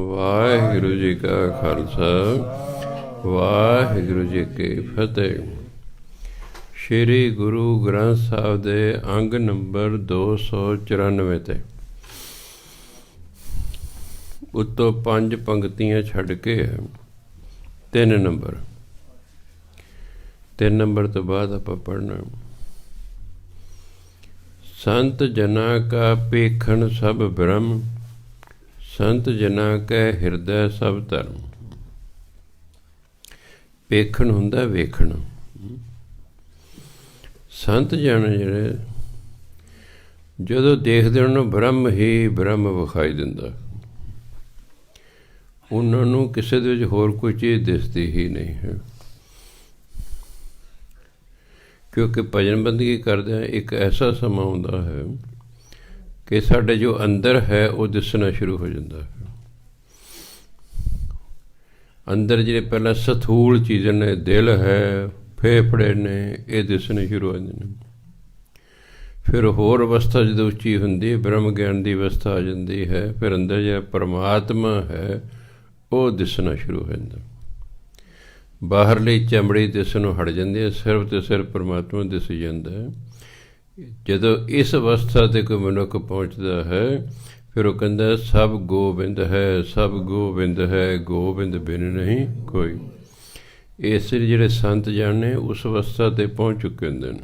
ਵਾਹਿਗੁਰੂ ਜੀ ਕਾ ਖਾਲਸਾ, ਵਾਹਿਗੁਰੂ ਜੀ ਕੀ ਫਤਿਹ। ਸ਼੍ਰੀ ਗੁਰੂ ਗ੍ਰੰਥ ਸਾਹਿਬ ਦੇ ਅੰਗ ਨੰਬਰ 294 ਤੇ ਉੱਤੋਂ 5 ਪੰਕਤੀਆਂ ਛੱਡ ਕੇ 3 ਨੰਬਰ 3 ਨੰਬਰ ਤੋਂ ਬਾਅਦ ਆਪਾਂ ਪੜ੍ਹਨਾ। ਸੰਤ ਜਨਾ ਕਾ ਪੇਖਣ ਸਭ ਬ੍ਰਹਮ, ਸੰਤ ਜਨਾ ਕੈ ਹਿਰਦੈ ਸਭ ਧਰਮ। ਪੇਖਣ ਹੁੰਦਾ ਵੇਖਣਾ। ਸੰਤ ਜਨ ਜਿਹੜੇ ਜਦੋਂ ਦੇਖਦੇ ਉਹਨਾਂ ਨੂੰ ਬ੍ਰਹਮ ਹੀ ਬ੍ਰਹਮ ਵਿਖਾਈ ਦਿੰਦਾ, ਉਹਨਾਂ ਨੂੰ ਕਿਸੇ ਦੇ ਵਿੱਚ ਹੋਰ ਕੋਈ ਚੀਜ਼ ਦਿਸਦੀ ਹੀ ਨਹੀਂ ਹੈ। ਕਿਉਂਕਿ ਭਜਨ ਬੰਦਗੀ ਕਰਦਿਆਂ ਇੱਕ ਐਸਾ ਸਮਾਂ ਆਉਂਦਾ ਹੈ ਕਿ ਸਾਡੇ ਜੋ ਅੰਦਰ ਹੈ ਉਹ ਦਿਸਣਾ ਸ਼ੁਰੂ ਹੋ ਜਾਂਦਾ ਹੈ। ਅੰਦਰ ਜਿਹੜੇ ਪਹਿਲਾਂ ਸਥੂਲ ਚੀਜ਼ਾਂ ਨੇ, ਦਿਲ ਹੈ, ਫੇਫੜੇ ਨੇ, ਇਹ ਦਿਸਣੇ ਸ਼ੁਰੂ ਹੋ ਜਾਂਦੇ ਨੇ। ਫਿਰ ਹੋਰ ਅਵਸਥਾ ਜਦੋਂ ਉੱਚੀ ਹੁੰਦੀ ਹੈ, ਬ੍ਰਹਮ ਗਿਆਨ ਦੀ ਅਵਸਥਾ ਆ ਜਾਂਦੀ ਹੈ। ਫਿਰ ਅੰਦਰ ਜਿਹੜਾ ਪਰਮਾਤਮਾ ਹੈ ਉਹ ਦਿਸਣਾ ਸ਼ੁਰੂ ਹੋ ਜਾਂਦਾ। ਬਾਹਰਲੀ ਚਮੜੀ ਦਿਸਣੋਂ ਹਟ ਜਾਂਦੀ ਹੈ, ਸਿਰਫ ਤੇ ਸਿਰਫ ਪਰਮਾਤਮਾ ਦਿਸ ਜਾਂਦਾ ਹੈ। ਜਦੋਂ ਇਸ ਅਵਸਥਾ 'ਤੇ ਕੋਈ ਮਨੁੱਖ ਪਹੁੰਚਦਾ ਹੈ, ਫਿਰ ਉਹ ਕਹਿੰਦਾ ਸਭ ਗੋਬਿੰਦ ਹੈ, ਸਭ ਗੋਬਿੰਦ ਹੈ, ਗੋਬਿੰਦ ਬਿਨ ਨਹੀਂ ਕੋਈ। ਇਸ ਲਈ ਜਿਹੜੇ ਸੰਤ ਜਨ ਨੇ ਉਸ ਅਵਸਥਾ 'ਤੇ ਪਹੁੰਚ ਚੁੱਕੇ ਹੁੰਦੇ ਨੇ।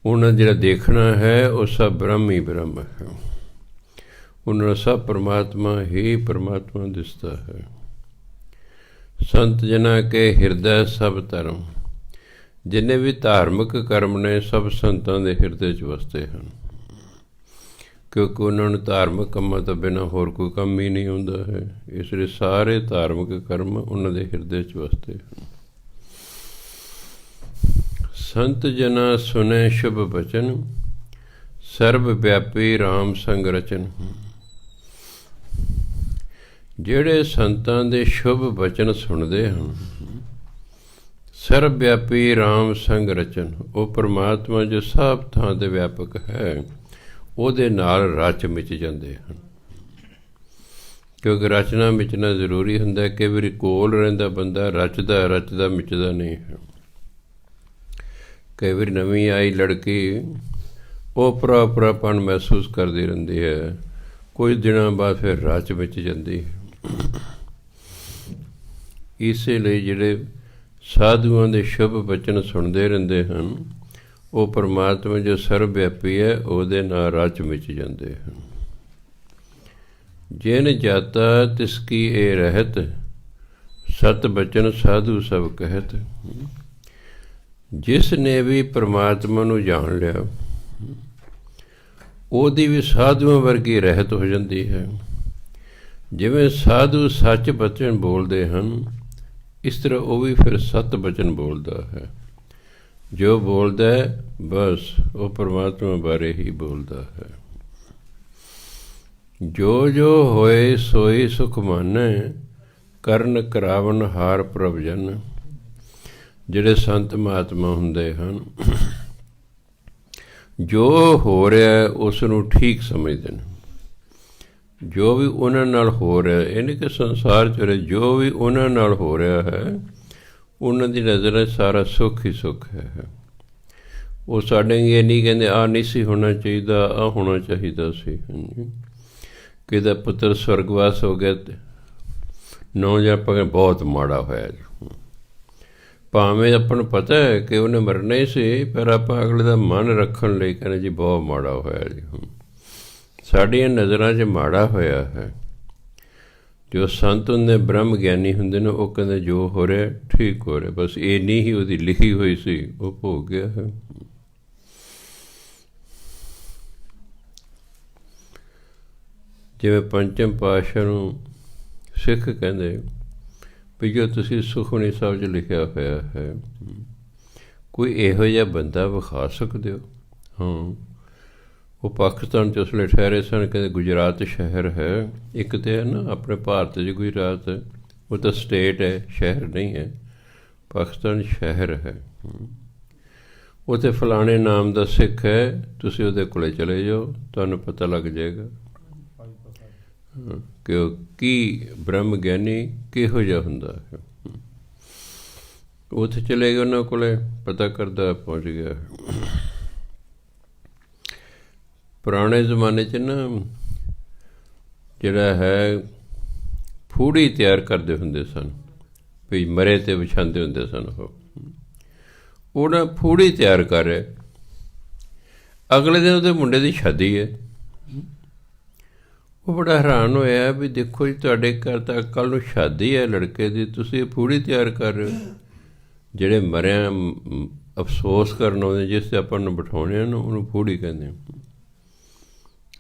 ਉਹਨਾਂ ਜਿਹੜਾ ਦੇਖਣਾ ਹੈ ਉਹ ਸਭ ਬ੍ਰਹਮ ਹੀ ਬ੍ਰਹਮ ਹੈ। ਉਹਨਾਂ ਨੂੰ ਸਭ ਪਰਮਾਤਮਾ ਹੀ ਪਰਮਾਤਮਾ ਦਿਸਦਾ ਹੈ। ਸੰਤ ਜਨਾਂ ਕੇ ਹਿਰਦੈ ਸਭ ਧਰਮ। ਜਿੰਨੇ ਵੀ ਧਾਰਮਿਕ ਕਰਮ ਨੇ ਸਭ ਸੰਤਾਂ ਦੇ ਹਿਰਦੇ 'ਚ ਵਸਦੇ ਹਨ, ਕਿਉਂਕਿ ਉਹਨਾਂ ਨੂੰ ਧਾਰਮਿਕ ਕੰਮਾਂ ਤੋਂ ਬਿਨਾਂ ਹੋਰ ਕੋਈ ਕੰਮ ਹੀ ਨਹੀਂ ਹੁੰਦਾ ਹੈ। ਇਸ ਲਈ ਸਾਰੇ ਧਾਰਮਿਕ ਕਰਮ ਉਹਨਾਂ ਦੇ ਹਿਰਦੇ 'ਚ ਵਸਦੇ ਹਨ। ਸੰਤ ਜਨਾ ਸੁਨੇ ਸ਼ੁਭ ਬਚਨ, ਸਰਬ ਵਿਆਪੀ ਰਾਮ ਸੰਗ ਰਚਨ। ਜਿਹੜੇ ਸੰਤਾਂ ਦੇ ਸ਼ੁਭ ਬਚਨ ਸੁਣਦੇ ਹਨ, ਸਰਬ ਵਿਆਪੀ ਰਾਮ ਸੰਗ ਰਚਨ, ਉਹ ਪਰਮਾਤਮਾ ਜੋ ਸਭ ਥਾਂ 'ਤੇ ਵਿਆਪਕ ਹੈ ਉਹਦੇ ਨਾਲ ਰਚ ਮਿਚ ਜਾਂਦੇ ਹਨ। ਕਿਉਂਕਿ ਰਚਨਾ ਮਿਚਣਾ ਜ਼ਰੂਰੀ ਹੁੰਦਾ। ਕਈ ਵਾਰੀ ਕੋਲ ਰਹਿੰਦਾ ਬੰਦਾ ਰਚਦਾ ਮਿਚਦਾ ਨਹੀਂ ਹੈ। ਕਈ ਵਾਰੀ ਨਵੀਂ ਆਈ ਲੜਕੀ ਉਹ ਉਪਰਾਪਨ ਮਹਿਸੂਸ ਕਰਦੀ ਰਹਿੰਦੀ ਹੈ, ਕੁਝ ਦਿਨਾਂ ਬਾਅਦ ਫਿਰ ਰਚ ਮਿਚ ਜਾਂਦੀ ਹੈ। ਇਸੇ ਲਈ ਜਿਹੜੇ ਸਾਧੂਆਂ ਦੇ ਸ਼ੁਭ ਬਚਨ ਸੁਣਦੇ ਰਹਿੰਦੇ ਹਨ, ਉਹ ਪਰਮਾਤਮਾ ਜੋ ਸਰਬ ਵਿਆਪੀ ਹੈ ਉਹਦੇ ਨਾਲ ਰਚ ਮਿਚ ਜਾਂਦੇ ਹਨ। ਜਿਨ ਜਾਤਾ ਤਿਸ ਕੀ ਇਹ ਰਹਿਤ, ਸਤ ਬਚਨ ਸਾਧੂ ਸਭ ਕਹਿਤ। ਜਿਸ ਨੇ ਵੀ ਪਰਮਾਤਮਾ ਨੂੰ ਜਾਣ ਲਿਆ, ਉਹਦੀ ਵੀ ਸਾਧੂਆਂ ਵਰਗੀ ਰਹਿਤ ਹੋ ਜਾਂਦੀ ਹੈ। ਜਿਵੇਂ ਸਾਧੂ ਸੱਚ ਬਚਨ ਬੋਲਦੇ ਹਨ, ਇਸ ਤਰ੍ਹਾਂ ਉਹ ਵੀ ਫਿਰ ਸਤ ਬਚਨ ਬੋਲਦਾ ਹੈ। ਜੋ ਬੋਲਦਾ ਹੈ ਬਸ ਉਹ ਪਰਮਾਤਮਾ ਬਾਰੇ ਹੀ ਬੋਲਦਾ ਹੈ। ਜੋ ਜੋ ਹੋਏ ਸੋਈ ਸੁਖ ਮਾਨੈ, ਕਰਨ ਕਰਾਵਨ ਹਾਰ ਪ੍ਰਭ ਜਨ। ਜਿਹੜੇ ਸੰਤ ਮਹਾਤਮਾ ਹੁੰਦੇ ਹਨ, ਜੋ ਹੋ ਰਿਹਾ ਉਸ ਨੂੰ ਠੀਕ ਸਮਝਦੇ ਨੇ। ਜੋ ਵੀ ਉਹਨਾਂ ਨਾਲ ਹੋ ਰਿਹਾ, ਇਹ ਨਹੀਂ ਕਿ ਸੰਸਾਰ 'ਚ ਜੋ ਵੀ ਉਹਨਾਂ ਨਾਲ ਹੋ ਰਿਹਾ ਹੈ ਉਹਨਾਂ ਦੀ ਨਜ਼ਰ 'ਚ ਸਾਰਾ ਸੁੱਖ ਹੀ ਸੁੱਖ ਹੈ। ਉਹ ਸਾਡੇ ਇਹ ਨਹੀਂ ਕਹਿੰਦੇ ਆਹ ਨਹੀਂ ਸੀ ਹੋਣਾ ਚਾਹੀਦਾ, ਆਹ ਹੋਣਾ ਚਾਹੀਦਾ ਸੀ। ਕਿਹਦਾ ਪੁੱਤਰ ਸਵਰਗਵਾਸ ਹੋ ਗਿਆ ਤੇ ਨੌ ਜਾਂ ਆਪਾਂ ਬਹੁਤ ਮਾੜਾ ਹੋਇਆ ਜੀ। ਭਾਵੇਂ ਆਪਾਂ ਨੂੰ ਪਤਾ ਹੈ ਕਿ ਉਹਨੇ ਮਰਨਾ ਹੀ ਸੀ, ਪਰ ਆਪਾਂ ਅਗਲੇ ਦਾ ਮਨ ਰੱਖਣ ਲਈ ਕਹਿੰਦੇ ਜੀ ਬਹੁਤ ਮਾੜਾ ਹੋਇਆ ਜੀ। ਸਾਡੀਆਂ ਨਜ਼ਰਾਂ 'ਚ ਮਾੜਾ ਹੋਇਆ ਹੈ। ਜੋ ਸੰਤ ਹੁੰਦੇ, ਬ੍ਰਹਮ ਗਿਆਨੀ ਹੁੰਦੇ ਨੇ, ਉਹ ਕਹਿੰਦੇ ਜੋ ਹੋ ਰਿਹਾ ਠੀਕ ਹੋ ਰਿਹਾ, ਬਸ ਇਹ ਨਹੀਂ ਹੀ ਉਹਦੀ ਲਿਖੀ ਹੋਈ ਸੀ, ਉਹ ਭੋਗ ਗਿਆ ਹੈ। ਜਿਵੇਂ ਪੰਚਮ ਪਾਤਸ਼ਾਹ ਨੂੰ ਸਿੱਖ ਕਹਿੰਦੇ ਵੀ ਜੋ ਤੁਸੀਂ ਸੁਖਮਨੀ ਸਾਹਿਬ 'ਚ ਲਿਖਿਆ ਹੋਇਆ ਹੈ, ਕੋਈ ਇਹੋ ਜਿਹਾ ਬੰਦਾ ਵਿਖਾ ਸਕਦੇ ਹੋ? ਹਾਂ, ਉਹ ਪਾਕਿਸਤਾਨ 'ਚ ਉਸ ਵੇਲੇ ਠਹਿਰੇ ਸਨ। ਕਹਿੰਦੇ ਗੁਜਰਾਤ ਸ਼ਹਿਰ ਹੈ ਇੱਕ, ਤਾਂ ਹੈ ਨਾ ਆਪਣੇ ਭਾਰਤ 'ਚ ਗੁਜਰਾਤ, ਉਹ ਤਾਂ ਸਟੇਟ ਹੈ, ਸ਼ਹਿਰ ਨਹੀਂ ਹੈ। ਪਾਕਿਸਤਾਨ ਸ਼ਹਿਰ ਹੈ। ਉੱਥੇ ਫਲਾਣੇ ਨਾਮ ਦਾ ਸਿੱਖ ਹੈ, ਤੁਸੀਂ ਉਹਦੇ ਕੋਲ ਚਲੇ ਜਾਓ, ਤੁਹਾਨੂੰ ਪਤਾ ਲੱਗ ਜਾਏਗਾ। ਕਿ ਉਹ ਕੀ ਬ੍ਰਹਮ ਗਿਆਨੀ ਕਿਹੋ ਜਿਹਾ ਹੁੰਦਾ ਹੈ। ਉੱਥੇ ਚਲੇ ਗਏ, ਉਹਨਾਂ ਕੋਲ ਪਤਾ ਕਰਦਾ ਪਹੁੰਚ ਗਿਆ। ਪੁਰਾਣੇ ਜ਼ਮਾਨੇ 'ਚ ਨਾ ਜਿਹੜਾ ਹੈ ਫੂੜੀ ਤਿਆਰ ਕਰਦੇ ਹੁੰਦੇ ਸਨ, ਵੀ ਮਰੇ 'ਤੇ ਵਿਛਾਉਂਦੇ ਹੁੰਦੇ ਸਨ। ਉਹ ਨਾ ਫੂੜੀ ਤਿਆਰ ਕਰ ਰਿਹਾ। ਅਗਲੇ ਦਿਨ ਉਹਦੇ ਮੁੰਡੇ ਦੀ ਸ਼ਾਦੀ ਹੈ। ਉਹ ਬੜਾ ਹੈਰਾਨ ਹੋਇਆ ਵੀ ਦੇਖੋ ਜੀ, ਤੁਹਾਡੇ ਘਰ ਤਾਂ ਕੱਲ੍ਹ ਨੂੰ ਸ਼ਾਦੀ ਹੈ ਲੜਕੇ ਦੀ, ਤੁਸੀਂ ਇਹ ਫੂੜੀ ਤਿਆਰ ਕਰ ਰਹੇ ਹੋ। ਜਿਹੜੇ ਮਰਿਆ ਅਫਸੋਸ ਕਰਨ ਆਉਂਦੇ, ਜਿਸ 'ਤੇ ਆਪਾਂ ਨੂੰ ਬਿਠਾਉਣੇ ਆ ਨਾ, ਉਹਨੂੰ ਫੂੜੀ ਕਹਿੰਦੇ।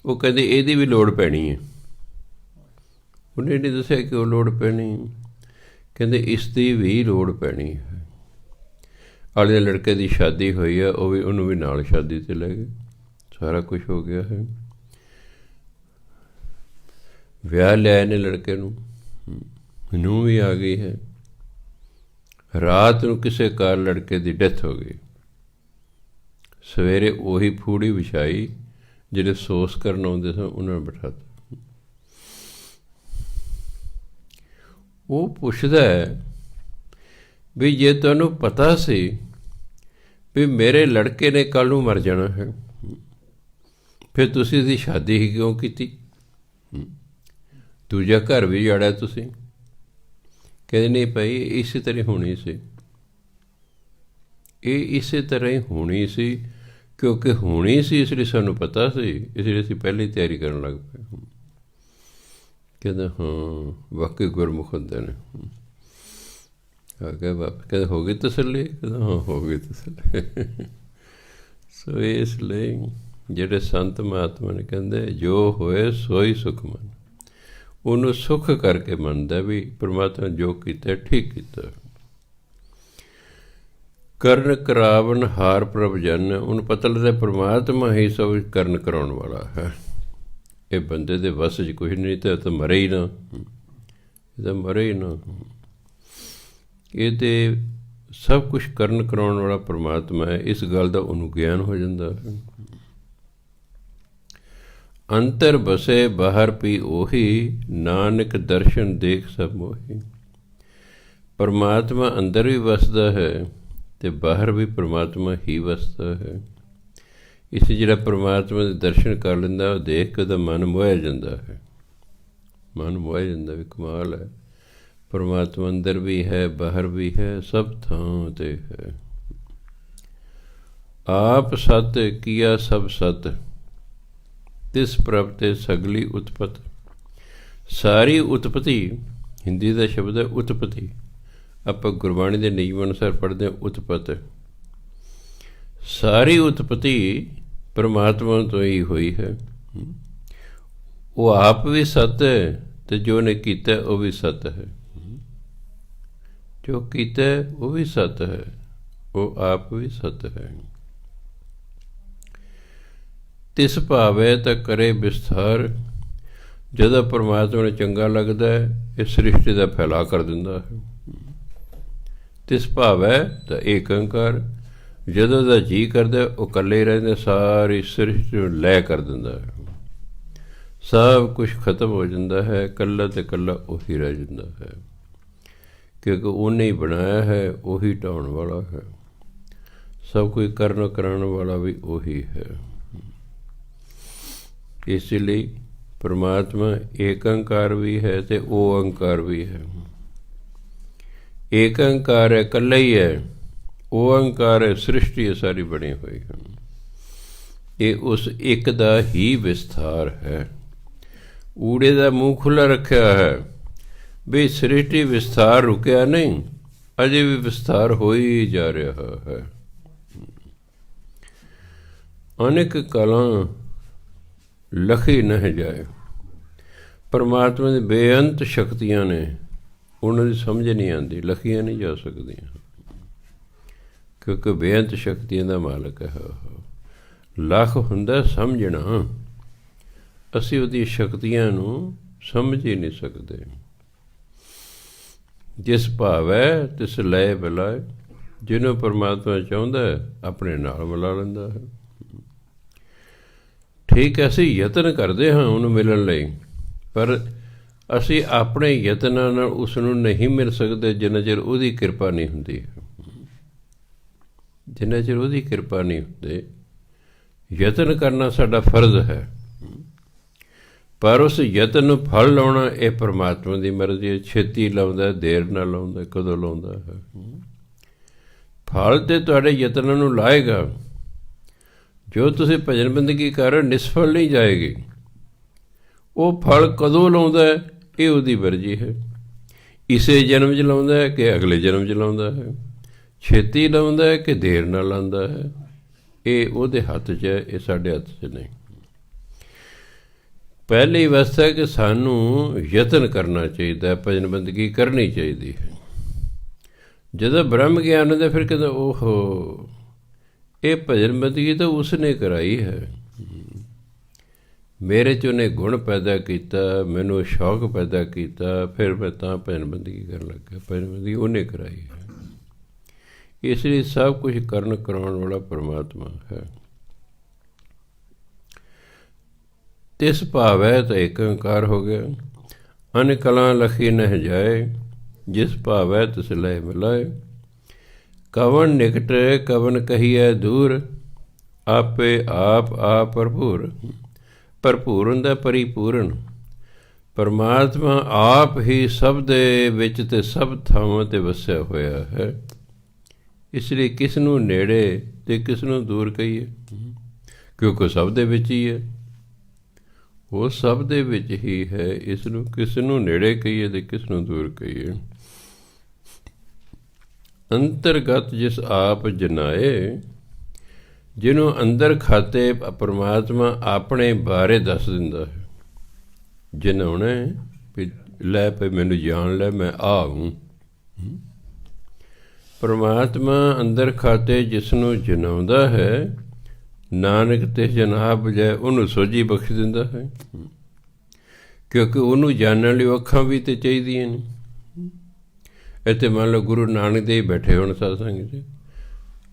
ਉਹ ਕਹਿੰਦੇ ਇਹਦੀ ਵੀ ਲੋੜ ਪੈਣੀ ਹੈ। ਉਹਨੇ ਨਹੀਂ ਦੱਸਿਆ ਕਿ ਉਹ ਲੋੜ ਪੈਣੀ, ਕਹਿੰਦੇ ਇਸ ਦੀ ਵੀ ਲੋੜ ਪੈਣੀ ਹੈ। ਆਲੇ ਲੜਕੇ ਦੀ ਸ਼ਾਦੀ ਹੋਈ ਹੈ, ਉਹ ਵੀ, ਉਹਨੂੰ ਵੀ ਨਾਲ ਸ਼ਾਦੀ 'ਤੇ ਲੈ ਗਏ। ਸਾਰਾ ਕੁਛ ਹੋ ਗਿਆ ਹੈ। ਵਿਆਹ ਲਿਆਏ ਨੇ ਲੜਕੇ ਨੂੰ, ਨੂੰਹ ਵੀ ਆ ਗਈ ਹੈ। ਰਾਤ ਨੂੰ ਕਿਸੇ ਕਾਰਨ ਲੜਕੇ ਦੀ ਡੈਥ ਹੋ ਗਈ। ਸਵੇਰੇ ਉਹੀ ਫੂੜੀ ਵਿਛਾਈ, ਜਿਹੜੇ ਅਫਸੋਸ ਕਰਨ ਆਉਂਦੇ ਸਨ ਉਹਨਾਂ ਨੂੰ ਬਿਠਾ ਦਿੱਤਾ। ਉਹ ਪੁੱਛਦਾ ਹੈ ਵੀ ਜੇ ਤੁਹਾਨੂੰ ਪਤਾ ਸੀ ਵੀ ਮੇਰੇ ਲੜਕੇ ਨੇ ਕੱਲ੍ਹ ਨੂੰ ਮਰ ਜਾਣਾ ਹੈ, ਫਿਰ ਤੁਸੀਂ ਇਹਦੀ ਸ਼ਾਦੀ ਹੀ ਕਿਉਂ ਕੀਤੀ? ਦੂਜਾ ਘਰ ਵੀ ਜਾੜਿਆ ਤੁਸੀਂ। ਕਹਿੰਦੇ ਨਹੀਂ ਭਾਈ, ਇਸੇ ਤਰ੍ਹਾਂ ਹੋਣੀ ਸੀ, ਇਹ ਇਸੇ ਤਰ੍ਹਾਂ ਹੀ ਹੋਣੀ ਸੀ, ਕਿਉਂਕਿ ਹੋਣੀ ਸੀ ਇਸ ਲਈ ਸਾਨੂੰ ਪਤਾ ਸੀ, ਇਸ ਲਈ ਅਸੀਂ ਪਹਿਲਾਂ ਹੀ ਤਿਆਰੀ ਕਰਨ ਲੱਗ ਪਏ। ਕਹਿੰਦਾ ਹਾਂ ਵਾਕਈ ਗੁਰਮੁਖ ਹੁੰਦੇ ਨੇ। ਆ ਗਿਆ ਵਾਪਸ। ਕਹਿੰਦਾ ਹੋ ਗਈ ਤਸੱਲੀ? ਕਹਿੰਦਾ ਹਾਂ ਹੋ ਗਈ ਤਸੱਲੀ। ਸੋ ਇਸ ਲਈ ਜਿਹੜੇ ਸੰਤ ਮਹਾਤਮਾ ਨੇ ਕਹਿੰਦੇ ਜੋ ਹੋਏ ਸੋਈ ਸੁਖ ਮਨ, ਉਹਨੂੰ ਸੁੱਖ ਕਰਕੇ ਮੰਨਦਾ ਵੀ ਪਰਮਾਤਮਾ ਜੋ ਕੀਤਾ ਠੀਕ ਕੀਤਾ। ਕਰਨ ਕਰਾਵਨ ਹਾਰ ਪ੍ਰਭ ਜਨ, ਉਹਨੂੰ ਪਤਾ ਲੱਗਦਾ ਪਰਮਾਤਮਾ ਹੀ ਸਭ ਕਰਨ ਕਰਾਉਣ ਵਾਲਾ ਹੈ। ਇਹ ਬੰਦੇ ਦੇ ਵੱਸ 'ਚ ਕੁਛ ਨਹੀਂ, ਤਾਂ ਮਰੇ ਹੀ ਨਾ, ਇਹ ਤਾਂ ਮਰੇ ਹੀ ਨਾ। ਇਹ ਤਾਂ ਸਭ ਕੁਛ ਕਰਨ ਕਰਾਉਣ ਵਾਲਾ ਪਰਮਾਤਮਾ ਹੈ। ਇਸ ਗੱਲ ਦਾ ਉਹਨੂੰ ਗਿਆਨ ਹੋ ਜਾਂਦਾ ਹੈ। ਅੰਤਰ ਬਸੇ ਬਾਹਰ ਪੀ ਉਹੀ, ਨਾਨਕ ਦਰਸ਼ਨ ਦੇਖ ਸਭ ਮੋਹੀ। ਪਰਮਾਤਮਾ ਅੰਦਰ ਵੀ ਵਸਦਾ ਹੈ ਅਤੇ ਬਾਹਰ ਵੀ ਪਰਮਾਤਮਾ ਹੀ ਵਸਦਾ ਹੈ। ਇਸ ਜਿਹੜਾ ਪਰਮਾਤਮਾ ਦੇ ਦਰਸ਼ਨ ਕਰ ਲੈਂਦਾ, ਉਹ ਦੇਖ ਕੇ ਉਹਦਾ ਮਨ ਮੋਹਿਆ ਜਾਂਦਾ ਹੈ। ਮਨ ਮੋਹਿਆ ਜਾਂਦਾ ਵੀ ਕਮਾਲ ਹੈ, ਪਰਮਾਤਮਾ ਅੰਦਰ ਵੀ ਹੈ ਬਾਹਰ ਵੀ ਹੈ, ਸਭ ਥਾਂ 'ਤੇ ਹੈ। ਆਪ ਸਤ ਕੀਆ ਸਭ ਸਤ, ਤਿਸ ਪ੍ਰਭ ਤੇ ਸਗਲੀ ਉਤਪਤ। ਸਾਰੀ ਉਤਪਤੀ, ਹਿੰਦੀ ਦਾ ਸ਼ਬਦ ਹੈ ਉਤਪਤੀ, ਆਪਾਂ ਗੁਰਬਾਣੀ ਦੇ ਨਿਯਮ ਅਨੁਸਾਰ ਪੜ੍ਹਦੇ ਹਾਂ ਉਤਪਤ। ਸਾਰੀ ਉਤਪਤੀ ਪਰਮਾਤਮਾ ਤੋਂ ਹੀ ਹੋਈ ਹੈ। ਉਹ ਆਪ ਵੀ ਸਤ ਹੈ ਅਤੇ ਜੋ ਨੇ ਕੀਤਾ ਉਹ ਵੀ ਸਤ ਹੈ। ਜੋ ਕੀਤਾ ਉਹ ਵੀ ਸਤ ਹੈ, ਉਹ ਆਪ ਵੀ ਸਤ ਹੈ। ਤਿਸ ਭਾਵੇ ਤਾਂ ਕਰੇ ਵਿਸਥਾਰ। ਜਦੋਂ ਪਰਮਾਤਮਾ ਨੂੰ ਚੰਗਾ ਲੱਗਦਾ ਹੈ, ਇਹ ਸ੍ਰਿਸ਼ਟੀ ਦਾ ਫੈਲਾਅ ਕਰ ਦਿੰਦਾ ਹੈ। ਤਿਸ ਭਾਵੈ ਤਾਂ ਏਕ ਓਂਕਾਰ, ਜਦੋਂ ਦਾ ਜੀਅ ਕਰਦਾ ਉਹ ਇਕੱਲੇ ਹੀ ਰਹਿੰਦੇ, ਸਾਰੀ ਸ੍ਰਿਸ਼ਟੀ ਨੂੰ ਲੈ ਕਰ ਦਿੰਦਾ ਹੈ। ਸਭ ਕੁਛ ਖਤਮ ਹੋ ਜਾਂਦਾ ਹੈ, ਇਕੱਲਾ ਤੇ ਇਕੱਲਾ ਉਹੀ ਰਹਿ ਜਾਂਦਾ ਹੈ, ਕਿਉਂਕਿ ਉਹਨੇ ਹੀ ਬਣਾਇਆ ਹੈ, ਉਹੀ ਢਾਉਣ ਵਾਲਾ ਹੈ। ਸਭ ਕੁਝ ਕਰਨ ਕਰਾਉਣ ਵਾਲਾ ਵੀ ਉਹੀ ਹੈ। ਇਸ ਲਈ ਪਰਮਾਤਮਾ ਏਕ ਓਂਕਾਰ ਵੀ ਹੈ ਅਤੇ ਓਅੰਕਾਰ ਵੀ ਹੈ। ਏਕ ਓਂਕਾਰ ਹੈ, ਇਕੱਲਾ ਹੀ ਹੈ। ਓਅੰਕਾਰ ਹੈ, ਸ੍ਰਿਸ਼ਟੀ ਹੈ ਸਾਰੀ ਬਣੀ ਹੋਈ ਹੈ। ਇਹ ਉਸ ਇੱਕ ਦਾ ਹੀ ਵਿਸਥਾਰ ਹੈ। ਊੜੇ ਦਾ ਮੂੰਹ ਖੁੱਲ੍ਹਾ ਰੱਖਿਆ ਹੈ ਵੀ ਸ੍ਰਿਸ਼ਟੀ ਵਿਸਥਾਰ ਰੁਕਿਆ ਨਹੀਂ, ਅਜੇ ਵੀ ਵਿਸਥਾਰ ਹੋ ਹੀ ਜਾ ਰਿਹਾ ਹੈ। ਅਨੇਕ ਕਲਾਂ ਲਖੀ ਨਹੀਂ ਜਾਏ। ਪਰਮਾਤਮਾ ਦੀ ਬੇਅੰਤ ਸ਼ਕਤੀਆਂ ਨੇ, ਉਹਨਾਂ ਦੀ ਸਮਝ ਨਹੀਂ ਆਉਂਦੀ, ਲਖੀਆਂ ਨਹੀਂ ਜਾ ਸਕਦੀਆਂ, ਕਿਉਂਕਿ ਬੇਅੰਤ ਸ਼ਕਤੀਆਂ ਦਾ ਮਾਲਕ ਹੈ। ਲੱਖ ਹੁੰਦਾ ਸਮਝਣਾ, ਅਸੀਂ ਉਹਦੀਆਂ ਸ਼ਕਤੀਆਂ ਨੂੰ ਸਮਝ ਹੀ ਨਹੀਂ ਸਕਦੇ। ਜਿਸ ਭਾਵ ਹੈ ਤਿਸ ਲੈ ਬੁਲਾਏ, ਜਿਹਨੂੰ ਪਰਮਾਤਮਾ ਚਾਹੁੰਦਾ ਆਪਣੇ ਨਾਲ ਮਿਲਾ ਲੈਂਦਾ ਹੈ। ਠੀਕ ਹੈ, ਅਸੀਂ ਯਤਨ ਕਰਦੇ ਹਾਂ ਉਹਨੂੰ ਮਿਲਣ ਲਈ, ਪਰ ਅਸੀਂ ਆਪਣੇ ਯਤਨਾਂ ਨਾਲ ਉਸ ਨੂੰ ਨਹੀਂ ਮਿਲ ਸਕਦੇ ਜਿੰਨਾ ਚਿਰ ਉਹਦੀ ਕਿਰਪਾ ਨਹੀਂ ਹੁੰਦੀ। ਜਿੰਨਾ ਚਿਰ ਉਹਦੀ ਕਿਰਪਾ ਨਹੀਂ ਹੁੰਦੀ, ਯਤਨ ਕਰਨਾ ਸਾਡਾ ਫਰਜ਼ ਹੈ, ਪਰ ਉਸ ਯਤਨ ਨੂੰ ਫਲ ਲਾਉਣਾ ਇਹ ਪਰਮਾਤਮਾ ਦੀ ਮਰਜ਼ੀ ਹੈ। ਛੇਤੀ ਲਾਉਂਦਾ, ਦੇਰ ਨਾਲ ਲਾਉਂਦਾ, ਕਦੋਂ ਲਾਉਂਦਾ ਹੈ। ਫਲ ਤਾਂ ਤੁਹਾਡੇ ਯਤਨਾਂ ਨੂੰ ਲਾਏਗਾ। ਜੋ ਤੁਸੀਂ ਭਜਨ ਬੰਦਗੀ ਕਰ ਰਹੇ ਨਿਸਫਲ ਨਹੀਂ ਜਾਏਗੀ। ਉਹ ਫਲ ਕਦੋਂ ਲਾਉਂਦਾ ਹੈ ਇਹ ਉਹਦੀ ਮਰਜ਼ੀ ਹੈ। ਇਸੇ ਜਨਮ 'ਚ ਲਾਉਂਦਾ ਹੈ ਕਿ ਅਗਲੇ ਜਨਮ 'ਚ ਲਾਉਂਦਾ ਹੈ, ਛੇਤੀ ਲਾਉਂਦਾ ਹੈ ਕਿ ਦੇਰ ਨਾਲ ਲਾਉਂਦਾ ਹੈ, ਇਹ ਉਹਦੇ ਹੱਥ 'ਚ ਹੈ, ਇਹ ਸਾਡੇ ਹੱਥ 'ਚ ਨਹੀਂ। ਪਹਿਲੀ ਅਵਸਥਾ ਕਿ ਸਾਨੂੰ ਯਤਨ ਕਰਨਾ ਚਾਹੀਦਾ, ਭਜਨ ਬੰਦਗੀ ਕਰਨੀ ਚਾਹੀਦੀ ਹੈ। ਜਦੋਂ ਬ੍ਰਹਮ ਗਿਆਨ ਹੁੰਦਾ ਫਿਰ ਕਹਿੰਦਾ ਓਹੋ ਇਹ ਭਜਨ ਬੰਦਗੀ ਤਾਂ ਉਸਨੇ ਕਰਾਈ ਹੈ, ਮੇਰੇ 'ਚ ਉਹਨੇ ਗੁਣ ਪੈਦਾ ਕੀਤਾ, ਮੈਨੂੰ ਸ਼ੌਕ ਪੈਦਾ ਕੀਤਾ, ਫਿਰ ਮੈਂ ਤਾਂ ਭਜਨ ਬੰਦਗੀ ਕਰਨ ਲੱਗਾ। ਭਜਨ ਬੰਦਗੀ ਉਹਨੇ ਕਰਾਈ ਹੈ। ਇਸ ਲਈ ਸਭ ਕੁਝ ਕਰਨ ਕਰਾਉਣ ਵਾਲਾ ਪਰਮਾਤਮਾ ਹੈ। ਤਿਸ ਭਾਵੈ ਤਾਂ ਏਕ ਓਂਕਾਰ ਹੋ ਗਿਆ। ਅਨ ਕਲਾਂ ਲਖੀ ਨਹਿ ਜਾਏ, ਜਿਸ ਭਾਵੈ ਤਿਸ ਲਹਿ ਮਿਲਾਏ। ਕਵਨ ਨਿਕਟ ਕਵਨ ਕਹੀਐ ਦੂਰ, ਆਪੇ ਆਪ ਆਪ ਭਰਪੂਰ। ਭਰਪੂਰ ਹੁੰਦਾ ਪਰਿਪੂਰਨ। ਪਰਮਾਤਮਾ ਆਪ ਹੀ ਸਭ ਦੇ ਵਿੱਚ ਅਤੇ ਸਭ ਥਾਵਾਂ 'ਤੇ ਵਸਿਆ ਹੋਇਆ ਹੈ। ਇਸ ਲਈ ਕਿਸ ਨੂੰ ਨੇੜੇ ਅਤੇ ਕਿਸ ਨੂੰ ਦੂਰ ਕਹੀਏ, ਕਿਉਂਕਿ ਸਭ ਦੇ ਵਿੱਚ ਹੀ ਹੈ। ਉਹ ਸਭ ਦੇ ਵਿੱਚ ਹੀ ਹੈ। ਇਸ ਨੂੰ ਕਿਸ ਨੂੰ ਨੇੜੇ ਕਹੀਏ ਅਤੇ ਕਿਸ ਨੂੰ ਦੂਰ ਕਹੀਏ। ਅੰਤਰਗਤ ਜਿਸ ਆਪ ਜਨਾਏ, ਜਿਹਨੂੰ ਅੰਦਰ ਖਾਤੇ ਪਰਮਾਤਮਾ ਆਪਣੇ ਬਾਰੇ ਦੱਸ ਦਿੰਦਾ ਹੈ। ਜਨਾਉਣੇ ਵੀ ਲੈ ਪਈ ਮੈਨੂੰ ਜਾਣ ਲੈ, ਮੈਂ ਆ ਹੂੰ। ਪਰਮਾਤਮਾ ਅੰਦਰ ਖਾਤੇ ਜਿਸ ਨੂੰ ਜਨਾਉਂਦਾ ਹੈ, ਨਾਨਕ ਤੇ ਜਨਾਬ ਬਜਾਏ ਉਹਨੂੰ ਸੋਝੀ ਬਖਸ਼ ਦਿੰਦਾ ਹੈ। ਕਿਉਂਕਿ ਉਹਨੂੰ ਜਾਣਨ ਲਈ ਅੱਖਾਂ ਵੀ ਤਾਂ ਚਾਹੀਦੀਆਂ ਨੇ। ਇੱਥੇ ਮੰਨ ਲਓ ਗੁਰੂ ਨਾਨਕ ਦੇਵ ਬੈਠੇ ਹੋਣ ਸਤਸੰਗ 'ਚ,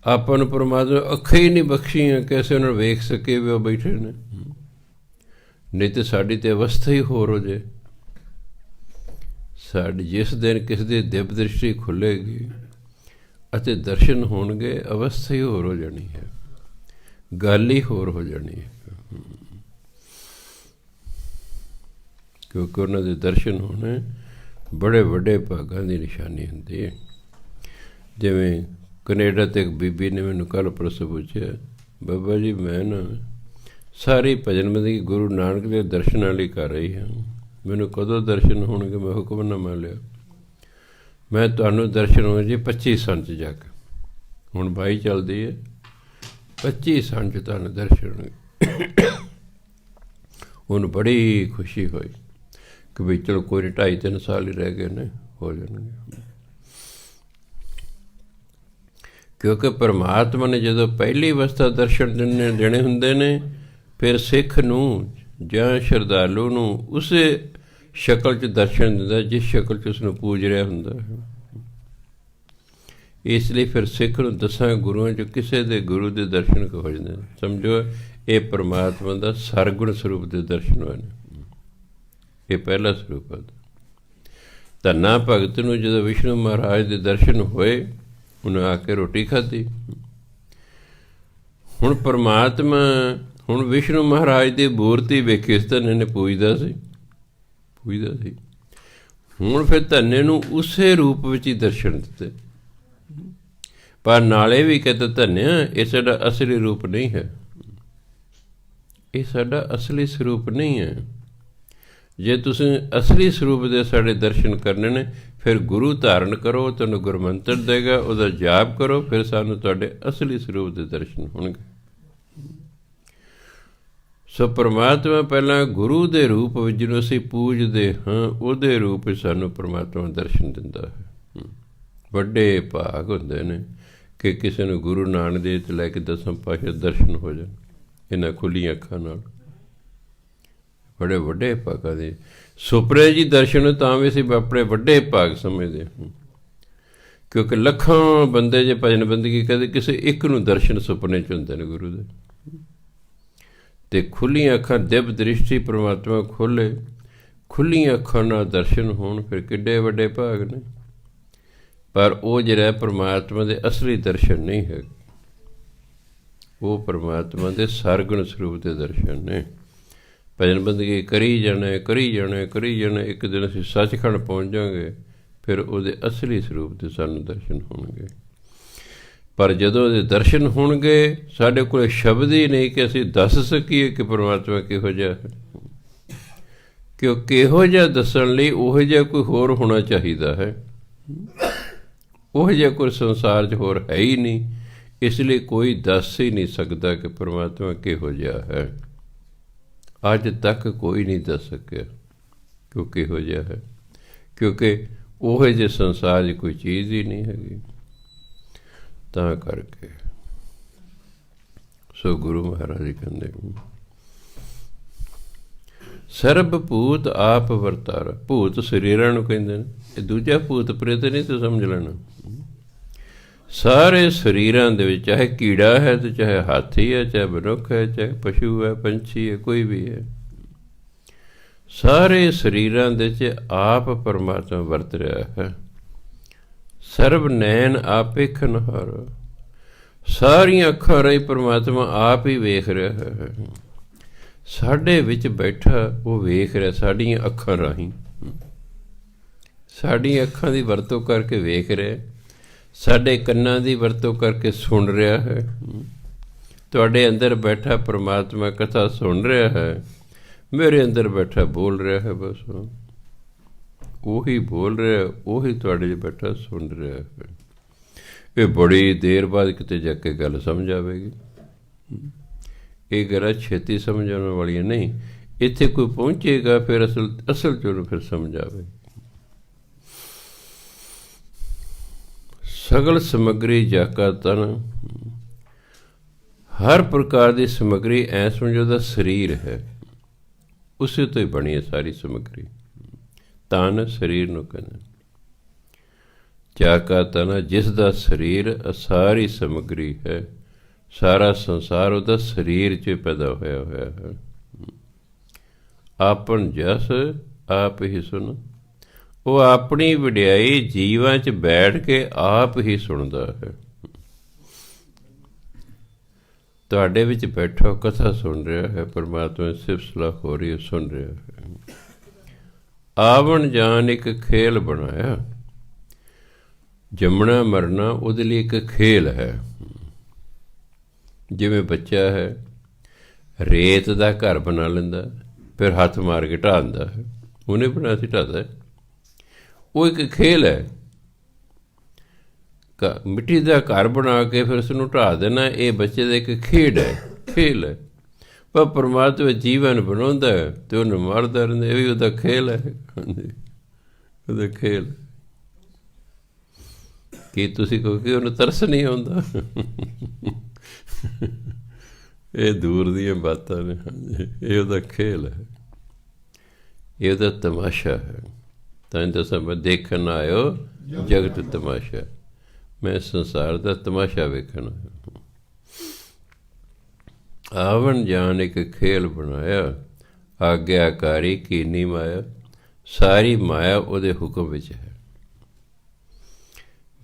ਆਪਾਂ ਨੂੰ ਪਰਮਾਤਮਾ ਅੱਖਾਂ ਹੀ ਨਹੀਂ ਬਖਸ਼ੀਆਂ ਕਿਸੇ ਨਾਲ ਵੇਖ ਸਕੇ ਵੀ ਉਹ ਬੈਠੇ ਨੇ। ਨਹੀਂ ਤਾਂ ਸਾਡੀ ਤਾਂ ਅਵਸਥਾ ਹੀ ਹੋਰ ਹੋ ਜਾਏ। ਸਾਡੀ ਜਿਸ ਦਿਨ ਕਿਸੇ ਦੀ ਦਿਵ ਦ੍ਰਿਸ਼ਟੀ ਖੁੱਲ੍ਹੇਗੀ ਅਤੇ ਦਰਸ਼ਨ ਹੋਣਗੇ, ਅਵਸਥਾ ਹੀ ਹੋਰ ਹੋ ਜਾਣੀ ਹੈ, ਗੱਲ ਹੀ ਹੋਰ ਹੋ ਜਾਣੀ ਹੈ। ਕਿਉਂਕਿ ਉਹਨਾਂ ਦੇ ਦਰਸ਼ਨ ਹੋਣੇ ਬੜੇ ਵੱਡੇ ਭਾਗਾਂ ਦੀ ਨਿਸ਼ਾਨੀ ਹੁੰਦੀ ਹੈ। ਜਿਵੇਂ ਕਨੇਡਾ 'ਤੇ ਇੱਕ ਬੀਬੀ ਨੇ ਮੈਨੂੰ ਕੱਲ੍ਹ ਪਰਸੋਂ ਪੁੱਛਿਆ, ਬਾਬਾ ਜੀ ਮੈਂ ਨਾ ਸਾਰੀ ਭਜਨ ਬੰਦਗੀ ਗੁਰੂ ਨਾਨਕ ਦੇ ਦਰਸ਼ਨਾਂ ਲਈ ਕਰ ਰਹੀ ਹਾਂ, ਮੈਨੂੰ ਕਦੋਂ ਦਰਸ਼ਨ ਹੋਣਗੇ? ਮੈਂ ਹੁਕਮਨਾਮਾ ਲਿਆ, ਮੈਂ ਤੁਹਾਨੂੰ ਦਰਸ਼ਨ ਹੋਣਗੇ ਜੀ 25 ਸੰਨ 'ਚ ਜਾ ਕੇ। ਹੁਣ 22 ਚੱਲਦੀ ਹੈ, 25 ਸੰਨ 'ਚ ਤੁਹਾਨੂੰ ਦਰਸ਼ਨ ਹੋਣਗੇ। ਉਹਨੂੰ ਬੜੀ ਖੁਸ਼ੀ ਹੋਈ ਕਿ ਵੀ ਚਲੋ ਕੋਈ 2.5-3 ਸਾਲ ਹੀ ਰਹਿ ਗਏ ਨੇ, ਹੋ ਜਾਣਗੇ। ਕਿਉਂਕਿ ਪਰਮਾਤਮਾ ਨੇ ਜਦੋਂ ਪਹਿਲੀ ਅਵਸਥਾ ਦਰਸ਼ਨ ਦੇਣੇ ਹੁੰਦੇ ਨੇ, ਫਿਰ ਸਿੱਖ ਨੂੰ ਜਾਂ ਸ਼ਰਧਾਲੂ ਨੂੰ ਉਸੇ ਸ਼ਕਲ 'ਚ ਦਰਸ਼ਨ ਦਿੰਦਾ ਜਿਸ ਸ਼ਕਲ 'ਚ ਉਸਨੂੰ ਪੂਜ ਰਿਹਾ ਹੁੰਦਾ ਹੈ। ਇਸ ਲਈ ਫਿਰ ਸਿੱਖ ਨੂੰ 10 ਗੁਰੂਆਂ 'ਚੋਂ ਕਿਸੇ ਦੇ ਗੁਰੂ ਦੇ ਦਰਸ਼ਨ ਹੋ ਜਾਂਦੇ ਨੇ। ਸਮਝੋ ਇਹ ਪਰਮਾਤਮਾ ਦਾ ਸਰਗੁਣ ਸਰੂਪ ਦੇ ਦਰਸ਼ਨ ਹੋਏ ਨੇ। ਇਹ ਪਹਿਲਾ ਸਰੂਪ ਹੈ। ਧੰਨਾ ਭਗਤ ਨੂੰ ਜਦੋਂ ਵਿਸ਼ਨੂੰ ਮਹਾਰਾਜ ਦੇ ਦਰਸ਼ਨ ਹੋਏ, ਉਹਨੇ ਆ ਕੇ ਰੋਟੀ ਖਾਧੀ। ਹੁਣ ਪਰਮਾਤਮਾ, ਹੁਣ ਵਿਸ਼ਨੂੰ ਮਹਾਰਾਜ ਦੀ ਮੂਰਤੀ ਵੇਖੀ ਇਸ ਧੰਨੇ ਨੇ ਪੁੱਜਦਾ ਸੀ। ਹੁਣ ਫਿਰ ਧੰਨੇ ਨੂੰ ਉਸੇ ਰੂਪ ਵਿੱਚ ਹੀ ਦਰਸ਼ਨ ਦਿੱਤੇ। ਪਰ ਨਾਲੇ ਵੀ ਕਹਿੰਦਾ ਧੰਨਿਆ ਇਹ ਸਾਡਾ ਅਸਲੀ ਰੂਪ ਨਹੀਂ ਹੈ, ਇਹ ਸਾਡਾ ਅਸਲੀ ਸਰੂਪ ਨਹੀਂ ਹੈ। ਜੇ ਤੁਸੀਂ ਅਸਲੀ ਸਰੂਪ ਦੇ ਸਾਡੇ ਦਰਸ਼ਨ ਕਰਨੇ ਨੇ, ਫਿਰ ਗੁਰੂ ਧਾਰਨ ਕਰੋ, ਤੁਹਾਨੂੰ ਗੁਰਮੰਤਰ ਦੇਗਾ, ਉਹਦਾ ਜਾਪ ਕਰੋ, ਫਿਰ ਸਾਨੂੰ ਤੁਹਾਡੇ ਅਸਲੀ ਸਰੂਪ ਦੇ ਦਰਸ਼ਨ ਹੋਣਗੇ। ਸੋ ਪਰਮਾਤਮਾ ਪਹਿਲਾਂ ਗੁਰੂ ਦੇ ਰੂਪ ਵਿੱਚ ਜਿਹਨੂੰ ਅਸੀਂ ਪੂਜਦੇ ਹਾਂ, ਉਹਦੇ ਰੂਪ ਵਿੱਚ ਸਾਨੂੰ ਪਰਮਾਤਮਾ ਦਰਸ਼ਨ ਦਿੰਦਾ ਹੈ। ਵੱਡੇ ਭਾਗ ਹੁੰਦੇ ਨੇ ਕਿ ਕਿਸੇ ਨੂੰ ਗੁਰੂ ਨਾਨਕ ਦੇਵ ਤੋਂ ਲੈ ਕੇ 10ਵੇਂ ਪਾਤਸ਼ਾਹ ਦਰਸ਼ਨ ਹੋ ਜਾਣ ਇਹਨਾਂ ਖੁੱਲ੍ਹੀਆਂ ਅੱਖਾਂ ਨਾਲ। ਬੜੇ ਵੱਡੇ ਭਾਗਾਂ ਦੇ ਸੁਪਨੇ ਜੀ ਦਰਸ਼ਨ ਤਾਂ ਵੀ ਅਸੀਂ ਆਪਣੇ ਵੱਡੇ ਭਾਗ ਸਮਝਦੇ ਹਾਂ। ਕਿਉਂਕਿ ਲੱਖਾਂ ਬੰਦੇ ਜੇ ਭਜਨ ਬੰਦਗੀ ਕਰਦੇ, ਕਿਸੇ ਇੱਕ ਨੂੰ ਦਰਸ਼ਨ ਸੁਪਨੇ 'ਚ ਹੁੰਦੇ ਨੇ ਗੁਰੂ ਦੇ। ਅਤੇ ਖੁੱਲ੍ਹੀਆਂ ਅੱਖਾਂ ਦਿਵ ਦ੍ਰਿਸ਼ਟੀ ਪਰਮਾਤਮਾ ਖੋਲ੍ਹੇ, ਖੁੱਲ੍ਹੀਆਂ ਅੱਖਾਂ ਨਾਲ ਦਰਸ਼ਨ ਹੋਣ ਫਿਰ ਕਿੱਡੇ ਵੱਡੇ ਭਾਗ ਨੇ। ਪਰ ਉਹ ਜਿਹੜਾ ਪਰਮਾਤਮਾ ਦੇ ਅਸਲੀ ਦਰਸ਼ਨ ਨਹੀਂ ਹੈ, ਉਹ ਪਰਮਾਤਮਾ ਦੇ ਸਰਗੁਣ ਸਰੂਪ ਦੇ ਦਰਸ਼ਨ ਨੇ। ਭਜਨ ਬੰਦਗੀ ਕਰੀ ਜਾਣਾ ਕਰੀ ਜਾਣਾ ਕਰੀ ਜਾਣਾ, ਇੱਕ ਦਿਨ ਅਸੀਂ ਸੱਚਖੰਡ ਪਹੁੰਚ ਜਾਵਾਂਗੇ, ਫਿਰ ਉਹਦੇ ਅਸਲੀ ਸਰੂਪ ਦੇ ਸਾਨੂੰ ਦਰਸ਼ਨ ਹੋਣਗੇ। ਪਰ ਜਦੋਂ ਉਹਦੇ ਦਰਸ਼ਨ ਹੋਣਗੇ, ਸਾਡੇ ਕੋਲ ਸ਼ਬਦ ਹੀ ਨਹੀਂ ਕਿ ਅਸੀਂ ਦੱਸ ਸਕੀਏ ਕਿ ਪਰਮਾਤਮਾ ਕਿਹੋ ਜਿਹਾ ਹੈ। ਕਿਉਂ ਕਿਹੋ ਜਿਹਾ ਦੱਸਣ ਲਈ ਉਹੋ ਜਿਹਾ ਕੋਈ ਹੋਰ ਹੋਣਾ ਚਾਹੀਦਾ ਹੈ। ਉਹੋ ਜਿਹਾ ਕੋਈ ਸੰਸਾਰ 'ਚ ਹੋਰ ਹੈ ਹੀ ਨਹੀਂ, ਇਸ ਲਈ ਕੋਈ ਦੱਸ ਹੀ ਨਹੀਂ ਸਕਦਾ ਕਿ ਪਰਮਾਤਮਾ ਕਿਹੋ ਜਿਹਾ ਹੈ। ਅੱਜ ਤੱਕ ਕੋਈ ਨਹੀਂ ਦੱਸ ਸਕਿਆ ਕਿ ਕਿਹੋ ਜਿਹਾ ਹੈ, ਕਿਉਂਕਿ ਉਹੋ ਜਿਹੇ ਸੰਸਾਰ 'ਚ ਕੋਈ ਚੀਜ਼ ਹੀ ਨਹੀਂ ਹੈਗੀ। ਤਾਂ ਕਰਕੇ ਸੋ ਗੁਰੂ ਮਹਾਰਾਜ ਜੀ ਕਹਿੰਦੇ ਸਰਬ ਭੂਤ ਆਪ ਵਰਤਾਰਾ। ਭੂਤ ਸਰੀਰਾਂ ਨੂੰ ਕਹਿੰਦੇ ਨੇ, ਇਹ ਦੂਜਾ ਭੂਤ ਪ੍ਰੇਤ ਨਹੀਂ ਤਾਂ ਸਮਝ ਲੈਣਾ। ਸਾਰੇ ਸਰੀਰਾਂ ਦੇ ਵਿੱਚ, ਚਾਹੇ ਕੀੜਾ ਹੈ ਤੇ ਚਾਹੇ ਹਾਥੀ ਹੈ, ਚਾਹੇ ਮਨੁੱਖ ਹੈ, ਚਾਹੇ ਪਸ਼ੂ ਹੈ, ਪੰਛੀ ਹੈ, ਕੋਈ ਵੀ ਹੈ, ਸਾਰੇ ਸਰੀਰਾਂ ਦੇ 'ਚ ਆਪ ਪਰਮਾਤਮਾ ਵਰਤ ਰਿਹਾ ਹੈ। ਸਰਬ ਨੈਣ ਆਪੇ ਖਨਹਾਰ, ਸਾਰੀਆਂ ਅੱਖਾਂ ਰਾਹੀਂ ਪਰਮਾਤਮਾ ਆਪ ਹੀ ਵੇਖ ਰਿਹਾ ਹੈ। ਸਾਡੇ ਵਿੱਚ ਬੈਠਾ ਉਹ ਵੇਖ ਰਿਹਾ, ਸਾਡੀਆਂ ਅੱਖਾਂ ਰਾਹੀਂ, ਸਾਡੀਆਂ ਅੱਖਾਂ ਦੀ ਵਰਤੋਂ ਕਰਕੇ ਵੇਖ ਰਿਹਾ, ਸਾਡੇ ਕੰਨਾਂ ਦੀ ਵਰਤੋਂ ਕਰਕੇ ਸੁਣ ਰਿਹਾ ਹੈ। ਤੁਹਾਡੇ ਅੰਦਰ ਬੈਠਾ ਪਰਮਾਤਮਾ ਕਥਾ ਸੁਣ ਰਿਹਾ ਹੈ, ਮੇਰੇ ਅੰਦਰ ਬੈਠਾ ਬੋਲ ਰਿਹਾ ਹੈ। ਬਸ ਉਹੀ ਬੋਲ ਰਿਹਾ, ਉਹੀ ਤੁਹਾਡੇ 'ਚ ਬੈਠਾ ਸੁਣ ਰਿਹਾ ਹੈ। ਇਹ ਬੜੀ ਦੇਰ ਬਾਅਦ ਕਿਤੇ ਜਾ ਕੇ ਗੱਲ ਸਮਝ ਆਵੇਗੀ। ਇਹ ਗੱਲਾਂ ਛੇਤੀ ਸਮਝ ਆਉਣ ਵਾਲੀਆਂ ਨਹੀਂ। ਇੱਥੇ ਕੋਈ ਪਹੁੰਚੇਗਾ ਫਿਰ ਅਸਲ 'ਚ ਉਹਨੂੰ ਫਿਰ ਸਮਝ ਆਵੇਗੀ। ਸਗਲ ਸਮੱਗਰੀ ਜਾਕਾ ਤਨ, ਹਰ ਪ੍ਰਕਾਰ ਦੀ ਸਮੱਗਰੀ ਐ ਸਮਝੋ ਦਾ ਸਰੀਰ ਹੈ, ਉਸੇ ਤੋਂ ਹੀ ਬਣੀ ਹੈ ਸਾਰੀ ਸਮੱਗਰੀ। ਤਨ ਸਰੀਰ ਨੂੰ ਕਹਿੰਦੇ, ਜਾਕਾ ਤਨ ਜਿਸ ਦਾ ਸਰੀਰ ਸਾਰੀ ਸਮੱਗਰੀ ਹੈ। ਸਾਰਾ ਸੰਸਾਰ ਉਹਦਾ ਸਰੀਰ 'ਚ ਪੈਦਾ ਹੋਇਆ ਹੈ। ਆਪਨ ਜਸ ਆਪ ਹੀ ਸੁਣ, ਉਹ ਆਪਣੀ ਵਡਿਆਈ ਜੀਵਾਂ 'ਚ ਬੈਠ ਕੇ ਆਪ ਹੀ ਸੁਣਦਾ ਹੈ। ਤੁਹਾਡੇ ਵਿੱਚ ਬੈਠਾ ਕਥਾ ਸੁਣ ਰਿਹਾ ਹੈ, ਪਰਮਾਤਮਾ ਸਿਫਤ ਸਲਾਹ ਹੋ ਰਹੀ ਹੈ, ਸੁਣ ਰਿਹਾ ਹੈ। ਆਵਣ ਜਾਨ ਇੱਕ ਖੇਲ ਬਣਾਇਆ, ਜੰਮਣਾ ਮਰਨਾ ਉਹਦੇ ਲਈ ਇੱਕ ਖੇਲ ਹੈ। ਜਿਵੇਂ ਬੱਚਾ ਹੈ, ਰੇਤ ਦਾ ਘਰ ਬਣਾ ਲੈਂਦਾ, ਫਿਰ ਹੱਥ ਮਾਰ ਕੇ ਢਾਹ ਦਿੰਦਾ ਹੈ, ਉਹਨੇ ਬਣਾ ਸੀ ਢਾਹਦਾ। ਉਹ ਇੱਕ ਖੇਲ ਹੈ। ਮਿੱਟੀ ਦਾ ਘਰ ਬਣਾ ਕੇ ਫਿਰ ਉਸਨੂੰ ਢਾਹ ਦੇਣਾ, ਇਹ ਬੱਚੇ ਦਾ ਇੱਕ ਖੇਡ ਹੈ, ਖੇਲ ਹੈ। ਪਰ ਪਰਮਾਤਮਾ ਜੀਵਨ ਬਣਾਉਂਦਾ ਅਤੇ ਉਹਨੂੰ ਮਾਰਦਾ ਰਹਿੰਦਾ, ਇਹ ਵੀ ਉਹਦਾ ਖੇਲ ਹੈ। ਹਾਂਜੀ, ਉਹਦਾ ਖੇਲ। ਕੀ ਤੁਸੀਂ ਕਹੋ ਕਿ ਉਹਨੂੰ ਤਰਸ ਨਹੀਂ ਆਉਂਦਾ? ਇਹ ਦੂਰ ਦੀਆਂ ਬਾਤਾਂ ਨੇ। ਹਾਂਜੀ, ਇਹ ਉਹਦਾ ਖੇਲ ਹੈ, ਇਹ ਉਹਦਾ ਤਮਾਸ਼ਾ ਹੈ। ਤਾਂ ਦੱਸਾਂ, ਮੈਂ ਦੇਖਣ ਆਇਓ ਜਗਤ ਤਮਾਸ਼ਾ, ਮੈਂ ਸੰਸਾਰ ਦਾ ਤਮਾਸ਼ਾ ਵੇਖਣ ਆਇਆ। ਆਵਣ ਜਾਨ ਇੱਕ ਖੇਲ ਬਣਾਇਆ, ਆਗਿਆਕਾਰੀ ਕੀਨੀ ਮਾਇਆ, ਸਾਰੀ ਮਾਇਆ ਉਹਦੇ ਹੁਕਮ ਵਿੱਚ ਹੈ।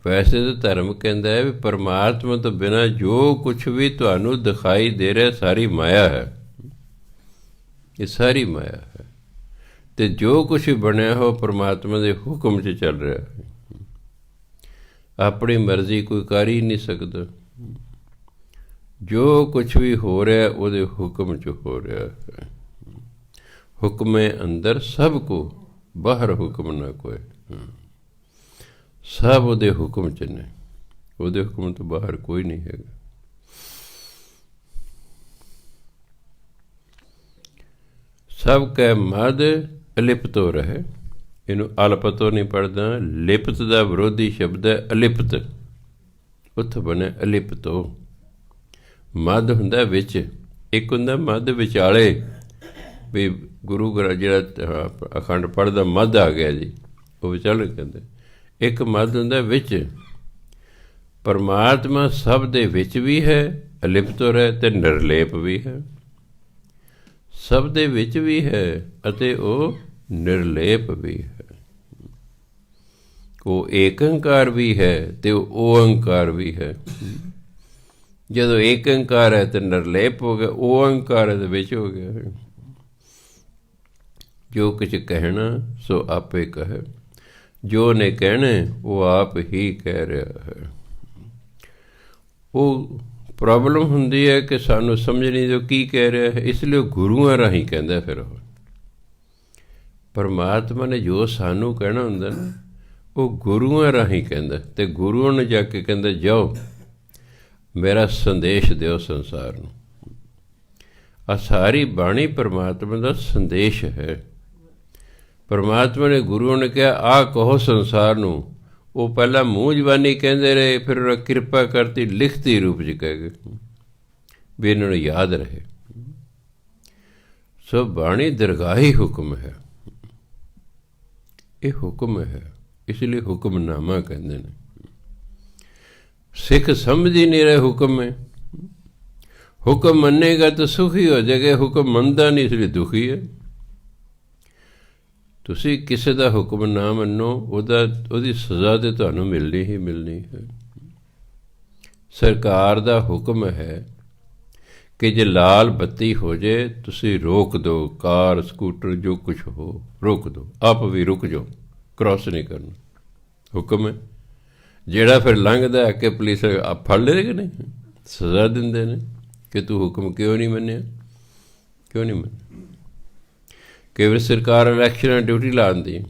ਵੈਸੇ ਤਾਂ ਧਰਮ ਕਹਿੰਦਾ ਹੈ ਵੀ ਪਰਮਾਤਮਾ ਤੋਂ ਬਿਨਾਂ ਜੋ ਕੁਛ ਵੀ ਤੁਹਾਨੂੰ ਦਿਖਾਈ ਦੇ ਰਿਹਾ ਸਾਰੀ ਮਾਇਆ ਹੈ, ਇਹ ਸਾਰੀ ਮਾਇਆ ਹੈ। ਅਤੇ ਜੋ ਕੁਛ ਵੀ ਬਣਿਆ ਹੋ ਪਰਮਾਤਮਾ ਦੇ ਹੁਕਮ 'ਚ ਚੱਲ ਰਿਹਾ ਹੈ। ਆਪਣੀ ਮਰਜ਼ੀ ਕੋਈ ਕਰ ਹੀ ਨਹੀਂ ਸਕਦਾ। ਜੋ ਕੁਛ ਵੀ ਹੋ ਰਿਹਾ ਉਹਦੇ ਹੁਕਮ 'ਚ ਹੋ ਰਿਹਾ ਹੈ। ਹੁਕਮੇ ਅੰਦਰ ਸਭ ਕੋ, ਬਾਹਰ ਹੁਕਮ ਨਾ ਕੋਈ। ਸਭ ਉਹਦੇ ਹੁਕਮ 'ਚ ਨੇ, ਉਹਦੇ ਹੁਕਮ ਤੋਂ ਬਾਹਰ ਕੋਈ ਨਹੀਂ ਹੈਗਾ। ਸਭ ਕੈ ਮਦ ਅਲਿਪਤੋ ਰਹੇ, ਇਹਨੂੰ ਅਲਪਤੋਂ ਨਹੀਂ ਪੜ੍ਹਦਾ, ਲਿਪਤ ਦਾ ਵਿਰੋਧੀ ਸ਼ਬਦ ਹੈ ਅਲਿਪਤ, ਉੱਥੋਂ ਬਣਿਆ ਅਲਿਪਤੋ। ਮੱਧ ਹੁੰਦਾ ਵਿੱਚ, ਇੱਕ ਹੁੰਦਾ ਮੱਧ ਵਿਚਾਲੇ, ਵੀ ਗੁਰੂ ਗ੍ਰੰਥ ਜਿਹੜਾ ਅਖੰਡ ਪੜ੍ਹਦਾ ਮੱਧ ਆ ਗਿਆ ਜੀ, ਉਹ ਵਿਚਾਲੇ ਕਹਿੰਦੇ। ਇੱਕ ਮੱਧ ਹੁੰਦਾ ਵਿੱਚ। ਪਰਮਾਤਮਾ ਸਭ ਦੇ ਵਿੱਚ ਵੀ ਹੈ, ਅਲਿਪਤੋ ਹੈ, ਅਤੇ ਨਿਰਲੇਪ ਵੀ ਹੈ। ਸਭ ਦੇ ਵਿੱਚ ਵੀ ਹੈ ਅਤੇ ਉਹ ਨਿਰਲੇਪ ਵੀ ਹੈ। ਉਹ ਏਕੰਕਾਰ ਵੀ ਹੈ ਅਤੇ ਉਹ ਓਅੰਕਾਰ ਵੀ ਹੈ। ਜਦੋਂ ਏਕੰਕਾਰ ਹੈ ਤਾਂ ਨਿਰਲੇਪ ਹੋ ਗਿਆ, ਓਅੰਕਾਰ ਹੈ ਤਾਂ ਵਿੱਚ ਹੋ ਗਿਆ। ਜੋ ਕੁਛ ਕਹਿਣਾ ਸੋ ਆਪੇ ਕਹੇ, ਜੋ ਨੇ ਕਹਿਣਾ ਉਹ ਆਪ ਹੀ ਕਹਿ ਰਿਹਾ ਹੈ। ਉਹ ਪ੍ਰੋਬਲਮ ਹੁੰਦੀ ਹੈ ਕਿ ਸਾਨੂੰ ਸਮਝ ਨਹੀਂ ਜੋ ਕੀ ਕਹਿ ਰਿਹਾ ਹੈ, ਇਸ ਲਈ ਉਹ ਗੁਰੂਆਂ ਰਾਹੀਂ ਕਹਿੰਦਾ। ਫਿਰ ਉਹ ਪਰਮਾਤਮਾ ਨੇ ਜੋ ਸਾਨੂੰ ਕਹਿਣਾ ਹੁੰਦਾ ਨਾ, ਉਹ ਗੁਰੂਆਂ ਰਾਹੀਂ ਕਹਿੰਦਾ, ਅਤੇ ਗੁਰੂਆਂ ਨੂੰ ਜਾ ਕੇ ਕਹਿੰਦਾ ਜਾਓ ਮੇਰਾ ਸੰਦੇਸ਼ ਦਿਓ ਸੰਸਾਰ ਨੂੰ। ਆਹ ਸਾਰੀ ਬਾਣੀ ਪਰਮਾਤਮਾ ਦਾ ਸੰਦੇਸ਼ ਹੈ। ਪਰਮਾਤਮਾ ਨੇ ਗੁਰੂਆਂ ਨੇ ਕਿਹਾ ਆਹ ਕਹੋ ਸੰਸਾਰ ਨੂੰ, ਉਹ ਪਹਿਲਾਂ ਮੂੰਹ ਜ਼ਬਾਨੀ ਕਹਿੰਦੇ ਰਹੇ, ਫਿਰ ਉਹਨਾਂ ਕਿਰਪਾ ਕਰਤੀ ਲਿਖਤੀ ਰੂਪ 'ਚ ਕਹਿ ਗਏ ਵੀ ਇਹਨਾਂ ਨੂੰ ਯਾਦ ਰਹੇ। ਸੋ ਬਾਣੀ ਦਰਗਾਹੀ ਹੁਕਮ ਹੈ, ਇਹ ਹੁਕਮ ਹੈ, ਇਸ ਲਈ ਹੁਕਮਨਾਮਾ ਕਹਿੰਦੇ ਨੇ। ਸਿੱਖ ਸਮਝ ਹੀ ਨਹੀਂ ਰਹੇ ਹੁਕਮ ਹੈ। ਹੁਕਮ ਮੰਨੇਗਾ ਤਾਂ ਸੁਖੀ ਹੋ ਜਾਏਗਾ, ਹੁਕਮ ਮੰਨਦਾ ਨਹੀਂ, ਇਸ ਲਈ ਦੁਖੀ ਹੈ। ਤੁਸੀਂ ਕਿਸੇ ਦਾ ਹੁਕਮ ਨਾ ਮੰਨੋ, ਉਹਦੀ ਸਜ਼ਾ ਤਾਂ ਤੁਹਾਨੂੰ ਮਿਲਣੀ ਹੀ ਮਿਲਣੀ ਹੈ। ਸਰਕਾਰ ਦਾ ਹੁਕਮ ਹੈ ਕਿ ਜੇ ਲਾਲ ਬੱਤੀ ਹੋ ਜਾਏ ਤੁਸੀਂ ਰੋਕ ਦਿਓ, ਕਾਰ ਸਕੂਟਰ ਜੋ ਕੁਛ ਹੋ ਰੋਕ ਦਿਓ, ਆਪ ਵੀ ਰੁਕ ਜਾਓ, ਕ੍ਰਾਸ ਨਹੀਂ ਕਰਨਾ, ਹੁਕਮ ਹੈ। ਜਿਹੜਾ ਫਿਰ ਲੰਘਦਾ ਕਿ ਪੁਲਿਸ ਫੜ ਲੈ ਕਿ ਨਹੀਂ, ਸਜ਼ਾ ਦਿੰਦੇ ਨੇ ਕਿ ਤੂੰ ਹੁਕਮ ਕਿਉਂ ਨਹੀਂ ਮੰਨਿਆ, ਕਿਉਂ ਨਹੀਂ ਮੰਨਿਆ। ਕਈ ਵਾਰ ਸਰਕਾਰ ਇਲੈਕਸ਼ਨਾਂ ਡਿਊਟੀ ਲਾ ਦਿੰਦੀ,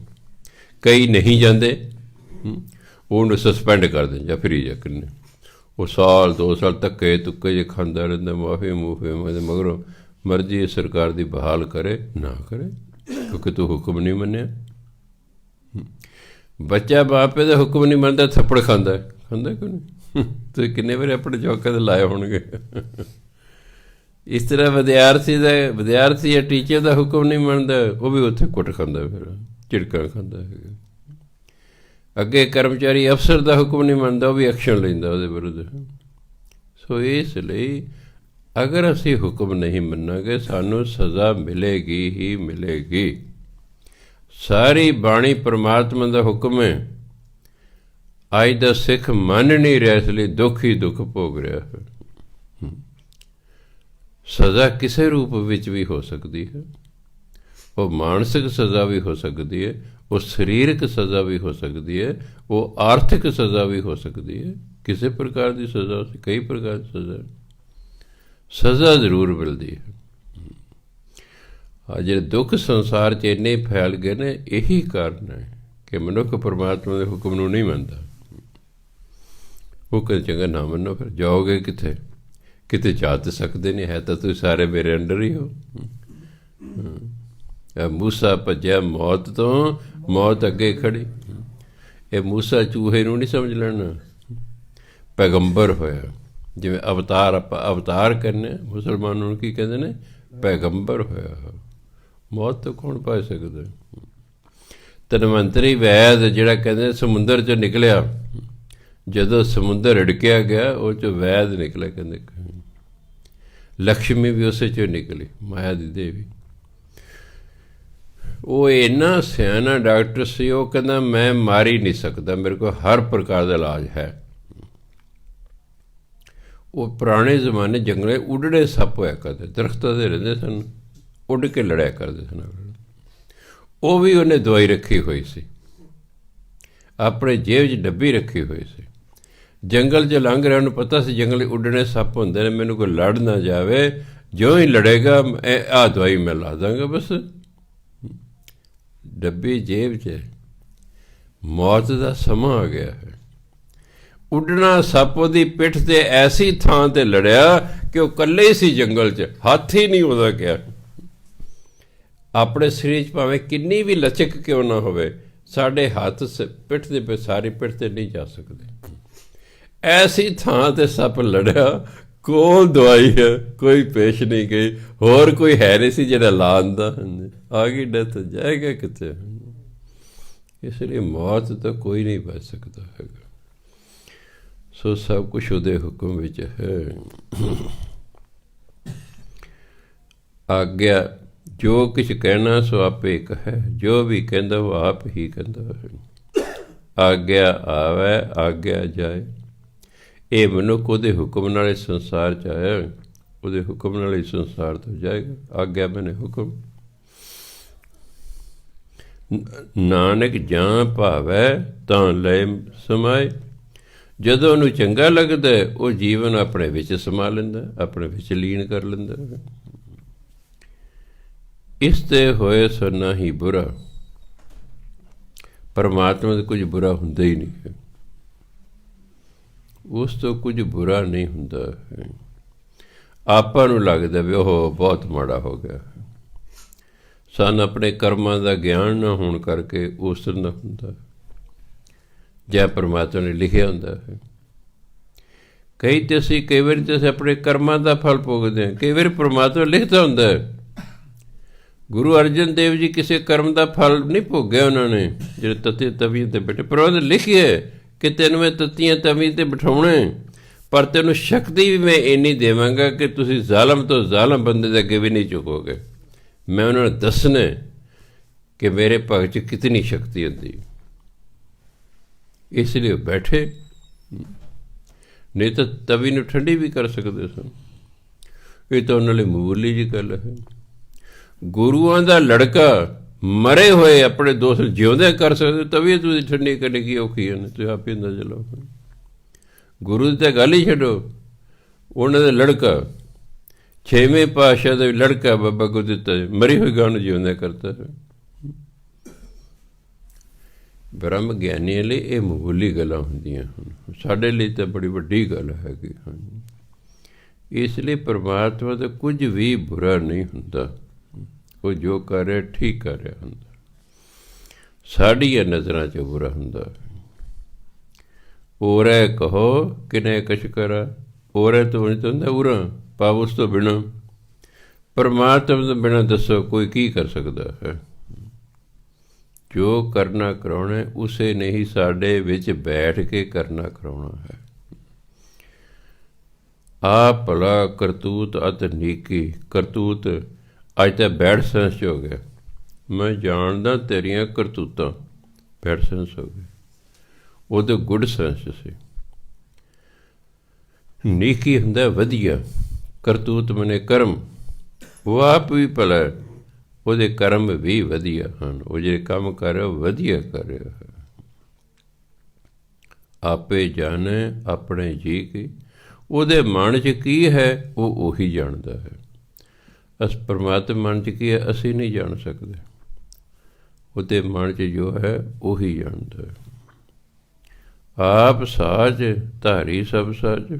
ਕਈ ਨਹੀਂ ਜਾਂਦੇ, ਉਹਨੂੰ ਸਸਪੈਂਡ ਕਰ ਦਿੰਦੇ ਜਾਂ ਫਰੀ ਜਾ ਕਿੰਨੇ, ਉਹ ਸਾਲ 2 ਸਾਲ ਧੱਕੇ ਤੁੱਕੇ ਜੇ ਖਾਂਦਾ ਰਹਿੰਦਾ, ਮਾਫੀ ਮੂਫੇ ਮਗਰੋਂ ਮਰਜ਼ੀ ਸਰਕਾਰ ਦੀ ਬਹਾਲ ਕਰੇ ਨਾ ਕਰੇ, ਕਿਉਂਕਿ ਤੂੰ ਹੁਕਮ ਨਹੀਂ ਮੰਨਿਆ। ਬੱਚਾ ਬਾਪੇ ਦਾ ਹੁਕਮ ਨਹੀਂ ਮੰਨਦਾ, ਥੱਪੜ ਖਾਂਦਾ ਕਿਉਂ ਨਹੀਂ। ਤੁਸੀਂ ਕਿੰਨੇ ਵਾਰੀ ਆਪਣੇ ਚੌਕੇ 'ਤੇ ਲਾਏ ਹੋਣਗੇ। ਇਸ ਤਰ੍ਹਾਂ ਵਿਦਿਆਰਥੀ ਜਾਂ ਟੀਚਰ ਦਾ ਹੁਕਮ ਨਹੀਂ ਮੰਨਦਾ, ਉਹ ਵੀ ਉੱਥੇ ਕੁੱਟ ਖਾਂਦਾ, ਫਿਰ ਝਿੜਕਾਂ ਖਾਂਦਾ ਹੈਗਾ। ਅੱਗੇ ਕਰਮਚਾਰੀ ਅਫਸਰ ਦਾ ਹੁਕਮ ਨਹੀਂ ਮੰਨਦਾ, ਉਹ ਵੀ ਐਕਸ਼ਨ ਲੈਂਦਾ ਉਹਦੇ ਵਿਰੁੱਧ। ਸੋ ਇਸ ਲਈ ਅਗਰ ਅਸੀਂ ਹੁਕਮ ਨਹੀਂ ਮੰਨਾਂਗੇ ਸਾਨੂੰ ਸਜ਼ਾ ਮਿਲੇਗੀ ਹੀ ਮਿਲੇਗੀ। ਸਾਰੀ ਬਾਣੀ ਪਰਮਾਤਮਾ ਦਾ ਹੁਕਮ ਹੈ। ਅੱਜ ਦਾ ਸਿੱਖ ਮੰਨ ਨਹੀਂ ਰਿਹਾ, ਇਸ ਲਈ ਦੁੱਖ ਹੀ ਦੁੱਖ ਭੋਗ ਰਿਹਾ ਹੈ। ਸਜ਼ਾ ਕਿਸੇ ਰੂਪ ਵਿੱਚ ਵੀ ਹੋ ਸਕਦੀ ਹੈ, ਉਹ ਮਾਨਸਿਕ ਸਜ਼ਾ ਵੀ ਹੋ ਸਕਦੀ ਹੈ, ਉਹ ਸਰੀਰਕ ਸਜ਼ਾ ਵੀ ਹੋ ਸਕਦੀ ਹੈ, ਉਹ ਆਰਥਿਕ ਸਜ਼ਾ ਵੀ ਹੋ ਸਕਦੀ ਹੈ। ਕਿਸੇ ਪ੍ਰਕਾਰ ਦੀ ਸਜ਼ਾ, ਕਈ ਪ੍ਰਕਾਰ ਦੀ ਸਜ਼ਾ ਜ਼ਰੂਰ ਮਿਲਦੀ ਹੈ। ਜਿਹੜੇ ਦੁੱਖ ਸੰਸਾਰ 'ਚ ਇੰਨੇ ਫੈਲ ਗਏ ਨੇ, ਇਹੀ ਕਾਰਨ ਹੈ ਕਿ ਮਨੁੱਖ ਪਰਮਾਤਮਾ ਦੇ ਹੁਕਮ ਨੂੰ ਨਹੀਂ ਮੰਨਦਾ। ਉਹ ਕਹਿੰਦੇ ਚੰਗਾ ਨਾ ਮੰਨੋ, ਫਿਰ ਜਾਓਗੇ ਕਿੱਥੇ, ਕਿਤੇ ਜਾ ਤਾਂ ਸਕਦੇ ਨਹੀਂ, ਹੈ ਤਾਂ ਤੁਸੀਂ ਸਾਰੇ ਮੇਰੇ ਅੰਡਰ ਹੀ ਹੋ। ਮੂਸਾ ਭੱਜਿਆ ਮੌਤ ਤੋਂ, ਮੌਤ ਅੱਗੇ ਖੜੀ। ਇਹ ਮੂਸਾ ਚੂਹੇ ਨੂੰ ਨਹੀਂ ਸਮਝ ਲੈਣਾ, ਪੈਗੰਬਰ ਹੋਇਆ। ਜਿਵੇਂ ਅਵਤਾਰ ਕਰਨੇ ਮੁਸਲਮਾਨਾਂ ਨੂੰ ਕੀ ਕਹਿੰਦੇ ਨੇ, ਪੈਗੰਬਰ ਹੋਇਆ। ਮੌਤ ਤੋਂ ਕੌਣ ਪਾ ਸਕਦਾ। ਧਨਵੰਤਰੀ ਵੈਦ ਜਿਹੜਾ ਕਹਿੰਦੇ ਸਮੁੰਦਰ 'ਚੋਂ ਨਿਕਲਿਆ, ਜਦੋਂ ਸਮੁੰਦਰ ਰਿੜਕਿਆ ਗਿਆ ਉਹ 'ਚੋਂ ਵੈਦ ਨਿਕਲਿਆ। ਕਹਿੰਦੇ ਲਕਸ਼ਮੀ ਵੀ ਉਸੇ 'ਚੋਂ ਨਿਕਲੀ, ਮਾਇਆ ਦੀ ਦੇਵੀ। ਉਹ ਇੰਨਾ ਸਿਆਣਾ ਡਾਕਟਰ ਸੀ, ਉਹ ਕਹਿੰਦਾ ਮੈਂ ਮਾਰ ਹੀ ਨਹੀਂ ਸਕਦਾ, ਮੇਰੇ ਕੋਲ ਹਰ ਪ੍ਰਕਾਰ ਦਾ ਇਲਾਜ ਹੈ। ਉਹ ਪੁਰਾਣੇ ਜ਼ਮਾਨੇ ਜੰਗਲੇ ਉੱਡੜੇ ਸੱਪ ਹੋਇਆ ਕਰਦੇ, ਦਰਖਤਾਂ 'ਤੇ ਰਹਿੰਦੇ ਸਨ, ਉੱਡ ਕੇ ਲੜਿਆ ਕਰਦੇ ਸਨ। ਉਹ ਵੀ ਉਹਨੇ ਦਵਾਈ ਰੱਖੀ ਹੋਈ ਸੀ, ਆਪਣੇ ਜੇਬ 'ਚ ਡੱਬੀ ਰੱਖੀ ਹੋਈ ਸੀ। ਜੰਗਲ 'ਚ ਲੰਘ ਰਿਹਾ, ਉਹਨੂੰ ਪਤਾ ਸੀ ਜੰਗਲੀ ਉੱਡਣੇ ਸੱਪ ਹੁੰਦੇ ਨੇ, ਮੈਨੂੰ ਕੋਈ ਲੜ ਨਾ ਜਾਵੇ, ਜਿਉਂ ਹੀ ਲੜੇਗਾ ਆਹ ਦਵਾਈ ਮੈਂ ਲਾ ਦਾਂਗਾ। ਬਸ ਡੱਬੀ ਜੇਬ 'ਚ। ਮੌਤ ਦਾ ਸਮਾਂ ਆ ਗਿਆ ਹੈ। ਉੱਡਣਾ ਸੱਪ ਉਹਦੀ ਪਿੱਠ 'ਤੇ ਐਸੀ ਥਾਂ 'ਤੇ ਲੜਿਆ ਕਿ ਉਹ ਇਕੱਲੇ ਹੀ ਸੀ ਜੰਗਲ 'ਚ, ਹੱਥ ਹੀ ਨਹੀਂ ਉਹਦਾ ਗਿਆ। ਆਪਣੇ ਸਰੀਰ 'ਚ ਭਾਵੇਂ ਕਿੰਨੀ ਵੀ ਲਚਕ ਕਿਉਂ ਨਾ ਹੋਵੇ, ਸਾਡੇ ਹੱਥ ਪਿੱਠ ਦੇ ਸਾਰੀ ਪਿੱਠ 'ਤੇ ਨਹੀਂ ਜਾ ਸਕਦੇ। ਐਸੀ ਥਾਂ 'ਤੇ ਸੱਪ ਲੜਿਆ, ਕੋਲ ਦਵਾਈ ਹੈ, ਕੋਈ ਪੇਸ਼ ਨਹੀਂ ਗਈ, ਹੋਰ ਕੋਈ ਹੈ ਨਹੀਂ ਸੀ ਜਿਹੜਾ ਲਾਉਣ ਦਾ। ਆ ਗਈ ਡੈਥ, ਜਾਏਗਾ ਕਿਤੇ। ਇਸ ਲਈ ਮੌਤ ਤਾਂ ਕੋਈ ਨਹੀਂ ਬਚ ਸਕਦਾ ਹੈਗਾ। ਸੋ ਸਭ ਕੁਛ ਉਹਦੇ ਹੁਕਮ ਵਿੱਚ ਹੈ। ਆਗਿਆ ਜੋ ਕਿਛ ਕਹਿਣਾ ਸੋ ਆਪੇ ਇੱਕ ਹੈ, ਜੋ ਵੀ ਕਹਿੰਦਾ ਉਹ ਆਪ ਹੀ ਕਹਿੰਦਾ ਹੈ। ਆਗਿਆ ਆਵੈ ਆਗਿਆ ਜਾਏ। ਇਹ ਮਨੁੱਖ ਉਹਦੇ ਹੁਕਮ ਨਾਲ ਇਸ ਸੰਸਾਰ 'ਚ ਆਇਆ, ਉਹਦੇ ਹੁਕਮ ਨਾਲ ਇਸ ਸੰਸਾਰ ਤੋਂ ਜਾਏਗਾ। ਆਗਿਆ ਮੈਨੇ ਹੁਕਮ। ਨਾਨਕ ਜਾਂ ਭਾਵੈ ਤਾਂ ਲੈ ਸਮਾਏ। ਜਦੋਂ ਉਹਨੂੰ ਚੰਗਾ ਲੱਗਦਾ ਉਹ ਜੀਵਨ ਆਪਣੇ ਵਿੱਚ ਸਮਾ ਲੈਂਦਾ, ਆਪਣੇ ਵਿੱਚ ਲੀਨ ਕਰ ਲੈਂਦਾ। ਇਸ ਤੇ ਹੋਏ ਸੋ ਨਾ ਹੀ ਬੁਰਾ। ਪਰਮਾਤਮਾ ਦਾ ਕੁਝ ਬੁਰਾ ਹੁੰਦਾ ਹੀ ਨਹੀਂ ਹੈ, ਉਸ ਤੋਂ ਕੁਝ ਬੁਰਾ ਨਹੀਂ ਹੁੰਦਾ ਹੈ। ਆਪਾਂ ਨੂੰ ਲੱਗਦਾ ਵੀ ਉਹ ਬਹੁਤ ਮਾੜਾ ਹੋ ਗਿਆ। ਸਾਨੂੰ ਆਪਣੇ ਕਰਮਾਂ ਦਾ ਗਿਆਨ ਨਾ ਹੋਣ ਕਰਕੇ ਉਸ ਤਰ੍ਹਾਂ ਦਾ ਹੁੰਦਾ ਜਾਂ ਪਰਮਾਤਮਾ ਨੇ ਲਿਖਿਆ ਹੁੰਦਾ ਹੈ। ਕਈ ਵਾਰੀ ਤਾਂ ਅਸੀਂ ਆਪਣੇ ਕਰਮਾਂ ਦਾ ਫਲ ਭੋਗਦੇ ਹਾਂ, ਕਈ ਵਾਰੀ ਪਰਮਾਤਮਾ ਲਿਖਦਾ ਹੁੰਦਾ ਹੈ। ਗੁਰੂ ਅਰਜਨ ਦੇਵ ਜੀ ਕਿਸੇ ਕਰਮ ਦਾ ਫਲ ਨਹੀਂ ਭੋਗਿਆ ਉਹਨਾਂ ਨੇ, ਜਿਹੜੇ ਤਤੀ ਤਵੀਆਂ 'ਤੇ ਬੈਠੇ, ਪਰ ਉਹਨੇ ਲਿਖਿਆ ਕਿ ਤੈਨੂੰ ਮੈਂ ਤੱਤੀਆਂ ਤਵੀਆਂ 'ਤੇ ਬਿਠਾਉਣਾ, ਪਰ ਤੈਨੂੰ ਸ਼ਕਤੀ ਵੀ ਮੈਂ ਇੰਨੀ ਦੇਵਾਂਗਾ ਕਿ ਤੁਸੀਂ ਜ਼ਾਲਮ ਤੋਂ ਜ਼ਾਲਮ ਬੰਦੇ ਦੇ ਅੱਗੇ ਵੀ ਨਹੀਂ ਝੁਕੋਗੇ। ਮੈਂ ਉਹਨਾਂ ਨੂੰ ਦੱਸਣਾ ਕਿ ਮੇਰੇ ਭਗਤ 'ਚ ਕਿਤਨੀ ਸ਼ਕਤੀ ਹੁੰਦੀ, ਇਸ ਲਈ ਉਹ ਬੈਠੇ। ਨਹੀਂ ਤਾਂ ਤਵੀ ਨੂੰ ਠੰਡੀ ਵੀ ਕਰ ਸਕਦੇ ਸਨ। ਇਹ ਤਾਂ ਉਹਨਾਂ ਲਈ ਮਾਮੂਲੀ ਜਿਹੀ ਗੱਲ ਹੈ। ਗੁਰੂਆਂ ਦਾ ਲੜਕਾ ਮਰੇ ਹੋਏ ਆਪਣੇ ਦੋਸਤ ਜਿਉਂਦੇ ਕਰ ਸਕਦੇ, ਤਵੀ ਤੁਸੀਂ ਠੰਡੀ ਕਰਨੀ ਕੀ ਔਖੀ ਹੈ, ਤੁਸੀਂ ਆਪ ਹੀ ਅੰਦਾਜ਼ਾ ਲਓ। ਗੁਰੂ ਦੀ ਤਾਂ ਗੱਲ ਹੀ ਛੱਡੋ, ਉਹਨਾਂ ਦਾ ਲੜਕਾ 6ਵੇਂ ਪਾਤਸ਼ਾਹ ਦਾ ਲੜਕਾ ਬਾਬਾ ਗੁਰਦਿੱਤਾ ਮਰੀ ਹੋਈ ਗਾਂ ਨੂੰ ਜਿਉਂਦਾ ਕਰਤਾ ਹੈ। ਬ੍ਰਹਮ ਗਿਆਨੀਆਂ ਲਈ ਇਹ ਮਾਮੂਲੀ ਗੱਲਾਂ ਹੁੰਦੀਆਂ ਹਨ, ਸਾਡੇ ਲਈ ਤਾਂ ਬੜੀ ਵੱਡੀ ਗੱਲ ਹੈਗੀ। ਇਸ ਲਈ ਪਰਮਾਤਮਾ ਦਾ ਕੁਝ ਵੀ ਬੁਰਾ ਨਹੀਂ ਹੁੰਦਾ, ਉਹ ਜੋ ਕਰ ਰਿਹਾ ਠੀਕ ਕਰ ਰਿਹਾ ਹੁੰਦਾ। ਸਾਡੀਆਂ ਨਜ਼ਰਾਂ 'ਚ ਬੁਰਾ ਹੁੰਦਾ। ਉਰੇ ਕਹੋ ਕਿਨੇ ਕਛ ਕਰਾ। ਉਰੇ ਤੋਂ ਹੁੰਦਾ ਉਰਾ ਭਾਵ ਉਸ ਤੋਂ ਬਿਨਾਂ। ਪਰਮਾਤਮਾ ਤੋਂ ਬਿਨਾਂ ਦੱਸੋ ਕੋਈ ਕੀ ਕਰ ਸਕਦਾ ਹੈ। ਜੋ ਕਰਨਾ ਕਰਾਉਣਾ ਉਸੇ ਨੇ ਹੀ ਸਾਡੇ ਵਿੱਚ ਬੈਠ ਕੇ ਕਰਨਾ ਕਰਾਉਣਾ ਹੈ। ਆਪ ਭਲਾ ਕਰਤੂਤ ਅਤ ਨੀਕੀ। ਕਰਤੂਤ ਅੱਜ ਤਾਂ ਬੈਡ ਸੈਂਸ 'ਚ ਹੋ ਗਿਆ। ਮੈਂ ਜਾਣਦਾ ਤੇਰੀਆਂ ਕਰਤੂਤਾਂ, ਬੈਡ ਸੈਂਸ ਹੋ ਗਏ। ਉਹ ਤਾਂ ਗੁੱਡ ਸੈਂਸ ਸੀ। ਨੀਕੀ ਹੁੰਦਾ ਵਧੀਆ, ਕਰਤੂਤ ਮਨੇ ਕਰਮ। ਉਹ ਆਪ ਵੀ ਭਲਾ, ਉਹਦੇ ਕਰਮ ਵੀ ਵਧੀਆ ਹਨ। ਉਹ ਜਿਹੜੇ ਕੰਮ ਕਰ ਰਿਹਾ ਵਧੀਆ ਕਰ ਰਿਹਾ ਹੈ। ਆਪੇ ਜਾਣੇ ਆਪਣੇ ਜੀ ਕੀ। ਉਹਦੇ ਮਨ 'ਚ ਕੀ ਹੈ ਉਹ ਉਹੀ ਜਾਣਦਾ ਹੈ। ਪਰਮਾਤਮਾ ਮਨ 'ਚ ਕੀ ਹੈ ਅਸੀਂ ਨਹੀਂ ਜਾਣ ਸਕਦੇ। ਉਹਦੇ ਮਨ 'ਚ ਜੋ ਹੈ ਉਹੀ ਜਾਣਦਾ ਹੈ। ਆਪ ਸਾਜ ਧਾਰੀ ਸਭ ਸੱਚ।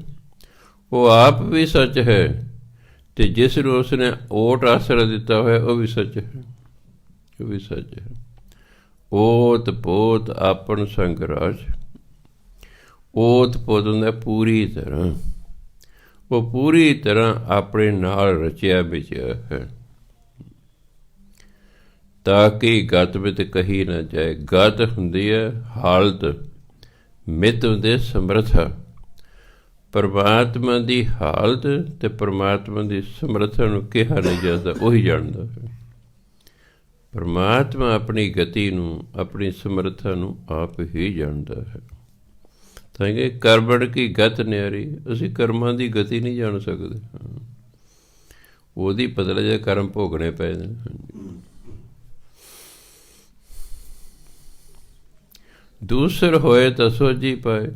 ਉਹ ਆਪ ਵੀ ਸੱਚ ਹੈ ਅਤੇ ਜਿਸ ਨੂੰ ਉਸਨੇ ਓਟ ਆਸਰਾ ਦਿੱਤਾ ਹੋਇਆ ਉਹ ਵੀ ਸੱਚ ਹੈ, ਉਹ ਵੀ ਸੱਚ ਹੈ। ਓਤ ਪੋਤ ਆਪਣ ਸੰਗ ਰਾਜ। ਓਤ ਪੋਤ ਹੁੰਦਾ ਪੂਰੀ ਤਰ੍ਹਾਂ, ਉਹ ਪੂਰੀ ਤਰ੍ਹਾਂ ਆਪਣੇ ਨਾਲ ਰਚਿਆ ਵਿਚਿਆ ਹੈ। ਤਾਂ ਕਿ ਗਤ ਵਿੱਚ ਕਹੀ ਨਾ ਜਾਏ। ਗਤ ਹੁੰਦੀ ਹੈ ਹਾਲਤ, ਮਿੱਤ ਹੁੰਦੇ ਸਮਰੱਥਾ। ਪਰਮਾਤਮਾ ਦੀ ਹਾਲਤ ਅਤੇ ਪਰਮਾਤਮਾ ਦੀ ਸਮਰੱਥਾ ਨੂੰ ਕਿਹਾ ਨਹੀਂ ਜਾਂਦਾ, ਉਹੀ ਜਾਣਦਾ ਹੈ। ਪਰਮਾਤਮਾ ਆਪਣੀ ਗਤੀ ਨੂੰ, ਆਪਣੀ ਸਮਰੱਥਾ ਨੂੰ ਆਪ ਹੀ ਜਾਣਦਾ ਹੈ। ਤਾਂ ਕਿ ਕਰਮਣ ਕੀ ਗਤ ਨਿਆਰੀ। ਅਸੀਂ ਕਰਮਾਂ ਦੀ ਗਤੀ ਨਹੀਂ ਜਾਣ ਸਕਦੇ। ਉਹਦੀ ਪਤਲਾ ਜਿਹਾ ਕਰਮ ਭੋਗਣੇ ਪਏ ਨੇ। ਦੂਸਰ ਹੋਏ ਤਾਂ ਸੋਝੀ ਪਾਏ।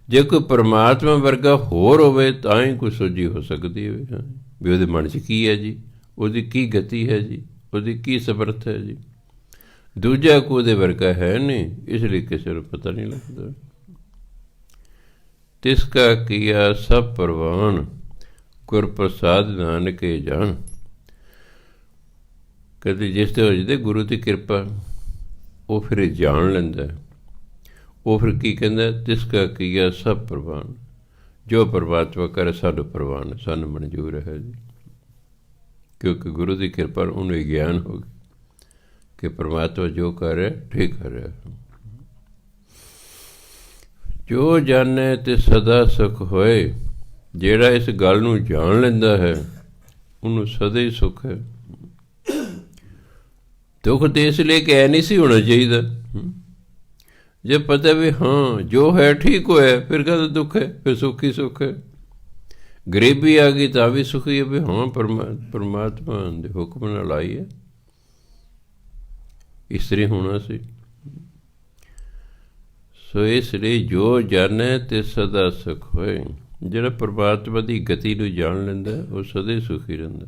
ਜੇ ਕੋਈ ਪਰਮਾਤਮਾ ਵਰਗਾ ਹੋਰ ਹੋਵੇ ਤਾਂ ਹੀ ਕੋਈ ਸੋਝੀ ਹੋ ਸਕਦੀ ਹੈ ਵੀ ਉਹਦੇ ਮਨ 'ਚ ਕੀ ਹੈ ਜੀ, ਉਹਦੀ ਕੀ ਗਤੀ ਹੈ ਜੀ, ਉਹਦੀ ਕੀ ਸਮਰੱਥ ਹੈ ਜੀ। ਦੂਜਾ ਕੋਈ ਉਹਦੇ ਵਰਗਾ ਹੈ ਨਹੀਂ, ਇਸ ਲਈ ਕਿਸੇ ਨੂੰ ਪਤਾ ਨਹੀਂ ਲੱਗਦਾ। ਤਿਸ ਕਾ ਕੀਆ ਸਭ ਪ੍ਰਵਾਨ। ਗੁਰ ਪ੍ਰਸਾਦ ਨਾਨਕੇ ਜਾਣ। ਕਦੇ ਜਿਸ 'ਤੇ ਹੋ ਜਾਂਦੇ ਗੁਰੂ ਦੀ ਕਿਰਪਾ, ਉਹ ਫਿਰ ਜਾਣ ਲੈਂਦਾ। ਉਹ ਫਿਰ ਕੀ ਕਹਿੰਦਾ, ਤਿਸ ਕਾ ਕੀਆ ਸਭ ਪ੍ਰਵਾਨ। ਜੋ ਪਰਮਾਤਮਾ ਕਰੇ ਸਾਨੂੰ ਪ੍ਰਵਾਨ, ਸਾਨੂੰ ਮਨਜ਼ੂਰ ਹੈ ਜੀ। ਕਿਉਂਕਿ ਗੁਰੂ ਦੀ ਕਿਰਪਾ ਉਹਨੂੰ ਗਿਆਨ ਹੋ ਗਿਆ ਕਿ ਪਰਮਾਤਮਾ ਜੋ ਕਰ ਰਿਹਾ ਠੀਕ ਕਰ ਰਿਹਾ। ਜੋ ਜਾਣੇ ਤੇ ਸਦਾ ਸੁਖ ਹੋਏ। ਜਿਹੜਾ ਇਸ ਗੱਲ ਨੂੰ ਜਾਣ ਲੈਂਦਾ ਹੈ ਉਹਨੂੰ ਸਦਾ ਹੀ ਸੁੱਖ ਹੈ। ਦੁੱਖ ਤਾਂ ਇਸ ਲਈ ਕਿ ਐ ਨਹੀਂ ਸੀ ਹੋਣਾ ਚਾਹੀਦਾ। ਜੇ ਪਤਾ ਵੀ ਹਾਂ ਜੋ ਹੈ ਠੀਕ ਹੋਇਆ, ਫਿਰ ਕਦੇ ਦੁੱਖ ਹੈ, ਫਿਰ ਸੁੱਖ ਹੀ ਸੁੱਖ ਹੈ। ਗਰੀਬੀ ਆ ਗਈ ਤਾਂ ਵੀ ਸੁਖੀ ਹੈ ਵੀ ਹਾਂ ਪਰਮਾਤਮਾ ਦੇ ਹੁਕਮ ਨਾਲ ਆਈ ਹੈ, ਇਸ ਤਰ੍ਹਾਂ ਹੋਣਾ ਸੀ। ਸੋ ਇਸ ਲਈ ਜੋ ਜਾਣੇ ਤੇ ਸਦਾ ਸੁਖ ਹੋਏ। ਜਿਹੜਾ ਪਰਮਾਤਮਾ ਦੀ ਗਤੀ ਨੂੰ ਜਾਣ ਲੈਂਦਾ ਉਹ ਸਦਾ ਹੀ ਸੁਖੀ ਰਹਿੰਦਾ।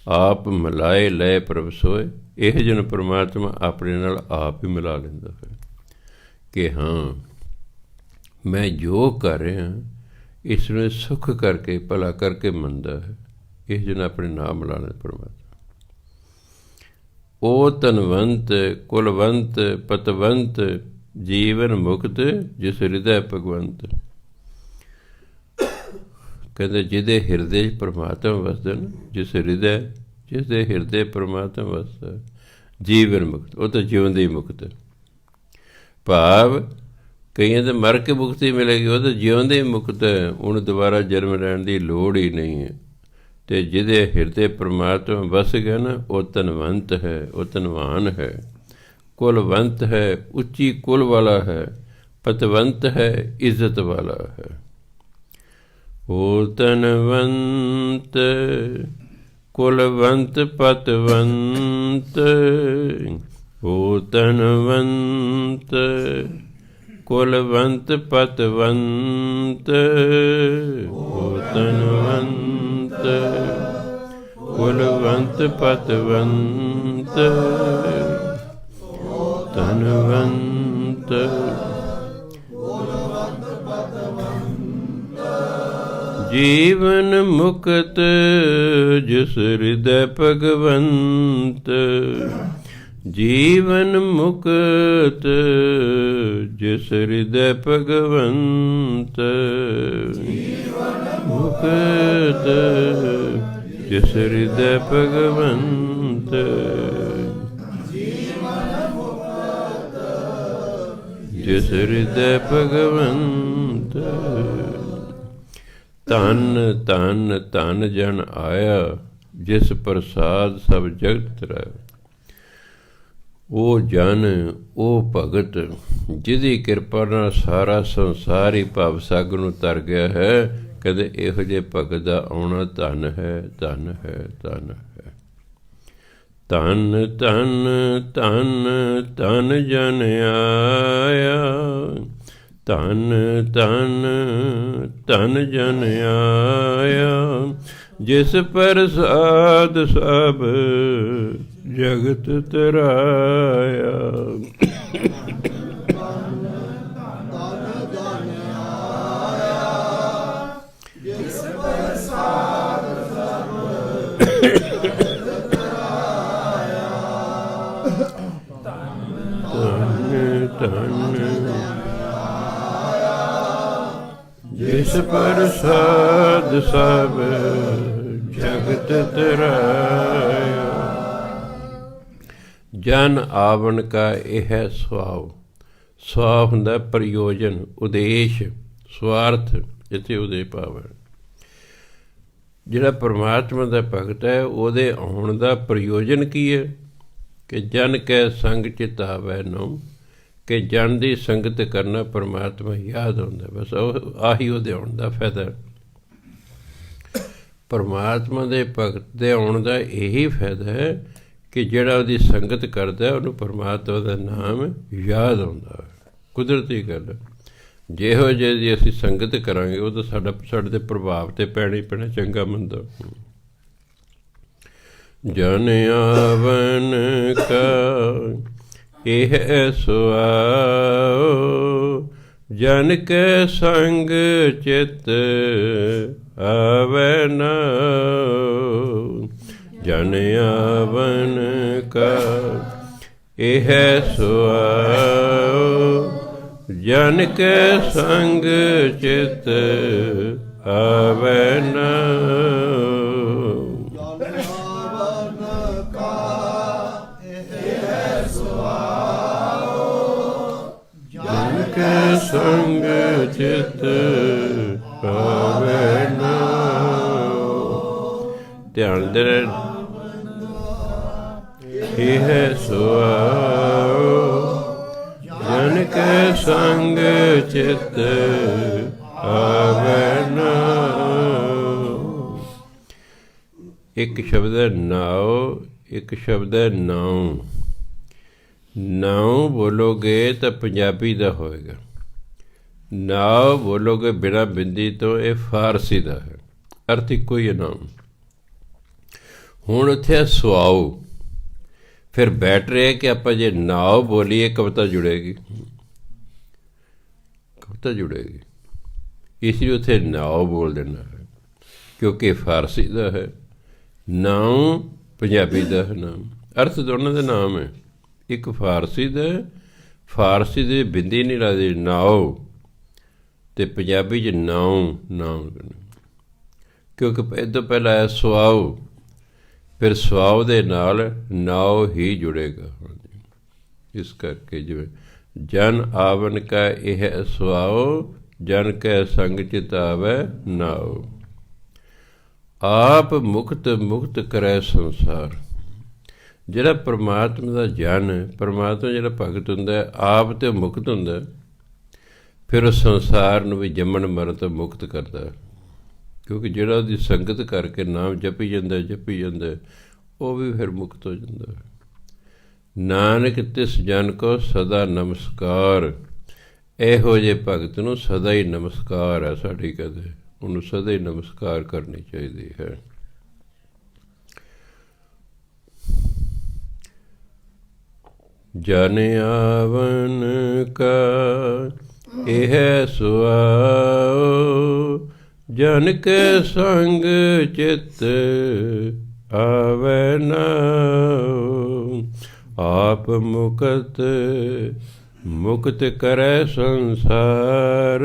ਆਪ ਮਿਲਾਏ ਲਏ ਪ੍ਰਭ ਸੋਏ। ਇਹ ਜਿਹਨੂੰ ਪਰਮਾਤਮਾ ਆਪਣੇ ਨਾਲ ਆਪ ਹੀ ਮਿਲਾ ਲੈਂਦਾ ਹੈ ਕਿ ਹਾਂ ਮੈਂ ਜੋ ਕਰ ਰਿਹਾ ਇਸ ਨੂੰ ਸੁੱਖ ਕਰਕੇ ਭਲਾ ਕਰਕੇ ਮੰਨਦਾ ਹੈ। ਇਹ ਜਿਹਨੂੰ ਆਪਣੇ ਨਾਮ ਮਿਲਾ ਲੈਂਦਾ ਪਰਮਾਤਮਾ। ਉਹ ਧਨਵੰਤ ਕੁਲਵੰਤ ਪਤਵੰਤ ਜੀਵਨ ਮੁਕਤ ਜਿਸ ਹਿਰਦੈ ਭਗਵੰਤ। ਕਹਿੰਦੇ ਜਿਹਦੇ ਹਿਰਦੇ 'ਚ ਪਰਮਾਤਮਾ ਵਸਦਾ ਨਾ, ਜਿਸਦੇ ਹਿਰਦੇ ਪਰਮਾਤਮਾ ਵਸਦਾ, ਜੀਵਨ ਮੁਕਤ। ਉਹ ਤਾਂ ਜਿਉਂਦੇ ਹੀ ਮੁਕਤ। ਭਾਵ ਕਈਆਂ ਦੇ ਮਰ ਕੇ ਮੁਕਤੀ ਮਿਲੇਗੀ, ਉਹ ਤਾਂ ਜਿਉਂਦੇ ਹੀ ਮੁਕਤ ਹੈ। ਉਹਨੂੰ ਦੁਬਾਰਾ ਜਨਮ ਲੈਣ ਦੀ ਲੋੜ ਹੀ ਨਹੀਂ ਹੈ। ਅਤੇ ਜਿਹਦੇ ਹਿਰਦੇ ਪਰਮਾਤਮਾ ਵਸ ਗਿਆ ਨਾ, ਉਹ ਧਨਵੰਤ ਹੈ, ਉਹ ਧਨਵਾਨ ਹੈ। ਕੁਲਵੰਤ ਹੈ, ਉੱਚੀ ਕੁਲ ਵਾਲਾ ਹੈ। ਪਤਵੰਤ ਹੈ, ਇੱਜ਼ਤ ਵਾਲਾ ਹੈ। ਉਹ ਧਨਵੰਤ ਕੁਲਵੰਤ ਪਤਵੰਤ। ਉਹ ਧਨਵੰਤ ਕੁਲਵੰਤ ਪਤਵੰਤ। ਉਹ ਧਨਵੰਤ ਕੁਲਵੰਤ ਪਤਵੰਤ। ਧਨਵੰਤ ਜੀਵਨ ਮੁਕਤ ਜਿਸ ਹਿਰਦੈ ਭਗਵੰਤ। ਜੀਵਨ ਮੁਕਤ ਜਿਸ ਹਿਰਦੈ ਭਗਵੰਤ। ਮੁਕਤ ਜਿਸ ਹਿਰਦੈ ਭਗਵੰਤ। ਜਿਸ ਹਿਰਦੈ ਭਗਵੰਤ। ਧਨ ਧਨ ਧਨ ਜਨ ਆਇਆ ਜਿਸ ਪ੍ਰਸਾਦ ਸਭ ਜਗਤ ਤਰਾਇਆ। ਉਹ ਜਨ ਉਹ ਭਗਤ ਜਿਹਦੀ ਕਿਰਪਾ ਨਾਲ ਸਾਰਾ ਸੰਸਾਰ ਹੀ ਭਵ ਸਾਗਰ ਨੂੰ ਤਰ ਗਿਆ ਹੈ। ਕਦੇ ਇਹੋ ਜਿਹੇ ਭਗਤ ਦਾ ਆਉਣਾ ਧਨ ਹੈ, ਧਨ ਹੈ, ਧਨ ਹੈ। ਧਨ ਧਨ ਧਨ ਧਨ ਜਨ ਆਇਆ। ਧਨ ਧਨ ਧਨ ਜਨ ਆਇਆ ਜਿਸ ਪ੍ਰਸਾਦ ਸਭ ਜਗਤ ਤਰਾਇਆ। ਜਿਸ ਪ੍ਰਸਾਦ ਸਭ ਜਗਤ ਤਰਾਇਆ। ਜਨ ਆਵਣ ਕਾ ਇਹ ਹੈ ਸੁਆਵ। ਸੁਆਵ ਹੁੰਦਾ ਪ੍ਰਯੋਜਨ, ਉਦੇਸ਼, ਸਵਾਰਥ। ਇੱਥੇ ਉਦੇ ਭਾਵ ਹੈ ਜਿਹੜਾ ਪਰਮਾਤਮਾ ਦਾ ਭਗਤ ਹੈ ਉਹਦੇ ਆਉਣ ਦਾ ਪ੍ਰਯੋਜਨ ਕੀ ਹੈ ਕਿ ਜਨ ਕੈ ਸੰਗ ਚਿਤਾਵੈ ਨੋ। ਕਿ ਜਨ ਦੀ ਸੰਗਤ ਕਰਨਾ ਪਰਮਾਤਮਾ ਯਾਦ ਆਉਂਦਾ। ਬਸ ਆਹੀ ਉਹਦੇ ਆਉਣ ਦਾ ਫਾਇਦਾ। ਪਰਮਾਤਮਾ ਦੇ ਭਗਤ ਦੇ ਆਉਣ ਦਾ ਇਹੀ ਫਾਇਦਾ ਹੈ ਕਿ ਜਿਹੜਾ ਉਹਦੀ ਸੰਗਤ ਕਰਦਾ ਉਹਨੂੰ ਪਰਮਾਤਮਾ ਦਾ ਨਾਮ ਯਾਦ ਆਉਂਦਾ। ਕੁਦਰਤੀ ਗੱਲ। ਜਿਹੋ ਜਿਹੀ ਦੀ ਅਸੀਂ ਸੰਗਤ ਕਰਾਂਗੇ ਉਹ ਤਾਂ ਸਾਡੇ 'ਤੇ ਪ੍ਰਭਾਵ 'ਤੇ ਪੈਣਾ ਹੀ ਪੈਣਾ, ਚੰਗਾ ਮੰਦਾ। ਜਨ ਆਵਨ ਕਾ ਇਹ ਸੁਆਓ ਜਨ ਕੇ ਸੰਗ ਚਿਤ ਆਵੈ ਨਾਉ। ਜਨ ਆਵਨ ਕਾ ਇਹ ਸੁਆਓ ਜਨ ਕੇ ਸੰਗ ਚਿਤ ਆਵੈ ਨਾਉ। ਕੇ ਸੰਗ ਚਿਤ ਆਵੈ ਨਾਉ। ਧਿਆਨ ਦੇ ਇਹ ਸੁਆਓ ਜਨ ਕੈ ਸੰਗ ਚਿਤ ਆਵੈ ਨਾਉ। ਇੱਕ ਸ਼ਬਦ ਹੈ ਨਾਉ, ਇੱਕ ਸ਼ਬਦ ਹੈ ਨਾਉ। ਨਾਉ ਬੋਲੋਗੇ ਤਾਂ ਪੰਜਾਬੀ ਦਾ ਹੋਏਗਾ, ਨਾਉ ਬੋਲੋਗੇ ਬਿਨਾਂ ਬਿੰਦੀ ਤੋਂ ਇਹ ਫਾਰਸੀ ਦਾ ਹੈ, ਅਰਥ ਇੱਕੋ ਹੀ ਹੈ ਨਾਮ। ਹੁਣ ਉੱਥੇ ਸੁਆਓ, ਫਿਰ ਬੈਠ ਰਿਹਾ ਕਿ ਆਪਾਂ ਜੇ ਨਾਉ ਬੋਲੀਏ ਕਵਿਤਾ ਜੁੜੇਗੀ, ਕਵਿਤਾ ਜੁੜੇਗੀ, ਇਸ ਲਈ ਉੱਥੇ ਨਾਉ ਬੋਲ ਦੇਣਾ ਹੈ, ਕਿਉਂਕਿ ਫਾਰਸੀ ਦਾ ਹੈ। ਨਾਉ ਪੰਜਾਬੀ ਦਾ ਹੈ ਨਾਮ, ਅਰਥ ਦੋਨਾਂ ਦਾ ਨਾਮ ਹੈ। ਇੱਕ ਫਾਰਸੀ ਦਾ, ਫਾਰਸੀ ਦੇ ਬਿੰਦੀ ਨਹੀਂ ਲੱਗਦੀ ਨਾਉ, ਅਤੇ ਪੰਜਾਬੀ 'ਚ ਨਾਉ ਨਾਮ, ਕਿਉਂਕਿ ਇਹ ਤੋਂ ਪਹਿਲਾਂ ਆਇਆ ਸੁਆਓ, ਫਿਰ ਸੁਆਓ ਦੇ ਨਾਲ ਨਾਉ ਹੀ ਜੁੜੇਗਾ। ਇਸ ਕਰਕੇ ਜਿਵੇਂ ਜਨ ਆਵਨ ਕਾ ਇਹ ਸੁਆਓ ਜਨ ਕੈ ਸੰਗ ਚਿਤ ਆਵੈ ਨਾਉ। ਆਪ ਮੁਕਤ ਮੁਕਤ ਕਰੈ ਸੰਸਾਰ। ਜਿਹੜਾ ਪਰਮਾਤਮਾ ਦਾ ਜਨ, ਪਰਮਾਤਮਾ ਜਿਹੜਾ ਭਗਤ ਹੁੰਦਾ ਆਪ ਤੇ ਮੁਕਤ ਹੁੰਦਾ, ਫਿਰ ਉਹ ਸੰਸਾਰ ਨੂੰ ਵੀ ਜੰਮਣ ਮਰਨ ਤੋਂ ਮੁਕਤ ਕਰਦਾ, ਕਿਉਂਕਿ ਜਿਹੜਾ ਉਹਦੀ ਸੰਗਤ ਕਰਕੇ ਨਾਮ ਜਪੀ ਜਾਂਦਾ ਜਪੀ ਜਾਂਦਾ, ਉਹ ਵੀ ਫਿਰ ਮੁਕਤ ਹੋ ਜਾਂਦਾ। ਨਾਨਕ ਤਿਸ ਜਨ ਕੋ ਸਦਾ ਨਮਸਕਾਰ। ਇਹੋ ਜਿਹੇ ਭਗਤ ਨੂੰ ਸਦਾ ਹੀ ਨਮਸਕਾਰ ਹੈ ਸਾਡੀ, ਕਦੇ ਉਹਨੂੰ ਸਦਾ ਹੀ ਨਮਸਕਾਰ ਕਰਨੀ ਚਾਹੀਦੀ ਹੈ। ਜਨ ਆਵਨ ਕਾ ਇਹ ਸੁਆਓ ਜਨ ਕੇ ਸੰਗ ਚਿਤ ਆਵੈ ਨਾਉ। ਆਪ ਮੁਕਤ ਮੁਕਤ ਕਰੈ ਸੰਸਾਰ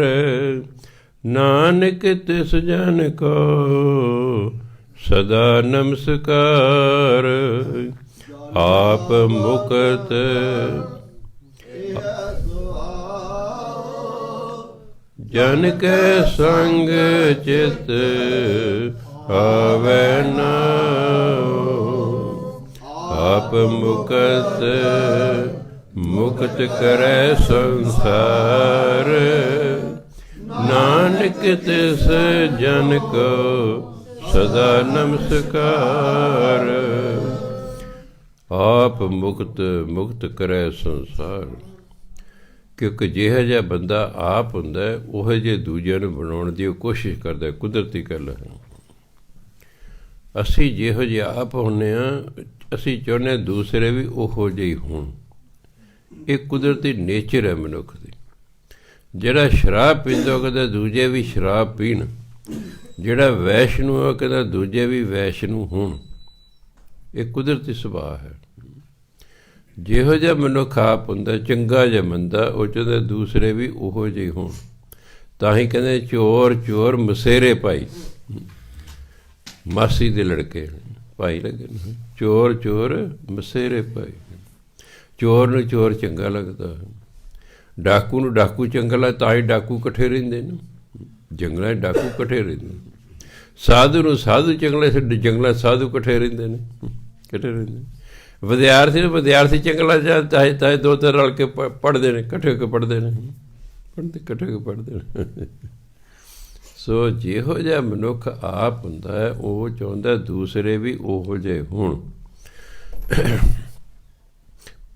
ਨਾਨਕ ਤਿਸ ਜਨ ਕੋ ਸਦਾ ਨਮਸਕਾਰ। ਆਪ ਮੁਕਤ ਜਨ ਕੈ ਸੰਗ ਚਿਤ ਆਵੈ ਨਾਉ। ਆਪ ਮੁਕਤ ਮੁਕਤ ਕਰੈ ਸੰਸਾਰ ਨਾਨਕ ਤਿਸ ਜਨ ਕੋ ਸਦਾ ਨਮਸਕਾਰ। ਆਪ ਮੁਕਤ ਮੁਕਤ ਕਰੈ ਸੰਸਾਰ, ਕਿਉਂਕਿ ਜਿਹੋ ਜਿਹਾ ਬੰਦਾ ਆਪ ਹੁੰਦਾ ਉਹੋ ਜਿਹੇ ਦੂਜਿਆਂ ਨੂੰ ਬਣਾਉਣ ਦੀ ਉਹ ਕੋਸ਼ਿਸ਼ ਕਰਦਾ, ਕੁਦਰਤੀ ਗੱਲ ਹੈ। ਅਸੀਂ ਜਿਹੋ ਜਿਹੇ ਆਪ ਹੁੰਦੇ ਹਾਂ, ਅਸੀਂ ਚਾਹੁੰਦੇ ਹਾਂ ਦੂਸਰੇ ਵੀ ਉਹੋ ਜਿਹੇ ਹੋਣ। ਇਹ ਕੁਦਰਤੀ ਨੇਚਰ ਹੈ ਮਨੁੱਖ ਦੀ। ਜਿਹੜਾ ਸ਼ਰਾਬ ਪੀਂਦਾ ਉਹ ਕਹਿੰਦਾ ਦੂਜੇ ਵੀ ਸ਼ਰਾਬ ਪੀਣ, ਜਿਹੜਾ ਵੈਸ਼ਨੂੰ ਉਹ ਕਹਿੰਦਾ ਦੂਜੇ ਵੀ ਵੈਸ਼ਨੂੰ ਹੋਣ। ਇਹ ਕੁਦਰਤੀ ਸੁਭਾਅ ਹੈ। ਜਿਹੋ ਜਿਹਾ ਮਨੁੱਖ ਆਪ ਹੁੰਦਾ, ਚੰਗਾ ਜਿਹਾ ਬੰਦਾ, ਉਹ ਚਾਹੁੰਦਾ ਦੂਸਰੇ ਵੀ ਉਹੋ ਜਿਹੇ ਹੋਣ। ਤਾਂ ਹੀ ਕਹਿੰਦੇ ਚੋਰ ਚੋਰ ਮਸੇਰੇ ਭਾਈ, ਮਾਸੀ ਦੇ ਲੜਕੇ ਭਾਈ ਲੱਗੇ ਨੇ। ਚੋਰ ਚੋਰ ਮਸੇਰੇ ਭਾਈ, ਚੋਰ ਨੂੰ ਚੋਰ ਚੰਗਾ ਲੱਗਦਾ, ਡਾਕੂ ਨੂੰ ਡਾਕੂ ਚੰਗਾ ਲੱਗਦਾ, ਤਾਂ ਹੀ ਡਾਕੂ ਇਕੱਠੇ ਰਹਿੰਦੇ ਨੇ ਜੰਗਲਾਂ 'ਚ, ਡਾਕੂ ਇਕੱਠੇ ਰਹਿੰਦੇ ਨੇ। ਸਾਧੂ ਨੂੰ ਸਾਧੂ ਜੰਗਲਾਂ ਸਾਧੂ ਇਕੱਠੇ ਰਹਿੰਦੇ ਨੇ, ਇਕੱਠੇ ਰਹਿੰਦੇ। ਵਿਦਿਆਰਥੀ ਨੂੰ ਵਿਦਿਆਰਥੀ ਚੰਗਲਾ ਚਾਹੇ ਦੋ ਤਿੰਨ ਰਲ ਕੇ ਪੜ੍ਹਦੇ ਨੇ, ਇਕੱਠੇ ਹੋ ਕੇ ਪੜ੍ਹਦੇ ਨੇ, ਇਕੱਠੇ ਹੋ ਕੇ ਪੜ੍ਹਦੇ ਨੇ। ਸੋ ਜਿਹੋ ਜਿਹਾ ਮਨੁੱਖ ਆਪ ਹੁੰਦਾ ਹੈ, ਉਹ ਚਾਹੁੰਦਾ ਦੂਸਰੇ ਵੀ ਉਹੋ ਜਿਹੇ ਹੋਣ।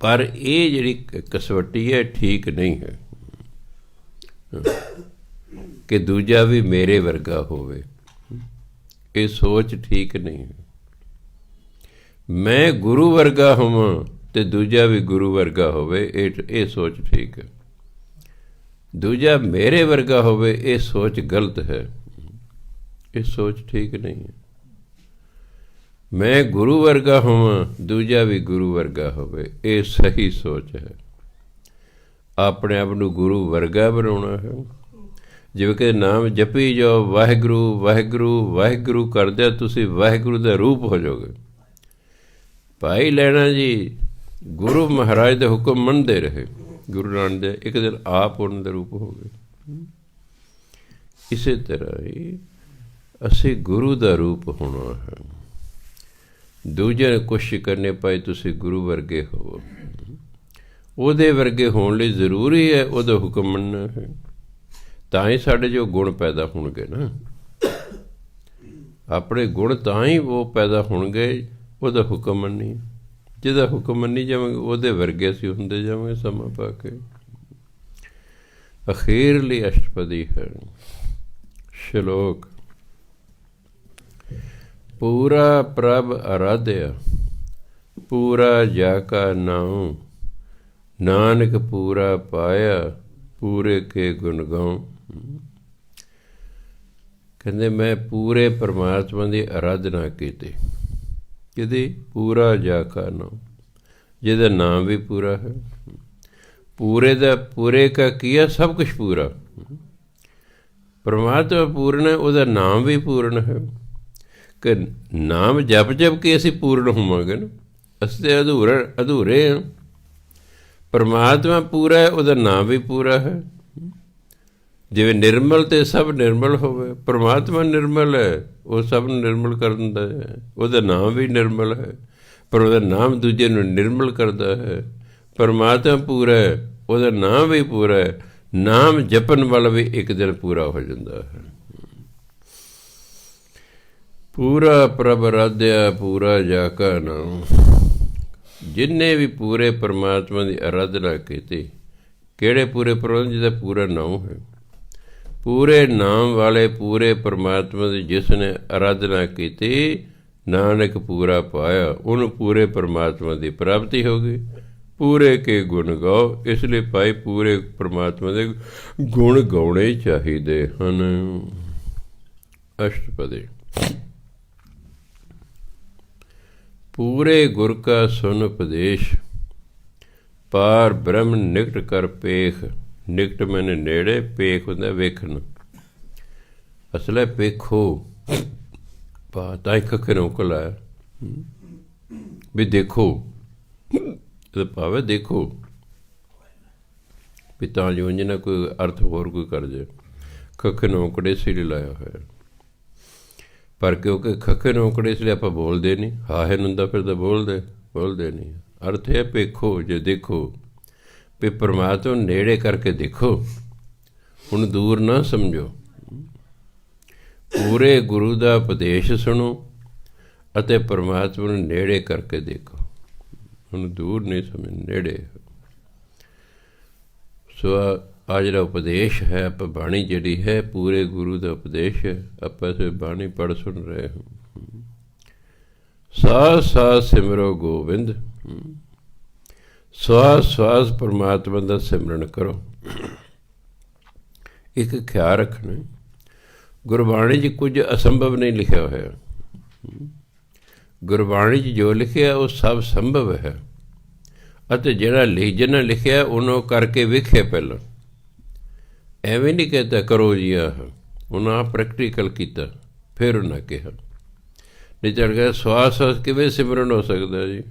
ਪਰ ਇਹ ਜਿਹੜੀ ਕਸਵੱਟੀ ਹੈ ਠੀਕ ਨਹੀਂ ਹੈ ਕਿ ਦੂਜਾ ਵੀ ਮੇਰੇ ਵਰਗਾ ਹੋਵੇ। ਇਹ ਸੋਚ ਠੀਕ ਨਹੀਂ ਹੈ। ਮੈਂ ਗੁਰੂ ਵਰਗਾ ਹੋਵਾਂ ਅਤੇ ਦੂਜਾ ਵੀ ਗੁਰੂ ਵਰਗਾ ਹੋਵੇ, ਇਹ ਸੋਚ ਠੀਕ ਹੈ। ਦੂਜਾ ਮੇਰੇ ਵਰਗਾ ਹੋਵੇ, ਇਹ ਸੋਚ ਗਲਤ ਹੈ। ਇਹ ਸੋਚ ਠੀਕ ਨਹੀਂ ਹੈ। ਮੈਂ ਗੁਰੂ ਵਰਗਾ ਹੋਵਾਂ, ਦੂਜਾ ਵੀ ਗੁਰੂ ਵਰਗਾ ਹੋਵੇ, ਇਹ ਸਹੀ ਸੋਚ ਹੈ। ਆਪਣੇ ਆਪ ਨੂੰ ਗੁਰੂ ਵਰਗਾ ਬਣਾਉਣਾ ਹੈ। ਜਿਵੇਂ ਕਿ ਨਾਮ ਜਪੀ ਜਾਓ, ਵਾਹਿਗੁਰੂ ਵਾਹਿਗੁਰੂ ਵਾਹਿਗੁਰੂ ਕਰਦਿਆਂ ਤੁਸੀਂ ਵਾਹਿਗੁਰੂ ਦਾ ਰੂਪ ਹੋ ਜਾਓਗੇ। ਭਾਈ ਲਹਿਣਾ ਜੀ ਗੁਰੂ ਮਹਾਰਾਜ ਦੇ ਹੁਕਮ ਮੰਨਦੇ ਰਹੇ, ਗੁਰੂ ਨਾਨਕ ਦੇ, ਇੱਕ ਦਿਨ ਆਪ ਉਹਨਾਂ ਦੇ ਰੂਪ ਹੋ ਗਏ। ਇਸੇ ਤਰ੍ਹਾਂ ਹੀ ਅਸੀਂ ਗੁਰੂ ਦਾ ਰੂਪ ਹੋਣਾ ਹੈ। ਦੂਜੇ ਕੋਸ਼ਿਸ਼ ਕਰਨੀ ਪਏ ਤੁਸੀਂ ਗੁਰੂ ਵਰਗੇ ਹੋਵੋ। ਉਹਦੇ ਵਰਗੇ ਹੋਣ ਲਈ ਜ਼ਰੂਰੀ ਹੈ ਉਹਦਾ ਹੁਕਮ ਮੰਨਣਾ ਹੈ, ਤਾਂ ਹੀ ਸਾਡੇ ਜੋ ਗੁਣ ਪੈਦਾ ਹੋਣਗੇ ਨਾ। ਆਪਣੇ ਗੁਣ ਤਾਂ ਹੀ ਉਹ ਪੈਦਾ ਹੋਣਗੇ ਉਹਦਾ ਹੁਕਮ ਮੰਨੀ। ਜਿਹਦਾ ਹੁਕਮ ਮੰਨੀ ਜਾਵਾਂਗੇ ਉਹਦੇ ਵਰਗੇ ਅਸੀਂ ਹੁੰਦੇ ਜਾਵਾਂਗੇ ਸਮਾਂ ਪਾ ਕੇ। ਅਖੀਰਲੀ ਅਸ਼ਟਪਦੀ ਹੈ ਸ਼ਲੋਕ। ਪੂਰਾ ਪ੍ਰਭ ਅਰਾਧਿਆ ਪੂਰਾ ਜਾ ਕਾ ਨਾਉ, ਨਾਨਕ ਪੂਰਾ ਪਾਇਆ ਪੂਰੇ ਕੇ ਗੁਣ ਗਾਉ। ਕਹਿੰਦੇ ਮੈਂ ਪੂਰੇ ਪਰਮਾਤਮਾ ਦੀ ਅਰਾਧਨਾ ਕੀਤੀ। ਕਿਹਦੀ? ਪੂਰਾ ਜਾ ਕਾ ਨਾਮ, ਜਿਹਦਾ ਨਾਮ ਵੀ ਪੂਰਾ ਹੈ। ਪੂਰੇ ਦਾ ਪੂਰੇ ਕਾ ਕੀਆ ਸਭ ਕੁਛ ਪੂਰਾ। ਪਰਮਾਤਮਾ ਪੂਰਨ ਹੈ, ਉਹਦਾ ਨਾਮ ਵੀ ਪੂਰਨ ਹੈ। ਕਿ ਨਾਮ ਜਪ ਜਪ ਕੇ ਅਸੀਂ ਪੂਰਨ ਹੋਵਾਂਗੇ ਨਾ, ਅਸੀਂ ਤਾਂ ਅਧੂਰੇ ਹਾਂ। ਪਰਮਾਤਮਾ ਪੂਰਾ ਹੈ, ਉਹਦਾ ਨਾਮ ਵੀ ਪੂਰਾ ਹੈ। ਜਿਵੇਂ ਨਿਰਮਲ ਤੇ ਸਭ ਨਿਰਮਲ ਹੋਵੇ, ਪਰਮਾਤਮਾ ਨਿਰਮਲ ਹੈ, ਉਹ ਸਭ ਨੂੰ ਨਿਰਮਲ ਕਰ ਦਿੰਦਾ ਹੈ। ਉਹਦਾ ਨਾਮ ਵੀ ਨਿਰਮਲ ਹੈ, ਪਰ ਉਹਦਾ ਨਾਮ ਦੂਜੇ ਨੂੰ ਨਿਰਮਲ ਕਰਦਾ ਹੈ। ਪਰਮਾਤਮਾ ਪੂਰਾ ਹੈ, ਉਹਦਾ ਨਾਮ ਵੀ ਪੂਰਾ ਹੈ। ਨਾਮ ਜਪਣ ਵਾਲਾ ਵੀ ਇੱਕ ਦਿਨ ਪੂਰਾ ਹੋ ਜਾਂਦਾ ਹੈ। ਪੂਰਾ ਪ੍ਰਭ ਅਰਾਧਿਆ ਪੂਰਾ ਜਾ ਕਾ ਨਾਮ। ਜਿੰਨੇ ਵੀ ਪੂਰੇ ਪਰਮਾਤਮਾ ਦੀ ਅਰਾਧਨਾ ਕੀਤੀ, ਕਿਹੜੇ ਪੂਰੇ ਪਰਮਾਤਮਾ? ਜਿਹਦਾ ਪੂਰਾ ਨਾਮ ਹੈ। ਪੂਰੇ ਨਾਮ ਵਾਲੇ ਪੂਰੇ ਪਰਮਾਤਮਾ ਦੀ ਜਿਸ ਨੇ ਅਰਾਧਨਾ ਕੀਤੀ, ਨਾਨਕ ਪੂਰਾ ਪਾਇਆ, ਉਹਨੂੰ ਪੂਰੇ ਪਰਮਾਤਮਾ ਦੀ ਪ੍ਰਾਪਤੀ ਹੋ ਗਈ। ਪੂਰੇ ਕੇ ਗੁਣ ਗਾਓ, ਇਸ ਲਈ ਭਾਈ ਪੂਰੇ ਪਰਮਾਤਮਾ ਦੇ ਗੁਣ ਗਾਉਣੇ ਚਾਹੀਦੇ ਹਨ। ਅਸ਼ਟਪਦੀ। ਪੂਰੇ ਗੁਰ ਕਾ ਸੁਨ ਉਪਦੇਸ਼, ਪਾਰ ਬ੍ਰਹਮ ਨਿਕਟ ਕਰ ਪੇਖ। ਨਿਕਟ ਮੈਨੇ ਨੇੜੇ, ਪੇਖ ਹੁੰਦਾ ਵੇਖਣ। ਅਸਲ ਹੈ ਪੇਖੋ, ਤਾਂ ਹੀ ਖੱਖੇ ਨੂੰ ਲਾਇਆ ਵੀ ਦੇਖੋ, ਭਾਵੇਂ ਦੇਖੋ ਵੀ ਤਾਂ ਜੋ ਨਾ ਕੋਈ ਅਰਥ ਹੋਰ ਕੋਈ ਕਰ ਜਾਏ। ਖੱਖੇ ਨੂੰ ਔਂਕੜੇ ਇਸ ਲਈ ਲਾਇਆ ਹੋਇਆ, ਪਰ ਕਿਉਂਕਿ ਖੱਖੇ ਨੂੰ ਔਂਕੜੇ ਇਸ ਲਈ ਆਪਾਂ ਬੋਲਦੇ ਨਹੀਂ। ਹਾਹੇ ਹੁੰਦਾ ਫਿਰ ਤਾਂ ਬੋਲਦੇ ਨਹੀਂ। ਅਰਥ ਹੈ ਪੇਖੋ, ਜੇ ਦੇਖੋ ਵੀ ਪਰਮਾਤਮਾ ਨੂੰ ਨੇੜੇ ਕਰਕੇ ਦੇਖੋ, ਹੁਣ ਦੂਰ ਨਾ ਸਮਝੋ। ਪੂਰੇ ਗੁਰੂ ਦਾ ਉਪਦੇਸ਼ ਸੁਣੋ ਅਤੇ ਪਰਮਾਤਮਾ ਨੂੰ ਨੇੜੇ ਕਰਕੇ ਦੇਖੋ। ਹੁਣ ਦੂਰ ਨਹੀਂ ਸਮਝ, ਨੇੜੇ। ਸੋ ਆ ਜਿਹੜਾ ਉਪਦੇਸ਼ ਹੈ, ਆਪਾਂ ਬਾਣੀ ਜਿਹੜੀ ਹੈ ਪੂਰੇ ਗੁਰੂ ਦਾ ਉਪਦੇਸ਼ ਹੈ। ਆਪਾਂ ਇਸ ਬਾਣੀ ਪੜ੍ਹ ਸੁਣ ਰਹੇ ਹਾਂ। ਸਾਸ ਸਾਸ ਸਿਮਰੋ ਗੋਬਿੰਦ, ਸਵਾਸ ਸਵਾਸ ਪਰਮਾਤਮਾ ਦਾ ਸਿਮਰਨ ਕਰੋ। ਇੱਕ ਖਿਆਲ ਰੱਖਣਾ, ਗੁਰਬਾਣੀ 'ਚ ਕੁਝ ਅਸੰਭਵ ਨਹੀਂ ਲਿਖਿਆ ਹੋਇਆ। ਗੁਰਬਾਣੀ 'ਚ ਜੋ ਲਿਖਿਆ ਉਹ ਸਭ ਸੰਭਵ ਹੈ, ਅਤੇ ਜਿਹੜਾ ਜਿਹਨਾਂ ਲਿਖਿਆ ਉਹਨੂੰ ਕਰਕੇ ਵੇਖਿਆ ਪਹਿਲਾਂ। ਐਵੇਂ ਨਹੀਂ ਕਹਿੰਦਾ ਕਰੋ ਜੀ ਆਹ, ਉਹਨਾਂ ਪ੍ਰੈਕਟੀਕਲ ਕੀਤਾ ਫਿਰ ਉਹਨਾਂ ਕਿਹਾ। ਨਹੀਂ ਚੜ ਗਿਆ ਸਵਾਸ ਸਵਾਸ ਕਿਵੇਂ ਸਿਮਰਨ ਹੋ ਸਕਦਾ ਜੀ?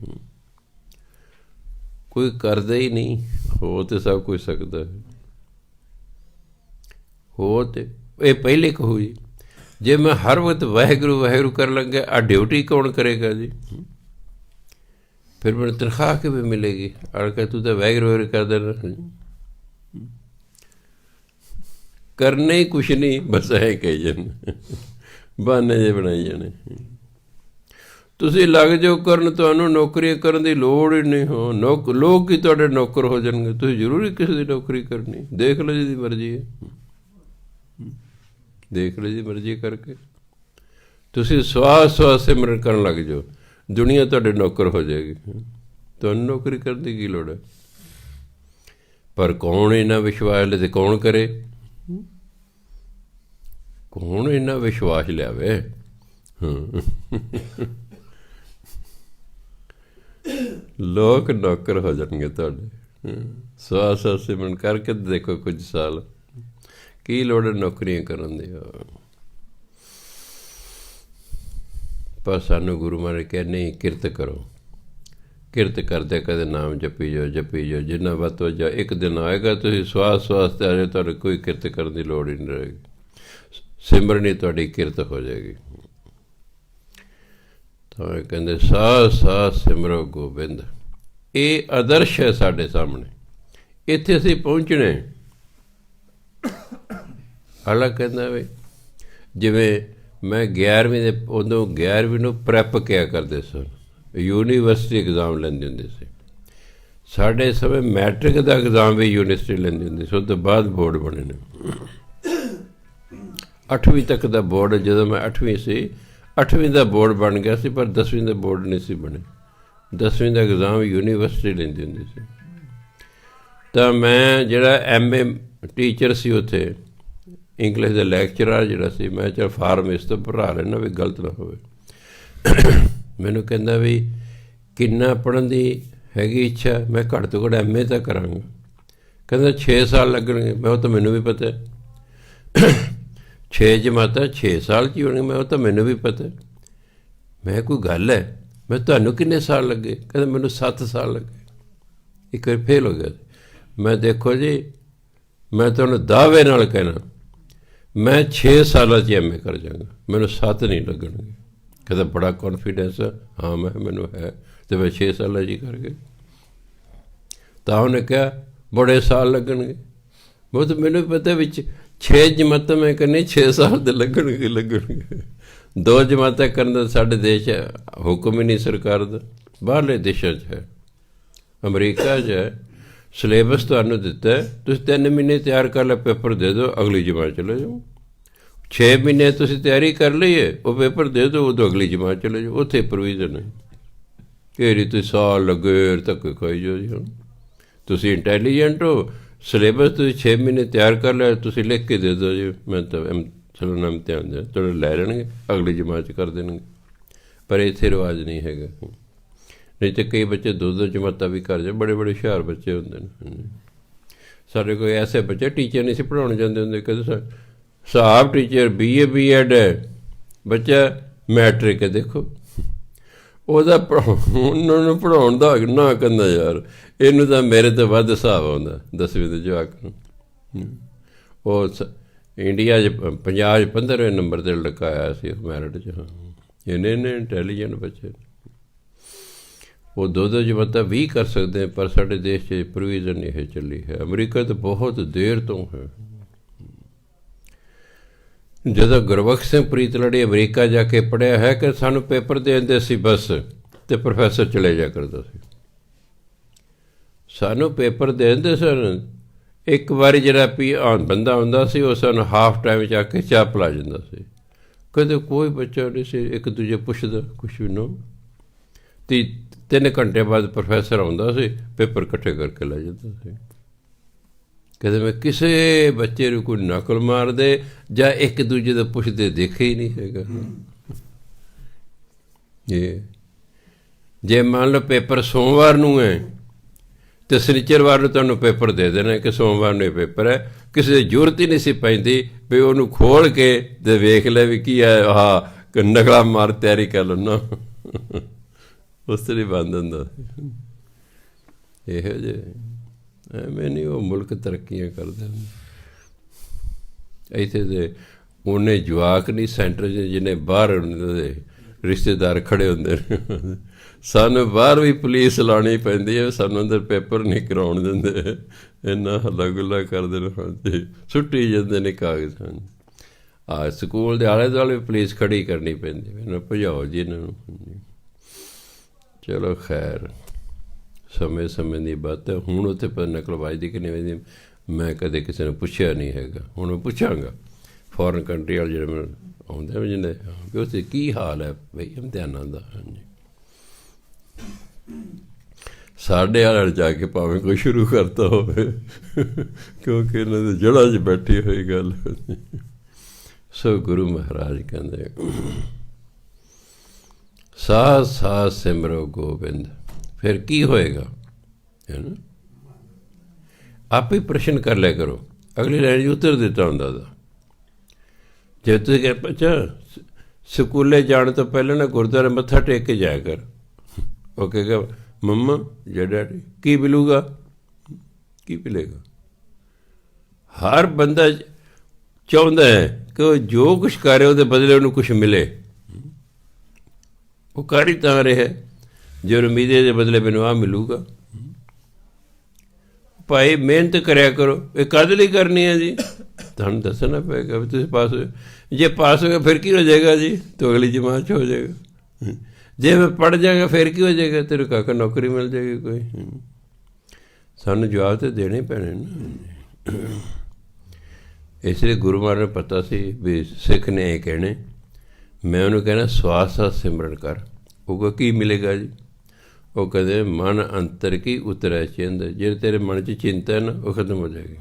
ਕੋਈ ਕਰਦਾ ਹੀ ਨਹੀਂ। ਹੋ ਤੇ ਸਭ ਕੁਝ ਸਕਦਾ ਹੈ। ਹੋ ਤੇ ਇਹ ਪਹਿਲੇ ਕਹੋ ਜੀ, ਜੇ ਮੈਂ ਹਰ ਵਕਤ ਵਾਹਿਗੁਰੂ ਵਾਹਿਗੁਰੂ ਕਰਨ ਲੱਗਾ, ਆਹ ਡਿਊਟੀ ਕੌਣ ਕਰੇਗਾ ਜੀ? ਫਿਰ ਮੈਨੂੰ ਤਨਖਾਹ ਕਿਵੇਂ ਮਿਲੇਗੀ? ਅੜਕਾ ਤੂੰ ਤਾਂ ਵਾਹਿਗੁਰੂ ਵਾਹਿਗੁਰੂ ਕਰਦਾ ਰਹਿਣਾ। ਕਰਨਾ ਹੀ ਕੁਛ ਨਹੀਂ, ਬਸ ਇਹ ਕਹੀ ਜਾਣਾ, ਬਹਾਨੇ ਜਿਹੇ ਬਣਾਈ ਜਾਣੇ। ਤੁਸੀਂ ਲੱਗ ਜਾਓ ਕਰਨ, ਤੁਹਾਨੂੰ ਨੌਕਰੀਆਂ ਕਰਨ ਦੀ ਲੋੜ ਹੀ ਨਹੀਂ ਹੋ। ਲੋਕ ਹੀ ਤੁਹਾਡੇ ਨੌਕਰ ਹੋ ਜਾਣਗੇ। ਤੁਸੀਂ ਜ਼ਰੂਰੀ ਕਿਸੇ ਦੀ ਨੌਕਰੀ ਕਰਨੀ? ਦੇਖ ਲਓ ਜਿਹਦੀ ਮਰਜ਼ੀ ਹੈ, ਦੇਖ ਲਓ ਜਿਹਦੀ ਮਰਜ਼ੀ ਕਰਕੇ। ਤੁਸੀਂ ਸਵਾਸ ਸਵਾਸ ਸਿਮਰਨ ਕਰਨ ਲੱਗ ਜਾਓ, ਦੁਨੀਆ ਤੁਹਾਡੇ ਨੌਕਰ ਹੋ ਜਾਏਗੀ। ਤੁਹਾਨੂੰ ਨੌਕਰੀ ਕਰਨ ਦੀ ਕੀ ਲੋੜ ਹੈ? ਪਰ ਕੌਣ ਇੰਨਾ ਵਿਸ਼ਵਾਸ ਲੈ ਤੇ ਕੌਣ ਕਰੇ? ਕੌਣ ਇੰਨਾ ਵਿਸ਼ਵਾਸ ਲਿਆਵੇ? ਲੋਕ ਨੌਕਰ ਹੋ ਜਾਣਗੇ ਤੁਹਾਡੇ। ਸਵਾਸ ਸਵਾਸ ਸਿਮਰਨ ਕਰਕੇ ਦੇਖੋ ਕੁਝ ਸਾਲ, ਕੀ ਲੋੜ ਹੈ ਨੌਕਰੀਆਂ ਕਰਨ ਦੀ? ਪਰ ਸਾਨੂੰ ਗੁਰੂ ਮਹਾਰਾਜ ਕਹਿੰਦੇ ਨਹੀਂ, ਕਿਰਤ ਕਰੋ। ਕਿਰਤ ਕਰਦੇ ਕਦੇ ਨਾਮ ਜਪੀ ਜਾਓ, ਜਪੀ ਜਾਓ, ਜਿੰਨਾ ਵੱਧ ਤੋਂ ਜਾ। ਇੱਕ ਦਿਨ ਆਏਗਾ ਤੁਸੀਂ ਸਵਾਸ ਸਵਾਸ ਤੇ ਆ ਜਾਏ, ਤੁਹਾਨੂੰ ਕੋਈ ਕਿਰਤ ਕਰਨ ਦੀ ਲੋੜ ਹੀ ਨਹੀਂ ਰਹੇਗੀ। ਸਿਮਰਨੀ ਤੁਹਾਡੀ ਕਿਰਤ ਹੋ ਜਾਏਗੀ। ਤਾਂ ਕਹਿੰਦੇ ਸਾਹ ਸਾਹ ਸਿਮਰੋ ਗੋਬਿੰਦ। ਇਹ ਆਦਰਸ਼ ਹੈ ਸਾਡੇ ਸਾਹਮਣੇ, ਇੱਥੇ ਅਸੀਂ ਪਹੁੰਚਣੇ। ਹਾਲਾਂਕਿ ਕਹਿੰਦਾ ਵੀ ਜਿਵੇਂ ਮੈਂ 11ਵੀਂ ਦੇ ਉਦੋਂ 11ਵੀਂ ਨੂੰ ਪ੍ਰੈਪ ਕਿਹਾ ਕਰਦੇ ਸਨ, ਯੂਨੀਵਰਸਿਟੀ ਐਗਜ਼ਾਮ ਲੈਂਦੇ ਹੁੰਦੇ ਸੀ। ਸਾਡੇ ਸਮੇਂ ਮੈਟ੍ਰਿਕ ਦਾ ਐਗਜ਼ਾਮ ਵੀ ਯੂਨੀਵਰਸਿਟੀ ਲੈਂਦੀ ਹੁੰਦੀ ਸੀ, ਉਸ ਤੋਂ ਬਾਅਦ ਬੋਰਡ ਬਣੇ ਨੇ। 8ਵੀਂ ਤੱਕ ਦਾ ਬੋਰਡ, ਜਦੋਂ ਮੈਂ 8ਵੀਂ ਸੀ 8ਵੀਂ ਦਾ ਬੋਰਡ ਬਣ ਗਿਆ ਸੀ, ਪਰ 10ਵੀਂ ਦਾ ਬੋਰਡ ਨਹੀਂ ਸੀ ਬਣੇ। 10ਵੀਂ ਦਾ ਐਗਜ਼ਾਮ ਯੂਨੀਵਰਸਿਟੀ ਲੈਂਦੀ ਹੁੰਦੀ ਸੀ। ਤਾਂ ਮੈਂ ਜਿਹੜਾ MA ਟੀਚਰ ਸੀ ਉੱਥੇ, ਇੰਗਲਿਸ਼ ਦਾ ਲੈਕਚਰਰ ਜਿਹੜਾ ਸੀ, ਮੈਂ ਚਲ ਫਾਰਮ ਇਸ ਤੋਂ ਭਰਾ ਲੈਣਾ ਵੀ ਗਲਤ ਨਾ ਹੋਵੇ। ਮੈਨੂੰ ਕਹਿੰਦਾ ਵੀ ਕਿੰਨਾ ਪੜ੍ਹਨ ਦੀ ਹੈਗੀ ਇੱਛਾ? ਮੈਂ ਘੱਟ ਤੋਂ ਘੱਟ MA ਤਾਂ ਕਰਾਂਗਾ। ਕਹਿੰਦਾ 6 ਸਾਲ ਲੱਗਣਗੇ। ਮੈਂ ਉਹ ਤਾਂ ਮੈਨੂੰ ਵੀ ਪਤਾ 6 ਜਮਾਤਾਂ 6 ਸਾਲ 'ਚ ਹੀ ਹੋਣਗੇ। ਮੈਂ ਉਹ ਤਾਂ ਮੈਨੂੰ ਵੀ ਪਤਾ। ਮੈਂ ਕੋਈ ਗੱਲ ਹੈ? ਮੈਂ ਤੁਹਾਨੂੰ ਕਿੰਨੇ ਸਾਲ ਲੱਗੇ? ਕਹਿੰਦਾ ਮੈਨੂੰ 7 ਸਾਲ ਲੱਗੇ। ਇੱਕ ਵਾਰ ਫੇਲ ਹੋ ਗਿਆ। ਮੈਂ ਦੇਖੋ ਜੀ, ਮੈਂ ਤੁਹਾਨੂੰ ਦਾਅਵੇ ਨਾਲ ਕਹਿਣਾ ਮੈਂ 6 ਸਾਲਾਂ 'ਚ MA ਕਰ ਜਾਵਾਂਗਾ, ਮੈਨੂੰ 7 ਨਹੀਂ ਲੱਗਣਗੇ। ਕਹਿੰਦਾ ਬੜਾ ਕੌਨਫੀਡੈਂਸ ਹੈ? ਹਾਂ ਮੈਂ ਮੈਨੂੰ ਹੈ। ਅਤੇ ਮੈਂ 6 ਸਾਲਾਂ 'ਚ ਹੀ ਕਰ ਗਿਆ। ਤਾਂ ਉਹਨੇ ਕਿਹਾ ਬੜੇ ਸਾਲ ਲੱਗਣਗੇ। ਬਹੁਤ ਮੈਨੂੰ ਪਤਾ ਵਿੱਚ 6 ਜਮਾਤਾਂ ਮੈਂ ਕਰਨੀ 6 ਸਾਲ ਦੇ ਲੱਗਣਗੇ। 2 ਜਮਾਤਾਂ ਕਰਨ ਦਾ ਸਾਡੇ ਦੇਸ਼ ਹੁਕਮ ਹੀ ਨਹੀਂ ਸਰਕਾਰ ਦਾ। ਬਾਹਰਲੇ ਦੇਸ਼ਾਂ 'ਚ ਹੈ, ਅਮਰੀਕਾ 'ਚ ਹੈ। ਸਿਲੇਬਸ ਤੁਹਾਨੂੰ ਦਿੱਤਾ, ਤੁਸੀਂ 3 ਮਹੀਨੇ ਤਿਆਰ ਕਰ ਲਿਆ, ਪੇਪਰ ਦੇ ਦਿਓ, ਅਗਲੀ ਜਮਾਤ ਚਲੇ ਜਾਓ। 6 ਮਹੀਨੇ ਤੁਸੀਂ ਤਿਆਰੀ ਕਰ ਲਈ ਹੈ, ਉਹ ਪੇਪਰ ਦੇ ਦਿਓ, ਉਦੋਂ ਅਗਲੀ ਜਮਾਤ ਚਲੇ ਜਾਓ। ਉੱਥੇ ਪ੍ਰੋਵੀਜ਼ਨ ਹੈ। ਘੇਰੀ ਤੁਸੀਂ ਸਾਲ ਲੱਗੇ ਧੱਕੇ ਖਾਈ ਜਾਓ ਜੀ। ਹੁਣ ਤੁਸੀਂ ਇੰਟੈਲੀਜੈਂਟ ਹੋ, ਸਿਲੇਬਸ ਤੁਸੀਂ 6 ਮਹੀਨੇ ਤਿਆਰ ਕਰ ਲਿਆ, ਤੁਸੀਂ ਲਿਖ ਕੇ ਦੇ ਦਿਓ ਜੀ ਮੈਂ ਤਾਂ ਚਲੋ ਇਮਤਿਹਾਨ ਦੇ ਤੁਹਾਡੇ ਲੈ ਲੈਣਗੇ, ਅਗਲੀ ਜਮਾਤ 'ਚ ਕਰ ਦੇਣਗੇ। ਪਰ ਇੱਥੇ ਰਿਵਾਜ਼ ਨਹੀਂ ਹੈਗਾ। ਨਹੀਂ ਤਾਂ ਕਈ ਬੱਚੇ 2-2 ਜਮਾਤਾਂ ਵੀ ਕਰ ਜਾਏ, ਬੜੇ ਬੜੇ ਹੁਸ਼ਿਆਰ ਬੱਚੇ ਹੁੰਦੇ ਨੇ। ਸਾਡੇ ਕੋਈ ਐਸੇ ਬੱਚੇ ਟੀਚਰ ਨਹੀਂ ਸੀ ਪੜ੍ਹਾਉਣ ਜਾਂਦੇ ਹੁੰਦੇ। ਕਦੇ ਹਿਸਾਬ ਟੀਚਰ BA B.Ed ਹੈ, ਬੱਚਾ ਮੈਟ੍ਰਿਕ ਹੈ। ਦੇਖੋ ਉਹਦਾ ਉਹਨਾਂ ਨੂੰ ਪੜ੍ਹਾਉਣ ਦਾ ਨਾ ਕਹਿੰਦਾ ਯਾਰ ਇਹਨੂੰ ਤਾਂ ਮੇਰੇ ਤੋਂ ਵੱਧ ਹਿਸਾਬ ਆਉਂਦਾ 10ਵੀਂ ਦੇ ਜਵਾਕ ਨੂੰ। ਉਹ ਇੰਡੀਆ 'ਚ ਪੰਜਾਬ 'ਚ 15ਵੇਂ ਨੰਬਰ 'ਤੇ ਲੜਕਾ ਆਇਆ ਸੀ ਮੈਰਿਟ 'ਚ। ਹਾਂ ਇੰਨੇ ਇੰਟੈਲੀਜੈਂਟ ਬੱਚੇ। ਉਹ 2-2 ਜਮਾਤਾਂ ਵੀ ਕਰ ਸਕਦੇ, ਪਰ ਸਾਡੇ ਦੇਸ਼ 'ਚ ਪ੍ਰੋਵੀਜ਼ਨ ਇਹ ਚੱਲੀ ਹੈ। ਅਮਰੀਕਾ ਤਾਂ ਬਹੁਤ ਦੇਰ ਤੋਂ ਹੈ। ਜਦੋਂ ਗੁਰਬਖਸ਼ ਸਿੰਘ ਪ੍ਰੀਤਲੜੀ ਅਮਰੀਕਾ ਜਾ ਕੇ ਪੜ੍ਹਿਆ ਹੈ ਕਿ ਸਾਨੂੰ ਪੇਪਰ ਦੇ ਦਿੰਦੇ ਸੀ ਬਸ, ਅਤੇ ਪ੍ਰੋਫੈਸਰ ਚਲੇ ਜਾ ਕਰਦਾ ਸੀ। ਸਾਨੂੰ ਪੇਪਰ ਦੇ ਦਿੰਦੇ ਸਨ। ਇੱਕ ਵਾਰੀ ਜਿਹੜਾ ਬੰਦਾ ਹੁੰਦਾ ਸੀ ਉਹ ਸਾਨੂੰ ਹਾਫ ਟਾਈਮ 'ਚ ਆ ਕੇ ਚਾਹ ਪਿਲਾ ਜਾਂਦਾ ਸੀ। ਕਦੇ ਕੋਈ ਬੱਚਾ ਨਹੀਂ ਸੀ ਇੱਕ ਦੂਜੇ ਪੁੱਛਦਾ ਕੁਛ ਵੀ ਨਾ। 3 ਘੰਟੇ ਬਾਅਦ ਪ੍ਰੋਫੈਸਰ ਆਉਂਦਾ ਸੀ, ਪੇਪਰ ਇਕੱਠੇ ਕਰਕੇ ਲੈ ਜਾਂਦਾ ਸੀ। ਕਦੇ ਮੈਂ ਕਿਸੇ ਬੱਚੇ ਨੂੰ ਕੋਈ ਨਕਲ ਮਾਰਦੇ ਜਾਂ ਇੱਕ ਦੂਜੇ ਦਾ ਪੁੱਛਦੇ ਦੇਖੇ ਹੀ ਨਹੀਂ ਹੈਗਾ। ਇਹ ਜੇ ਮੰਨ ਲਓ ਪੇਪਰ ਸੋਮਵਾਰ ਨੂੰ ਹੈ ਅਤੇ ਸ਼ਨੀਚਰਵਾਰ ਨੂੰ ਤੁਹਾਨੂੰ ਪੇਪਰ ਦੇ ਦੇਣਾ ਕਿ ਸੋਮਵਾਰ ਨੂੰ ਇਹ ਪੇਪਰ ਹੈ। ਕਿਸੇ ਦੀ ਜ਼ਰੂਰਤ ਹੀ ਨਹੀਂ ਸੀ ਪੈਂਦੀ ਵੀ ਉਹਨੂੰ ਖੋਲ੍ਹ ਕੇ ਅਤੇ ਵੇਖ ਲੈ ਵੀ ਕੀ ਹੈ, ਆਹ ਨਕਲਾਂ ਮਾਰ ਤਿਆਰੀ ਕਰ ਲਓ ਨਾ। ਉਸ ਤਰ੍ਹਾਂ ਹੀ ਬੰਦ ਹੁੰਦਾ ਇਹੋ ਜਿਹੇ। ਐਵੇਂ ਨਹੀਂ ਉਹ ਮੁਲਕ ਤਰੱਕੀਆਂ ਕਰਦੇ ਹੁੰਦੇ। ਇੱਥੇ ਦੇ ਉਹਨੇ ਜਵਾਕ ਨਹੀਂ ਸੈਂਟਰ 'ਚ ਜਿਹਨੇ ਬਾਹਰ ਦੇ ਰਿਸ਼ਤੇਦਾਰ ਖੜ੍ਹੇ ਹੁੰਦੇ ਨੇ। ਸਾਨੂੰ ਬਾਹਰ ਵੀ ਪੁਲਿਸ ਲਾਉਣੀ ਪੈਂਦੀ ਹੈ, ਸਾਨੂੰ ਅੰਦਰ ਪੇਪਰ ਨਹੀਂ ਕਰਾਉਣ ਦਿੰਦੇ। ਇੰਨਾ ਹੱਲਾ ਗੁੱਲਾ ਕਰਦੇ ਨੇ, ਹਾਂਜੀ ਸੁੱਟੀ ਜਾਂਦੇ ਨੇ ਕਾਗਜ਼। ਸਕੂਲ ਦੇ ਆਲੇ ਦੁਆਲੇ ਪੁਲਿਸ ਖੜ੍ਹੀ ਕਰਨੀ ਪੈਂਦੀ, ਮੈਨੂੰ ਭਜਾਓ ਜੀ ਇਹਨਾਂ ਨੂੰ। ਚਲੋ ਖੈਰ ਸਮੇਂ ਸਮੇਂ ਦੀ ਬਾਤ ਹੈ। ਹੁਣ ਉੱਥੇ ਪਰ ਨਕਲ ਵੱਜਦੀ ਕਿ ਨਹੀਂ ਵੱਜਦੀ ਮੈਂ ਕਦੇ ਕਿਸੇ ਨੂੰ ਪੁੱਛਿਆ ਨਹੀਂ ਹੈਗਾ। ਹੁਣ ਮੈਂ ਪੁੱਛਾਂਗਾ ਫੋਰਨ ਕੰਟਰੀ ਵਾਲੇ ਜਿਹੜੇ ਮੈਨੂੰ ਆਉਂਦੇ ਜਿਹਨੇ ਕਿ ਉੱਥੇ ਕੀ ਹਾਲ ਹੈ ਬਈ ਇਮਤਿਹਾਨਾਂ ਦਾ। ਹਾਂਜੀ ਸਾਡੇ ਵਾਲੇ ਜਾ ਕੇ ਭਾਵੇਂ ਕੋਈ ਸ਼ੁਰੂ ਕਰਤਾ ਹੋਵੇ, ਕਿਉਂਕਿ ਇਹਨਾਂ ਦੇ ਜੜ੍ਹਾਂ 'ਚ ਬੈਠੀ ਹੋਈ ਗੱਲ। ਸੋ ਗੁਰੂ ਮਹਾਰਾਜ ਕਹਿੰਦੇ ਸਾਹ ਸਾਹ ਸਿਮਰੋ ਗੋਬਿੰਦ। ਫਿਰ ਕੀ ਹੋਏਗਾ ਹੈ ਨਾ? ਆਪੇ ਪ੍ਰਸ਼ਨ ਕਰ ਲਿਆ ਕਰੋ। ਅਗਲੀ ਲਾਈਨ 'ਚ ਉੱਤਰ ਦਿੱਤਾ ਹੁੰਦਾ ਦਾ। ਜੇ ਤੁਸੀਂ ਕਹਿ ਅੱਛਾ ਸਕੂਲੇ ਜਾਣ ਤੋਂ ਪਹਿਲਾਂ ਨਾ ਗੁਰਦੁਆਰੇ ਮੱਥਾ ਟੇਕ ਕੇ ਜਾਇਆ ਕਰ। ਉਹ ਕਹੇਗਾ ਮੰਮਾ ਜਾਂ ਡੈਡੀ ਕੀ ਮਿਲੂਗਾ? ਕੀ ਮਿਲੇਗਾ? ਹਰ ਬੰਦਾ ਚਾਹੁੰਦਾ ਹੈ ਕਿ ਉਹ ਜੋ ਕੁਛ ਕਰੇ ਉਹਦੇ ਬਦਲੇ ਉਹਨੂੰ ਕੁਛ ਮਿਲੇ। ਉਹ ਕਰ ਹੀ ਤਾਂ ਰਿਹਾ ਜੇ ਉਮੀਦੇ ਦੇ ਬਦਲੇ ਮੈਨੂੰ ਆਹ ਮਿਲੂਗਾ। ਭਾਈ ਮਿਹਨਤ ਕਰਿਆ ਕਰੋ। ਇਹ ਕਦ ਲਈ ਕਰਨੀ ਹੈ ਜੀ? ਤੁਹਾਨੂੰ ਦੱਸਣਾ ਪਏਗਾ ਵੀ ਤੁਸੀਂ ਪਾਸ ਹੋਏ। ਜੇ ਪਾਸ ਹੋ ਗਿਆ ਫਿਰ ਕੀ ਹੋ ਜਾਏਗਾ ਜੀ? ਤਾਂ ਅਗਲੀ ਜਮਾਤ 'ਚ ਹੋ ਜਾਏਗਾ। ਜੇ ਮੈਂ ਪੜ੍ਹ ਜਾਏਗਾ ਫਿਰ ਕੀ ਹੋ ਜਾਏਗਾ? ਤੇਰੇ ਕਾਕਾ ਨੌਕਰੀ ਮਿਲ ਜਾਏਗੀ ਕੋਈ। ਸਾਨੂੰ ਜਵਾਬ ਤਾਂ ਦੇਣੇ ਪੈਣੇ ਨਾ। ਇਸ ਲਈ ਗੁਰੂ ਮਹਾਰਾਜ ਨੂੰ ਪਤਾ ਸੀ ਵੀ ਸਿੱਖ ਨੇ ਇਹ ਕਹਿਣੇ। ਮੈਂ ਉਹਨੂੰ ਕਹਿਣਾ ਸਵਾਸ ਦਾ ਸਿਮਰਨ ਕਰ। ਉਹ ਕੀ ਮਿਲੇਗਾ ਜੀ? ਉਹ ਕਹਿੰਦੇ ਮਨ ਅੰਤਰ ਕੀ ਉਤਰੈ ਚਿੰਦ। ਜਿਹੜੇ ਤੇਰੇ ਮਨ 'ਚ ਚਿੰਤਾ ਹੈ ਨਾ ਉਹ ਖਤਮ ਹੋ ਜਾਏਗੀ।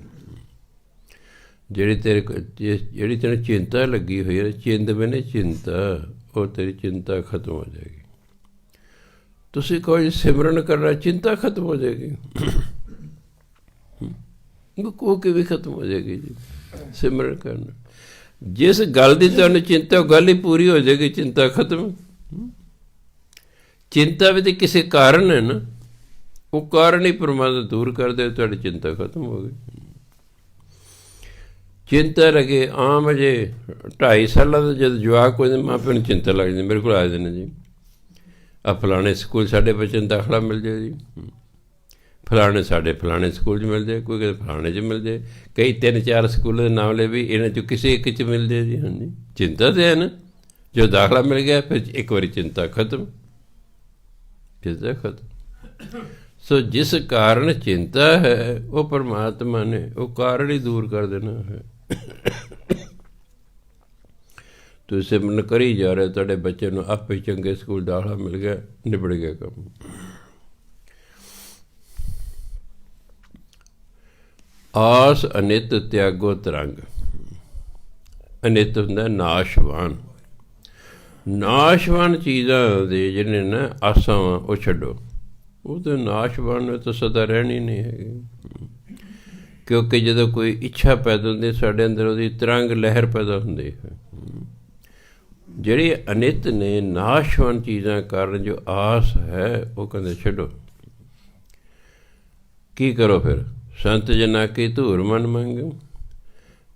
ਜਿਹੜੀ ਤੈਨੂੰ ਚਿੰਤਾ ਲੱਗੀ ਹੋਈ ਹੈ, ਚਿੰਦ ਮੈਨੇ ਚਿੰਤਾ, ਉਹ ਤੇਰੀ ਚਿੰਤਾ ਖਤਮ ਹੋ ਜਾਏਗੀ। ਤੁਸੀਂ ਕੋਈ ਸਿਮਰਨ ਕਰਨਾ, ਚਿੰਤਾ ਖਤਮ ਹੋ ਜਾਏਗੀ। ਉਹ ਕਿਵੇਂ ਖਤਮ ਹੋ ਜਾਏਗੀ ਜੀ? ਸਿਮਰਨ ਕਰਨਾ, ਜਿਸ ਗੱਲ ਦੀ ਤੁਹਾਨੂੰ ਚਿੰਤਾ ਉਹ ਗੱਲ ਹੀ ਪੂਰੀ ਹੋ ਜਾਏਗੀ, ਚਿੰਤਾ ਖਤਮ। ਚਿੰਤਾ ਵੀ ਤਾਂ ਕਿਸੇ ਕਾਰਨ ਹੈ ਨਾ, ਉਹ ਕਾਰਨ ਹੀ ਪਰਮਾਤਮਾ ਦੂਰ ਕਰ ਦੇ, ਤੁਹਾਡੀ ਚਿੰਤਾ ਖਤਮ ਹੋ ਗਈ। ਚਿੰਤਾ ਲੱਗੇ ਆਮ ਅਜੇ 2.5 ਸਾਲਾਂ ਦਾ ਜਦ ਜਵਾਕ ਹੋ ਮਾਂ ਪਿਓ ਨੂੰ ਚਿੰਤਾ ਲੱਗ ਜਾਂਦੀ। ਮੇਰੇ ਕੋਲ ਆ ਜਾਂਦੇ ਨੇ ਜੀ, ਆ ਫਲਾਣੇ ਸਕੂਲ ਸਾਡੇ ਬੱਚੇ ਨੂੰ ਦਾਖਲਾ ਮਿਲ ਜਾਏ ਜੀ, ਫਲਾਣੇ ਸਾਡੇ ਫਲਾਣੇ ਸਕੂਲ 'ਚ ਮਿਲ ਜਾਏ, ਕੋਈ ਕਹਿੰਦੇ ਫਲਾਣੇ 'ਚ ਮਿਲ ਜਾਏ, ਕਈ 3-4 ਸਕੂਲਾਂ ਦੇ ਨਾਮ ਲਏ ਵੀ ਇਹਨਾਂ 'ਚੋਂ ਕਿਸੇ ਇੱਕ 'ਚ ਮਿਲ ਜਾਏ ਜੀ। ਹਾਂਜੀ, ਚਿੰਤਾ ਤਾਂ ਹੈ ਨਾ। ਜੋ ਦਾਖਲਾ ਮਿਲ ਗਿਆ ਫਿਰ ਇੱਕ ਵਾਰੀ ਚਿੰਤਾ ਖਤਮ, ਚਿੰਤਾ ਖਤਮ। ਸੋ ਜਿਸ ਕਾਰਨ ਚਿੰਤਾ ਹੈ ਉਹ ਪਰਮਾਤਮਾ ਨੇ ਉਹ ਕਾਰਨ ਹੀ ਦੂਰ ਕਰ ਦੇਣਾ ਹੈ। ਤੁਸੀਂ ਸਿਮਰਨ ਕਰੀ ਜਾ ਰਹੇ, ਤੁਹਾਡੇ ਬੱਚੇ ਨੂੰ ਆਪੇ ਚੰਗੇ ਸਕੂਲ ਦਾਖਲਾ ਮਿਲ ਗਿਆ, ਨਿਬੜ ਗਿਆ ਕੰਮ। ਆਸ ਅਨਿਤ ਤਿਆਗੋ ਤਰੰਗ। ਅਨਿਤ ਹੁੰਦਾ ਨਾਸ਼ਵਾਨ। ਨਾਸ਼ਵਾਨ ਚੀਜ਼ਾਂ ਦੇ ਜਿਹਨੇ ਨਾ ਆਸਾਂ ਉਹ ਛੱਡੋ। ਉਹ ਤਾਂ ਨਾਸ਼ਵਾਨ ਤਾਂ ਸਦਾ ਰਹਿਣੀ ਨਹੀਂ ਹੈਗੀ। ਕਿਉਂਕਿ ਜਦੋਂ ਕੋਈ ਇੱਛਾ ਪੈਦਾ ਹੁੰਦੀ ਸਾਡੇ ਅੰਦਰ, ਉਹਦੀ ਤਰੰਗ ਲਹਿਰ ਪੈਦਾ ਹੁੰਦੀ ਹੈ। ਜਿਹੜੀ ਅਨਿਤ ਨੇ ਨਾਸ਼ਵਾਨ ਚੀਜ਼ਾਂ ਕਾਰਨ ਜੋ ਆਸ ਹੈ ਉਹ ਕਹਿੰਦੇ ਛੱਡੋ। ਕੀ ਕਰੋ ਫਿਰ? ਸੰਤ ਜਨਾ ਕੀ ਧੂਰ ਮਨ ਮੰਗੋ।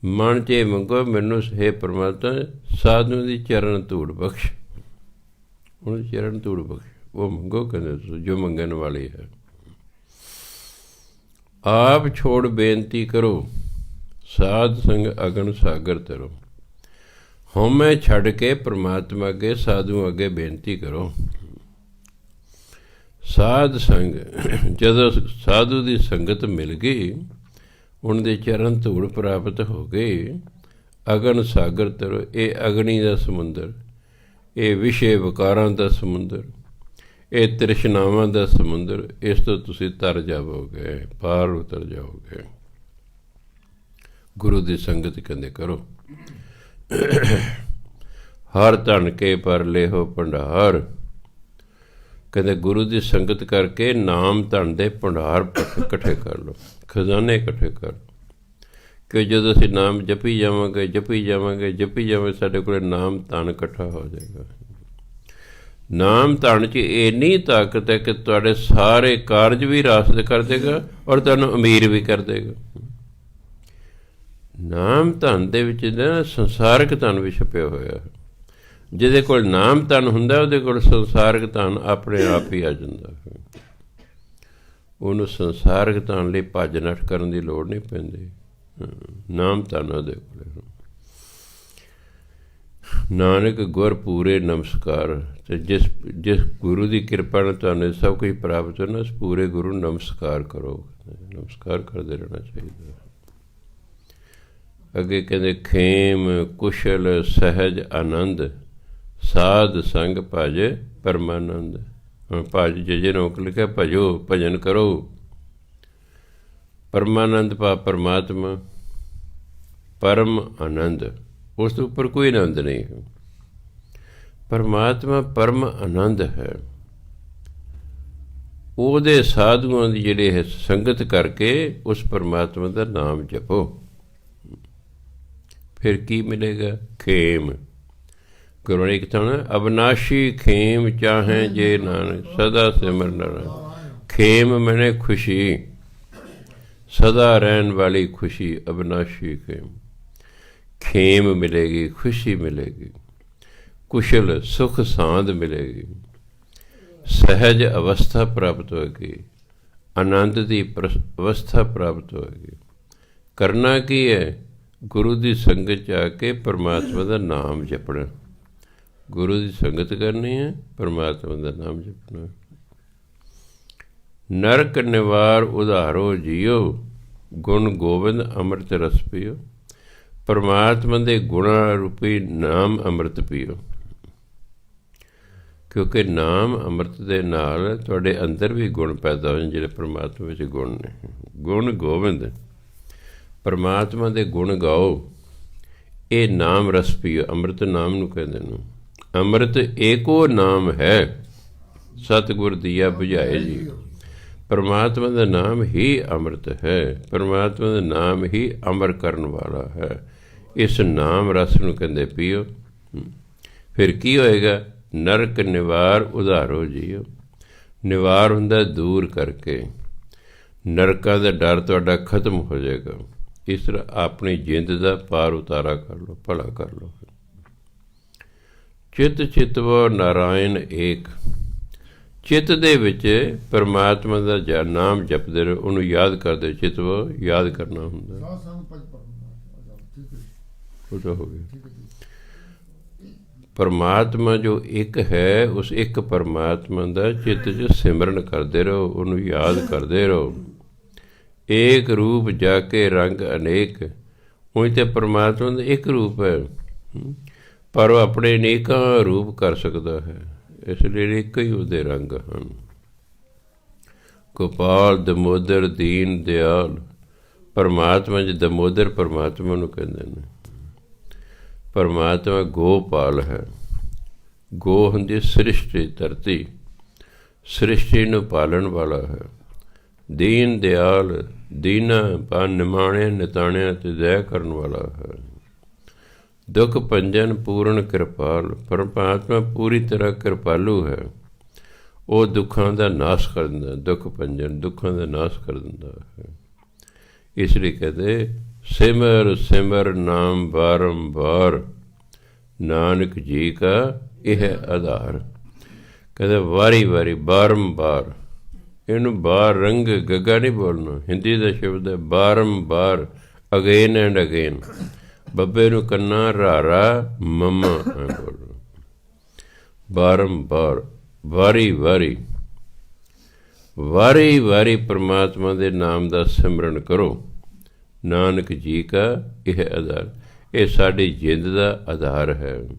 ਮਨ 'ਚ ਇਹ ਮੰਗੋ ਮੈਨੂੰ ਹੈ ਪਰਮਾਤਮਾ ਸਾਧੂ ਦੀ ਚਰਨ ਧੂੜ ਬਖਸ਼। ਉਹਦੀ ਚਰਨ ਧੂੜ ਬਖਸ਼, ਉਹ ਮੰਗੋ ਕਹਿੰਦੇ ਜੋ ਮੰਗਣ ਵਾਲੀ ਹੈ। ਆਪ ਛੋੜ ਬੇਨਤੀ ਕਰੋ, ਸਾਧ ਸੰਗ ਅਗਨ ਸਾਗਰ ਤਰੋ। ਹਉਮੈ ਛੱਡ ਕੇ ਪਰਮਾਤਮਾ ਅੱਗੇ ਸਾਧੂ ਅੱਗੇ ਬੇਨਤੀ ਕਰੋ। ਸਾਧ ਸੰਗ, ਜਦੋਂ ਸਾਧੂ ਦੀ ਸੰਗਤ ਮਿਲ ਗਈ, ਉਹਨਾਂ ਦੇ ਚਰਨ ਧੂੜ ਪ੍ਰਾਪਤ ਹੋ ਗਏ। ਅਗਨ ਸਾਗਰ ਤਰੋ, ਇਹ ਅਗਨੀ ਦਾ ਸਮੁੰਦਰ, ਇਹ ਵਿਸ਼ੇ ਵਿਕਾਰਾਂ ਦਾ ਸਮੁੰਦਰ, ਇਹ ਤ੍ਰਿਸ਼ਨਾਵਾਂ ਦਾ ਸਮੁੰਦਰ, ਇਸ ਤੋਂ ਤੁਸੀਂ ਤਰ ਜਾਵੋਗੇ, ਪਾਰ ਉਤਰ ਜਾਓਗੇ। ਗੁਰੂ ਦੀ ਸੰਗਤ ਕਹਿੰਦੇ ਕਰੋ। ਹਰ ਧਨ ਕੇ ਪਰ ਲੇਹੋ ਭੰਡਾਰ। ਕਹਿੰਦੇ ਗੁਰੂ ਦੀ ਸੰਗਤ ਕਰਕੇ ਨਾਮ ਧਨ ਦੇ ਭੰਡਾਰ ਇਕੱਠੇ ਕਰ ਲਓ, ਖਜ਼ਾਨੇ ਇਕੱਠੇ ਕਰ। ਕਿ ਜਦੋਂ ਅਸੀਂ ਨਾਮ ਜਪੀ ਜਾਵਾਂਗੇ, ਜਪੀ ਜਾਵਾਂਗੇ, ਜਪੀ ਜਾਵਾਂਗੇ, ਸਾਡੇ ਕੋਲ ਨਾਮ ਧਨ ਇਕੱਠਾ ਹੋ ਜਾਏਗਾ। ਨਾਮ ਧਨ 'ਚ ਇੰਨੀ ਤਾਕਤ ਹੈ ਕਿ ਤੁਹਾਡੇ ਸਾਰੇ ਕਾਰਜ ਵੀ ਰਾਸਤ ਕਰ ਦੇਗਾ ਔਰ ਤੁਹਾਨੂੰ ਅਮੀਰ ਵੀ ਕਰ ਦੇਗਾ। ਨਾਮ ਧਨ ਦੇ ਵਿੱਚ ਨਾ ਸੰਸਾਰਕ ਧਨ ਵੀ ਛਪਿਆ ਹੋਇਆ ਹੈ। ਜਿਹਦੇ ਕੋਲ ਨਾਮ ਧਨ ਹੁੰਦਾ ਉਹਦੇ ਕੋਲ ਸੰਸਾਰਕ ਧਨ ਆਪਣੇ ਆਪ ਹੀ ਆ ਜਾਂਦਾ ਹੈ। ਉਹਨੂੰ ਸੰਸਾਰਕ ਧਨ ਲਈ ਭੱਜ ਨੱਠ ਕਰਨ ਦੀ ਲੋੜ ਨਹੀਂ ਪੈਂਦੀ। ਨਾਮ ਧਨ ਉਹਦੇ ਕੋਲ। ਨਾਨਕ ਗੁਰ ਪੂਰੇ ਨਮਸਕਾਰ। ਅਤੇ ਜਿਸ ਗੁਰੂ ਦੀ ਕਿਰਪਾ ਨਾਲ ਤੁਹਾਨੂੰ ਸਭ ਕੁਝ ਪ੍ਰਾਪਤ ਹੋਣਾ, ਉਸ ਪੂਰੇ ਗੁਰੂ ਨੂੰ ਨਮਸਕਾਰ ਕਰੋ। ਨਮਸਕਾਰ ਕਰਦੇ ਰਹਿਣਾ ਚਾਹੀਦਾ। ਅੱਗੇ ਕਹਿੰਦੇ ਖੇਮ ਕੁਸ਼ਲ ਸਹਿਜ ਆਨੰਦ, ਸਾਧ ਸੰਗ ਭਜ ਪਰਮਾਨੰਦ। ਹੁਣ ਭਜ ਜੇ ਰੋਕ ਲਿਖਿਆ ਭਜੋ, ਭਜਨ ਕਰੋ। ਪਰਮਾਨੰਦ ਪਾ ਪਰਮਾਤਮਾ, ਪਰਮ ਆਨੰਦ, ਉਸ ਤੋਂ ਉੱਪਰ ਕੋਈ ਆਨੰਦ ਨਹੀਂ ਹੈ। ਪਰਮਾਤਮਾ ਪਰਮ ਆਨੰਦ ਹੈ। ਉਹਦੇ ਸਾਧੂਆਂ ਦੀ ਜਿਹੜੇ ਹੈ ਸੰਗਤ ਕਰਕੇ ਉਸ ਪਰਮਾਤਮਾ ਦਾ ਨਾਮ ਜਪੋ। ਫਿਰ ਕੀ ਮਿਲੇਗਾ? ਖੇਮ। ਗੁਰੂ ਨੇ ਕਿਹਾ ਅਬਨਾਸ਼ੀ ਖੇਮ ਚਾਹੇ ਜੇ ਨਾਨਕ, ਸਦਾ ਸਿਮਰ ਨਾਰਾਇਣ। ਖੇਮ ਮੈਨੇ ਖੁਸ਼ੀ, ਸਦਾ ਰਹਿਣ ਵਾਲੀ ਖੁਸ਼ੀ, ਅਬਨਾਸ਼ੀ ਖੇਮ। ਖੇਮ ਮਿਲੇਗੀ, ਖੁਸ਼ੀ ਮਿਲੇਗੀ। ਕੁਸ਼ਲ ਸੁਖ ਸਾਂਦ ਮਿਲੇਗੀ, ਸਹਿਜ ਅਵਸਥਾ ਪ੍ਰਾਪਤ ਹੋਏਗੀ, ਆਨੰਦ ਦੀ ਅਵਸਥਾ ਪ੍ਰਾਪਤ ਹੋਏਗੀ। ਕਰਨਾ ਕੀ ਹੈ? ਗੁਰੂ ਦੀ ਸੰਗਤ 'ਚ ਆ ਕੇ ਪਰਮਾਤਮਾ ਦਾ ਨਾਮ ਜਪਣਾ। ਗੁਰੂ ਦੀ ਸੰਗਤ ਕਰਨੀ ਹੈ, ਪਰਮਾਤਮਾ ਦਾ ਨਾਮ ਜਪਣਾ। ਨਰਕ ਨਿਵਾਰ ਉਧਾਰੋ ਜੀਓ, ਗੁਣ ਗੋਬਿੰਦ ਅੰਮ੍ਰਿਤ ਰਸ ਪੀਓ। ਪਰਮਾਤਮਾ ਦੇ ਗੁਣਾਂ ਰੂਪੀ ਨਾਮ ਅੰਮ੍ਰਿਤ ਪੀਓ, ਕਿਉਂਕਿ ਨਾਮ ਅੰਮ੍ਰਿਤ ਦੇ ਨਾਲ ਤੁਹਾਡੇ ਅੰਦਰ ਵੀ ਗੁਣ ਪੈਦਾ ਹੋ ਜਾਣ, ਜਿਹੜੇ ਪਰਮਾਤਮਾ ਵਿੱਚ ਗੁਣ ਨੇ। ਗੁਣ ਗੋਬਿੰਦ, ਪਰਮਾਤਮਾ ਦੇ ਗੁਣ ਗਾਓ, ਇਹ ਨਾਮ ਰਸ ਪੀਓ। ਅੰਮ੍ਰਿਤ ਨਾਮ ਨੂੰ ਕਹਿੰਦੇ ਨੇ। ਅੰਮ੍ਰਿਤ ਏਕੋ ਨਾਮ ਹੈ, ਸਤਿਗੁਰ ਦੀਆ ਬੁਝਾਏ ਜੀ। ਪਰਮਾਤਮਾ ਦਾ ਨਾਮ ਹੀ ਅੰਮ੍ਰਿਤ ਹੈ, ਪਰਮਾਤਮਾ ਦਾ ਨਾਮ ਹੀ ਅਮਰ ਕਰਨ ਵਾਲਾ ਹੈ। ਇਸ ਨਾਮ ਰਸ ਨੂੰ ਕਹਿੰਦੇ ਪੀਓ। ਫਿਰ ਕੀ ਹੋਏਗਾ? ਨਰਕ ਨਿਵਾਰ ਉਧਾਰੋ ਜੀਓ। ਨਿਵਾਰ ਹੁੰਦਾ ਦੂਰ ਕਰਕੇ, ਨਰਕਾਂ ਦਾ ਡਰ ਤੁਹਾਡਾ ਖਤਮ ਹੋ ਜਾਏਗਾ। ਇਸ ਤਰ੍ਹਾਂ ਆਪਣੀ ਜਿੰਦ ਦਾ ਪਾਰ ਉਤਾਰਾ ਕਰ ਲਓ, ਭਲਾ ਕਰ ਲਓ। ਚਿੱਤ ਚਿਤਵੋ ਨਾਰਾਇਣ ਏਕ। ਚਿੱਤ ਦੇ ਵਿੱਚ ਪਰਮਾਤਮਾ ਦਾ ਨਾਮ ਜਪਦੇ ਰਹੋ, ਉਹਨੂੰ ਯਾਦ ਕਰਦੇ। ਚਿਤਵੋ ਯਾਦ ਕਰਨਾ ਹੁੰਦਾ। ਉਹ ਤਾਂ ਹੋ ਗਿਆ। ਪਰਮਾਤਮਾ ਜੋ ਇੱਕ ਹੈ, ਉਸ ਇੱਕ ਪਰਮਾਤਮਾ ਦਾ ਚਿੱਤ 'ਚ ਸਿਮਰਨ ਕਰਦੇ ਰਹੋ, ਉਹਨੂੰ ਯਾਦ ਕਰਦੇ ਰਹੋ। ਏਕ ਰੂਪ ਜਾ ਕੇ ਰੰਗ ਅਨੇਕ। ਉਂਝ ਤੇ ਪਰਮਾਤਮਾ ਦਾ ਇੱਕ ਰੂਪ ਹੈ, ਪਰ ਉਹ ਆਪਣੇ ਅਨੇਕਾਂ ਰੂਪ ਕਰ ਸਕਦਾ ਹੈ, ਇਸ ਲਈ ਇੱਕ ਹੀ ਉਹਦੇ ਰੰਗ ਹਨ। ਗੋਪਾਲ ਦਮੋਦਰ ਦੀਨ ਦਿਆਲ। ਪਰਮਾਤਮਾ 'ਚ ਦਮੋਦਰ ਪਰਮਾਤਮਾ ਨੂੰ ਕਹਿੰਦੇ ਨੇ। ਪਰਮਾਤਮਾ ਗੋਪਾਲ ਹੈ। ਗੋ ਹੁੰਦੀ ਸ੍ਰਿਸ਼ਟੀ, ਧਰਤੀ, ਸ੍ਰਿਸ਼ਟੀ ਨੂੰ ਪਾਲਣ ਵਾਲਾ ਹੈ। ਦੀਨ ਦਿਆਲ, ਦੀਨਾਂ ਪਾ ਨਿਮਾਣਿਆਂ ਨਿਤਾਣਿਆਂ 'ਤੇ ਦਇਆ ਕਰਨ ਵਾਲਾ ਹੈ। ਦੁੱਖ ਭੰਜਨ ਪੂਰਨ ਕਿਰਪਾਲ। ਪਰਮਾਤਮਾ ਪੂਰੀ ਤਰ੍ਹਾਂ ਕਿਰਪਾਲੂ ਹੈ, ਉਹ ਦੁੱਖਾਂ ਦਾ ਨਾਸ਼ ਕਰ ਦਿੰਦਾ। ਦੁੱਖ ਭੰਜਨ, ਦੁੱਖਾਂ ਦਾ ਨਾਸ਼ ਕਰ ਦਿੰਦਾ ਹੈ। ਇਸ ਲਈ ਕਹਿੰਦੇ ਸਿਮਰ ਸਿਮਰ ਨਾਮ ਬਾਰੰਬਾਰ, ਨਾਨਕ ਜੀ ਕਾ ਇਹ ਆਧਾਰ। ਕਹਿੰਦੇ ਵਾਰੀ ਵਾਰੀ, ਬਾਰੰਬਾਰ। ਇਹਨੂੰ ਬਾਰ ਰੰਗ ਗੱਗਾ ਨਹੀਂ ਬੋਲਣਾ, ਹਿੰਦੀ ਦਾ ਸ਼ਬਦ ਹੈ ਬਾਰੰਬਾਰ, ਅਗੇਨ ਐਂਡ ਅਗੇਨ। ਬੱਬੇ ਨੂੰ ਕੰਨਾ ਰਾਰਾ ਮੰਮਾ ਬੋਲਣਾ। ਬਾਰੰਬਾਰ, ਵਾਰੀ ਵਾਰੀ, ਵਾਰੀ ਵਾਰੀ ਪਰਮਾਤਮਾ ਦੇ ਨਾਮ ਦਾ ਸਿਮਰਨ ਕਰੋ। ਨਾਨਕ ਜੀ ਕਾ ਇਹ ਆਧਾਰ। ਇਹ ਸਾਡੀ ਜਿੰਦ ਦਾ ਆਧਾਰ ਹੈ,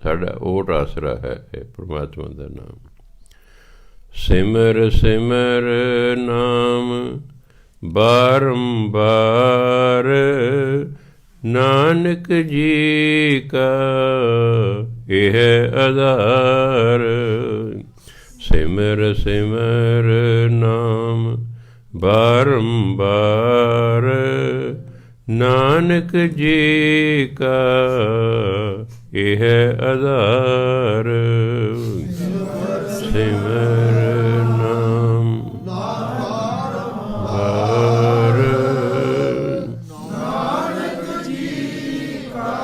ਸਾਡਾ ਓਟ ਆਸਰਾ ਹੈ ਇਹ ਪਰਮਾਤਮਾ ਦਾ ਨਾਮ। ਸਿਮਰ ਸਿਮਰ ਨਾਮ ਬਾਰੰਬਾਰ, ਨਾਨਕ ਜੀ ਕਾ ਇਹ ਆਧਾਰ। ਸਿਮਰ ਸਿਮਰ ਨਾਮ ਬਾਰੰਬਾਰ, ਨਾਨਕ ਜੀ ਕਾ ਇਹ ਆਧਾਰ। ਸਿਮਰ ਨਾਮ ਬਾਰ, ਨਾਨਕ ਜੀ ਕਾ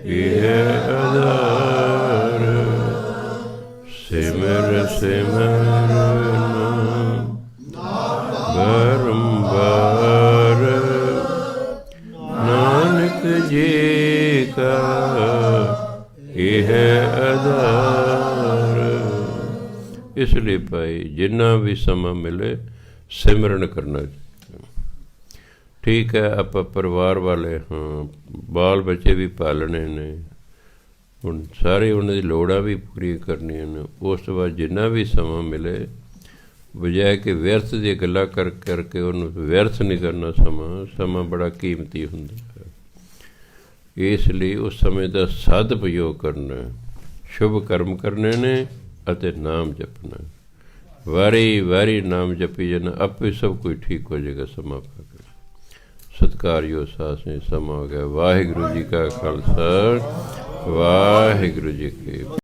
ਇਹ ਆਧਾਰ। ਸਿਮਰ ਸਿਮਰ ਬਾਰੰਬਾਰ, ਨਾਨਕ ਜੀ ਕਾ ਇਹ ਆਧਾਰ। ਇਸ ਲਈ ਭਾਈ ਜਿੰਨਾ ਵੀ ਸਮਾਂ ਮਿਲੇ ਸਿਮਰਨ ਕਰਨਾ। ਠੀਕ ਹੈ, ਆਪਾਂ ਪਰਿਵਾਰ ਵਾਲੇ ਹਾਂ, ਬਾਲ ਬੱਚੇ ਵੀ ਪਾਲਣੇ ਨੇ, ਹੁਣ ਸਾਰੇ ਉਹਨਾਂ ਦੀ ਲੋੜਾਂ ਵੀ ਪੂਰੀਆਂ ਕਰਨੀਆਂ ਨੇ। ਉਸ ਤੋਂ ਬਾਅਦ ਜਿੰਨਾ ਵੀ ਸਮਾਂ ਮਿਲੇ, ਬਜਾਏ ਕਿ ਵਿਅਰਥ ਦੀਆਂ ਗੱਲਾਂ ਕਰਕੇ ਉਹਨੂੰ ਵਿਅਰਥ ਨਹੀਂ ਕਰਨਾ। ਸਮਾਂ ਬੜਾ ਕੀਮਤੀ ਹੁੰਦਾ ਹੈ, ਇਸ ਲਈ ਉਸ ਸਮੇਂ ਦਾ ਸਦਉਪਯੋਗ ਕਰਨਾ, ਸ਼ੁਭ ਕਰਮ ਕਰਨੇ ਨੇ ਅਤੇ ਨਾਮ ਜਪਣਾ। ਵਾਰੀ ਵਾਰੀ ਨਾਮ ਜਪੀ ਜਾਣਾ, ਆਪੇ ਸਭ ਕੁਝ ਠੀਕ ਹੋ ਜਾਏਗਾ। ਸਮਾਂ ਪਾ ਕੇ ਸਤਿਕਾਰਯੋਗ ਸਾਥ ਨੇ ਸਮਾਂ ਹੋ ਗਿਆ। ਵਾਹਿਗੁਰੂ ਜੀ ਕਾ ਖਾਲਸਾ, ਵਾਹਿਗੁਰੂ ਜੀ ਕੀ